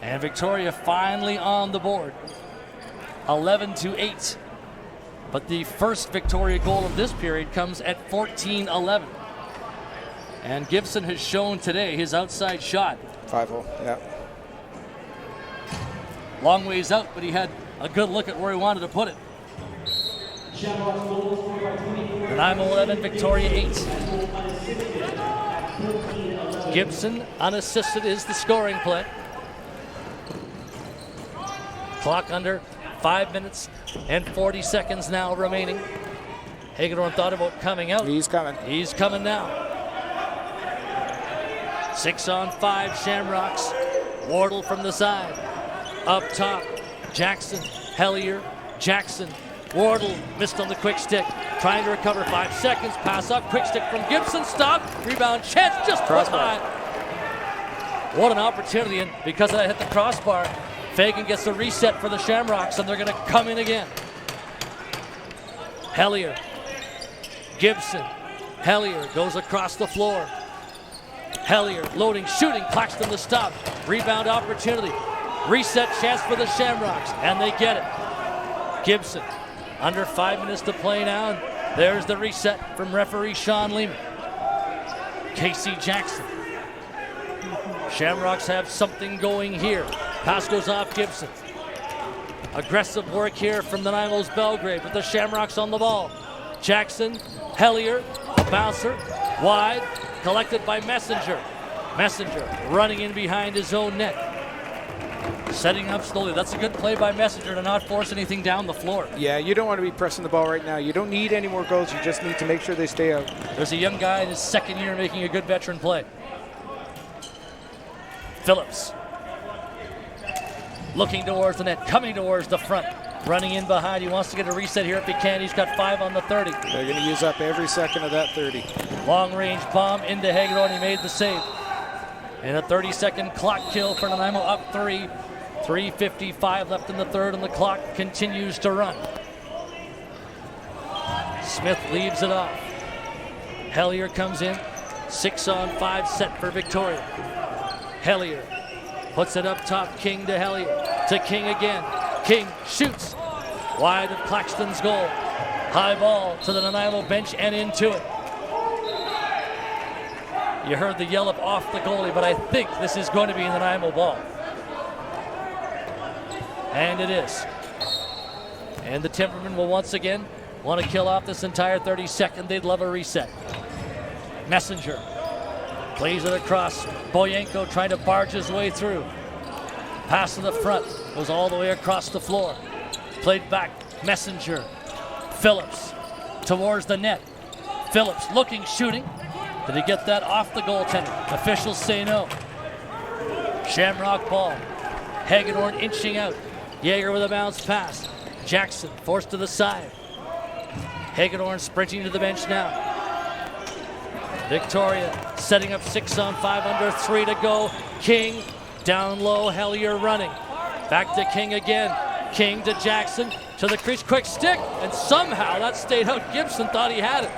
And Victoria finally on the board, 11-8. But the first Victoria goal of this period comes at 14-11. And Gibson has shown today his outside shot. 5-0, yeah. Long ways out, but he had a good look at where he wanted to put it. Nanaimo 11, Victoria 8. Gibson, unassisted, is the scoring play. Clock under, 5 minutes and 40 seconds now remaining. Hagedorn thought about coming out. He's coming. He's coming now. 6-on-5 Shamrocks. Wardle from the side. Up top, Jackson, Hellier, Jackson. Wardle missed on the quick stick. Trying to recover, 5 seconds. Pass up, quick stick from Gibson. Stop, rebound, chance, just put high. What an opportunity, and because of that hit the crossbar, Fagan gets the reset for the Shamrocks, and they're going to come in again. Hellier, Gibson, Hellier goes across the floor. Hellier loading, shooting, Claxton to stop. Rebound opportunity. Reset chance for the Shamrocks, and they get it. Gibson, under 5 minutes to play now, and there's the reset from referee Sean Lehman. Casey Jackson. Shamrocks have something going here. Pass goes off Gibson. Aggressive work here from Nanaimo's Belgrade with the Shamrocks on the ball. Jackson, Hellier, a bouncer, wide, collected by Messenger. Messenger running in behind his own net. Setting up slowly. That's a good play by Messenger to not force anything down the floor. Yeah, you don't want to be pressing the ball right now. You don't need any more goals. You just need to make sure they stay out. There's a young guy in his second year making a good veteran play. Phillips. Looking towards the net, coming towards the front. Running in behind. He wants to get a reset here if he can. He's got 5 on the 30. They're going to use up every second of that 30. Long range bomb into Hagedorn. He made the save. And a 30-second clock kill for Nanaimo, up 3. 3:55 left in the third, and the clock continues to run. Smith leaves it off. Hellier comes in. 6-on-5 set for Victoria. Hellier puts it up top. King to Hellier. To King again. King shoots. Wide of Claxton's goal. High ball to the Nanaimo bench and into it. You heard the yell off the goalie, but I think this is going to be a Nanaimo ball. And it is. And the Timbermen will once again want to kill off this entire 32nd. They'd love a reset. Messenger plays it across. Boyenko trying to barge his way through. Pass to the front. Goes all the way across the floor. Played back. Messenger. Phillips towards the net. Phillips looking, shooting. Did he get that off the goaltender? Officials say no. Shamrock ball. Hagedorn inching out. Yeager with a bounce pass. Jackson forced to the side. Hagedorn sprinting to the bench now. Victoria setting up 6-on-5 under 3 to go. King down low. Hellier running. Back to King again. King to Jackson to the crease. Quick stick. And somehow that stayed out. Gibson thought he had it.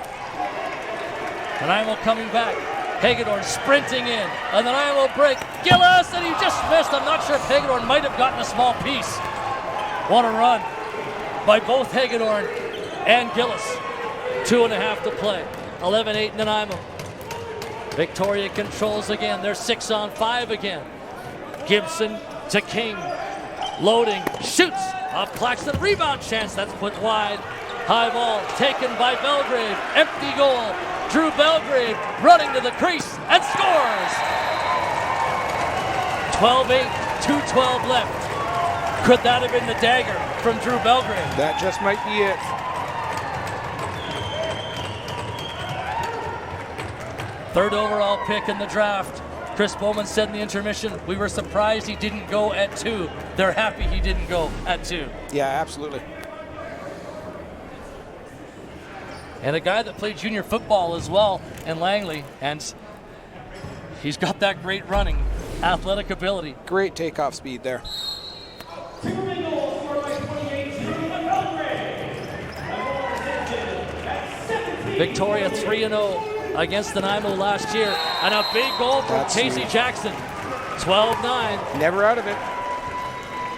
Nanaimo coming back. Hagedorn sprinting in. A Nanaimo break. Gillis, and he just missed. I'm not sure if Hagedorn might have gotten a small piece. What a run by both Hagedorn and Gillis. 2.5 to play. 11-8 Nanaimo. Victoria controls again. They're 6-on-5 again. Gibson to King. Loading. Shoots. Off Claxton. Rebound chance. That's put wide. High ball taken by Belgrade. Empty goal. Drew Belgrade running to the crease and scores. 12-8. 2:12 left. Could that have been the dagger from Drew Belgrade? That just might be it. Third overall pick in the draft. Chris Bowman said in the intermission, we were surprised he didn't go at 2. They're happy he didn't go at 2. Yeah, absolutely. And a guy that played junior football as well in Langley, and he's got that great running, athletic ability. Great takeoff speed there. Victoria 3-0 against Nanaimo last year, and a big goal from Casey Jackson. 12-9. Never out of it.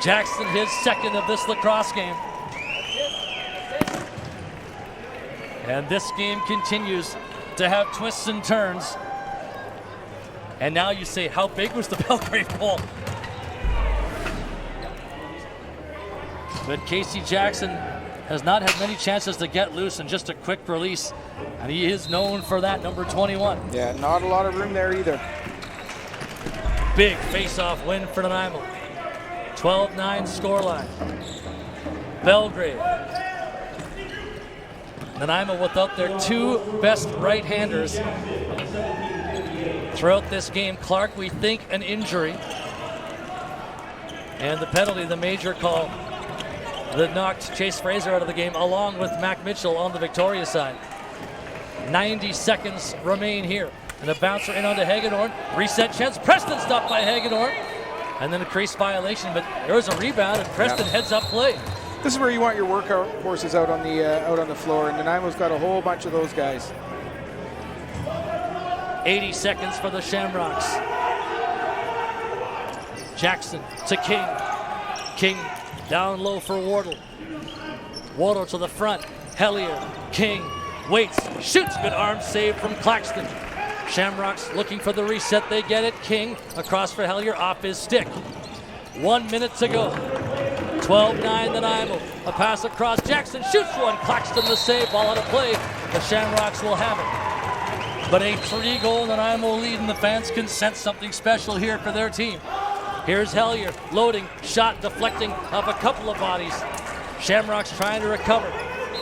Jackson, his second of this lacrosse game. And this game continues to have twists and turns. And now you say, how big was the Belgrade goal? But Casey Jackson has not had many chances to get loose and just a quick release. And he is known for that, number 21. Yeah, not a lot of room there either. Big face-off win for Nanaimo. 12-9 scoreline. Belgrade. Nanaimo without their 2 best right-handers throughout this game. Clark, we think an injury. And the penalty, the major call that knocked Chase Fraser out of the game, along with Mac Mitchell on the Victoria side. 90 seconds remain here. And a bouncer in onto Hagedorn. Reset chance. Preston stopped by Hagedorn. And then a crease violation, but there was a rebound, and Preston heads up play. This is where you want your workout horses out on the floor, and Nanaimo's got a whole bunch of those guys. 80 seconds for the Shamrocks. Jackson to King. King down low for Wardle. Wardle to the front. Hellier. King waits. Shoots. Good arm save from Claxton. Shamrocks looking for the reset. They get it. King across for Hellier off his stick. 1 minute to go. 12-9 Nanaimo. A pass across. Jackson shoots one. Claxton the save. Ball out of play. The Shamrocks will have it. But a 3-goal Nanaimo lead, and the fans can sense something special here for their team. Here's Hellier loading. Shot deflecting off a couple of bodies. Shamrocks trying to recover.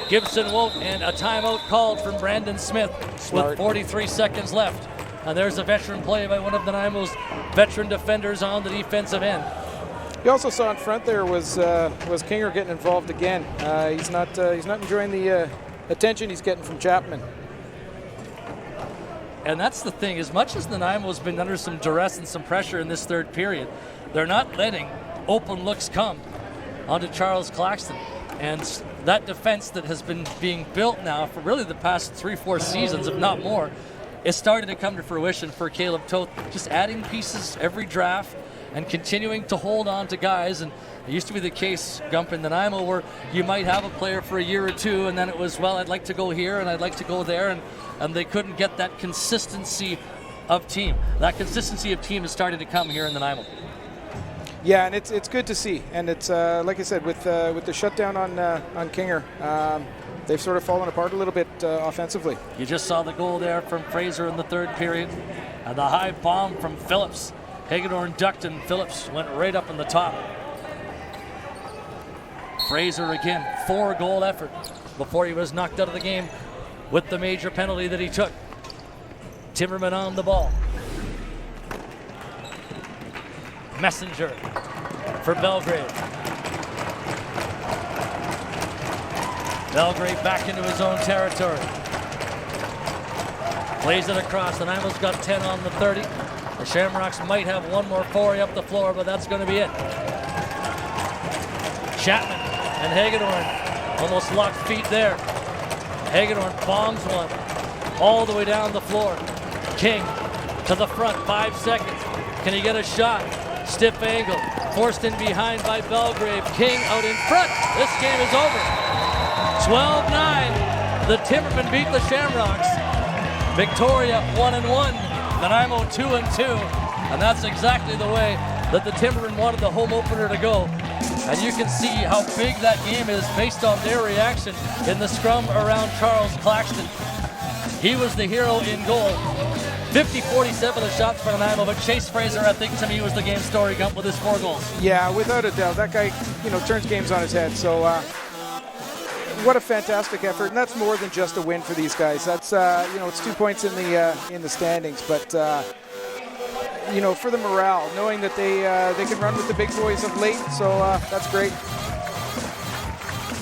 Gibson won't, and a timeout called from Brandon Smith with 43 seconds left. And there's a veteran play by one of Nanaimo's veteran defenders on the defensive end. You also saw in front there was Kinger getting involved again. He's not enjoying the attention he's getting from Chapman. And that's the thing. As much as Nanaimo's been under some duress and some pressure in this third period, they're not letting open looks come onto Charles Claxton. And that defense that has been being built now for really the past 3-4 seasons, if not more, is starting to come to fruition for Caleb Toth. Just adding pieces every draft and continuing to hold on to guys. And it used to be the case, Gump, in Nanaimo, where you might have a player for a year or two, and then it was, well, I'd like to go here and I'd like to go there, and they couldn't get that consistency of team. That consistency of team is starting to come here in Nanaimo. Yeah, and it's good to see. And it's like I said, with the shutdown on Kinger, they've sort of fallen apart a little bit offensively. You just saw the goal there from Fraser in the third period, and the high bomb from Phillips. Hagedorn ducked and Phillips went right up in the top. Fraser again, 4-goal effort before he was knocked out of the game with the major penalty that he took. Timbermen on the ball. Messenger for Belgrade. Belgrade back into his own territory. Plays it across. The Nanaimo's got 10 on the 30. The Shamrocks might have one more foray up the floor, but that's going to be it. Chapman and Hagedorn almost locked feet there. Hagedorn bongs one all the way down the floor. King to the front, 5 seconds. Can he get a shot? Stiff angle, forced in behind by Belgrave. King out in front. This game is over. 12-9. The Timbermen beat the Shamrocks. Victoria 1-1. Nanaimo 2-2. And that's exactly the way that the Timbermen wanted the home opener to go. And you can see how big that game is based on their reaction in the scrum around Charles Claxton. He was the hero in goal. 50-47 of shots for Nanaimo, but Chase Fraser, I think, to me, was the game story, Gump, with his 4 goals. Yeah, without a doubt. That guy, turns games on his head. So what a fantastic effort. And that's more than just a win for these guys. That's, it's 2 points in the standings. But, for the morale, knowing that they can run with the big boys of late. So that's great.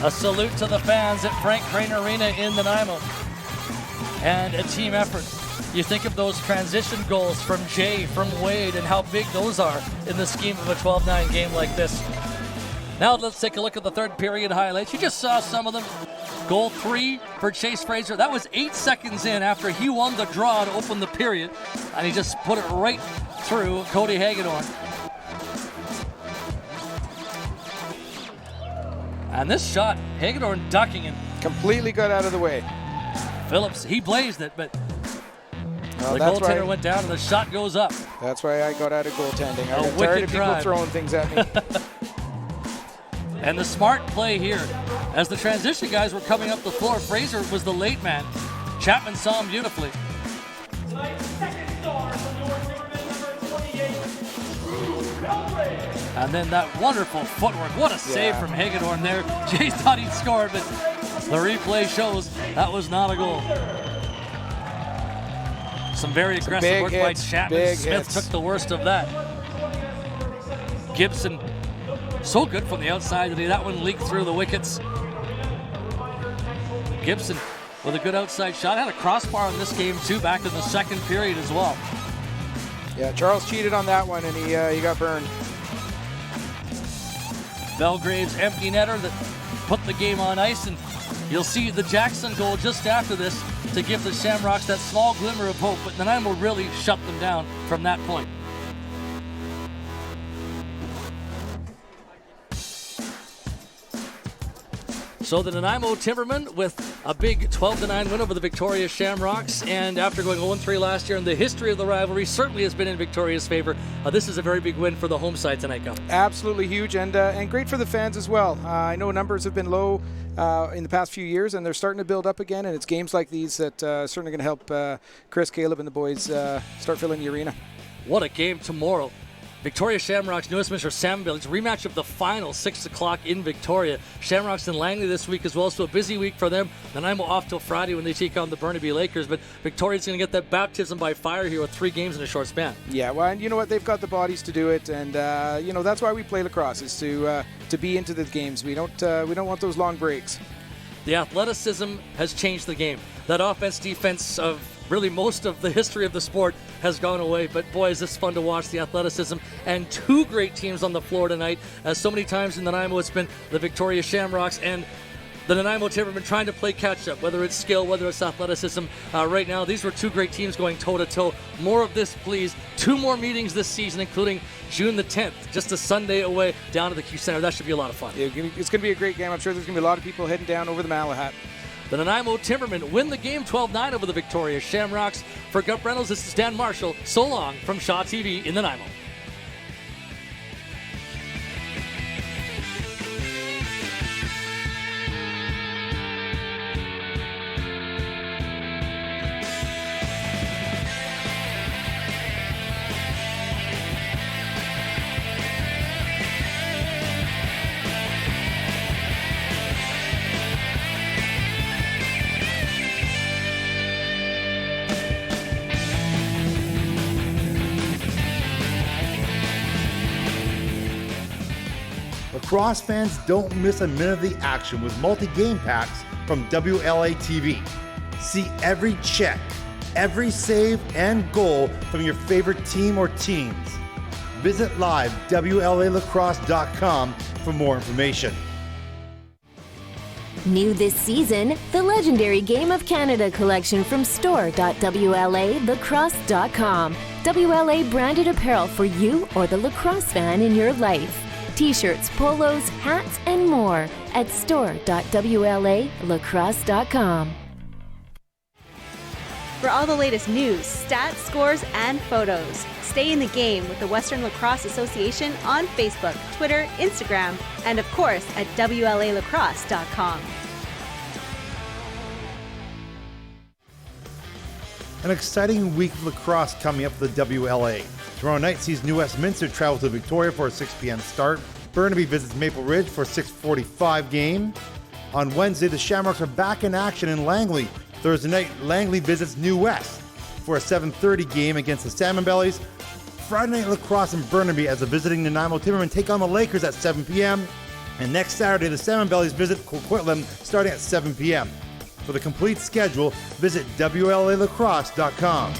A salute to the fans at Frank Crane Arena in Nanaimo. And a team effort. You think of those transition goals from Jay, from Wade, and how big those are in the scheme of a 12-9 game like this. Now let's take a look at the third period highlights. You just saw some of them. Goal 3 for Chase Fraser. That was 8 seconds in after he won the draw to open the period, and he just put it right through Cody Hagedorn. And this shot, Hagedorn ducking him. Completely got out of the way. Phillips, he blazed it, but the goaltender went down and the shot goes up. That's why I got out of goaltending. I got tired of people throwing things at me. And the smart play here. As the transition guys were coming up the floor, Fraser was the late man. Chapman saw him beautifully. And then that wonderful footwork. What a save from Hagedorn there. Jay thought he'd scored, but the replay shows that was not a goal. Some very aggressive work by Chapman. Smith took the worst of that. Gibson, so good from the outside today. That one leaked through the wickets. Gibson with a good outside shot. Had a crossbar in this game too, back in the second period as well. Yeah, Charles cheated on that one and he got burned. Belgrave's empty netter that put the game on ice, and you'll see the Jackson goal just after this to give the Shamrocks that small glimmer of hope, but Nanaimo really shut them down from that point. So the Nanaimo Timbermen with a big 12-9 win over the Victoria Shamrocks, and after going 0-3 last year, and the history of the rivalry certainly has been in Victoria's favor, this is a very big win for the home side tonight, Gump. Absolutely huge, and great for the fans as well. I know numbers have been low in the past few years, and they're starting to build up again, and it's games like these that certainly going to help Chris, Caleb, and the boys start filling the arena. What a game tomorrow. Victoria Shamrocks, New Westminster Salmonville. It's a rematch of the final, 6 o'clock in Victoria. Shamrocks in Langley this week as well, so a busy week for them. Nanaimo off till Friday when they take on the Burnaby Lakers, but Victoria's going to get that baptism by fire here with 3 games in a short span. Yeah, well, and you know what? They've got the bodies to do it, and that's why we play lacrosse, is to be into the games. We don't want those long breaks. The athleticism has changed the game. That offense-defense of really most of the history of the sport has gone away, but boy, is this fun to watch, the athleticism and two great teams on the floor tonight. As so many times in Nanaimo, it's been the Victoria Shamrocks and the Nanaimo Timbermen trying to play catch-up, whether it's skill, whether it's athleticism. Right now, these were two great teams going toe-to-toe. More of this, please. 2 more meetings this season, including June the 10th, just a Sunday away down to the Q Center. That should be a lot of fun. Yeah, it's going to be a great game. I'm sure there's going to be a lot of people heading down over the Malahat. The Nanaimo Timbermen win the game 12-9 over the Victoria Shamrocks. For Gup Reynolds, this is Dan Marshall. So long from Shaw TV in Nanaimo. Lacrosse fans don't miss a minute of the action with multi-game packs from WLA TV. See every check, every save, and goal from your favorite team or teams. Visit live WLAlacrosse.com for more information. New this season, the legendary Game of Canada collection from store.WLAlacrosse.com. WLA branded apparel for you or the lacrosse fan in your life. T-shirts, polos, hats, and more at store.WLAlacrosse.com. For all the latest news, stats, scores, and photos, stay in the game with the Western Lacrosse Association on Facebook, Twitter, Instagram, and of course at WLAlacrosse.com. An exciting week of lacrosse coming up for the WLA. Tomorrow night sees New Westminster travel to Victoria for a 6 p.m. start. Burnaby visits Maple Ridge for a 6:45 game. On Wednesday, the Shamrocks are back in action in Langley. Thursday night, Langley visits New West for a 7:30 game against the Salmon Bellies. Friday night lacrosse in Burnaby as the visiting Nanaimo Timbermen take on the Lakers at 7 p.m. And next Saturday, the Salmon Bellies visit Coquitlam starting at 7 p.m. For the complete schedule, visit WLAlacrosse.com.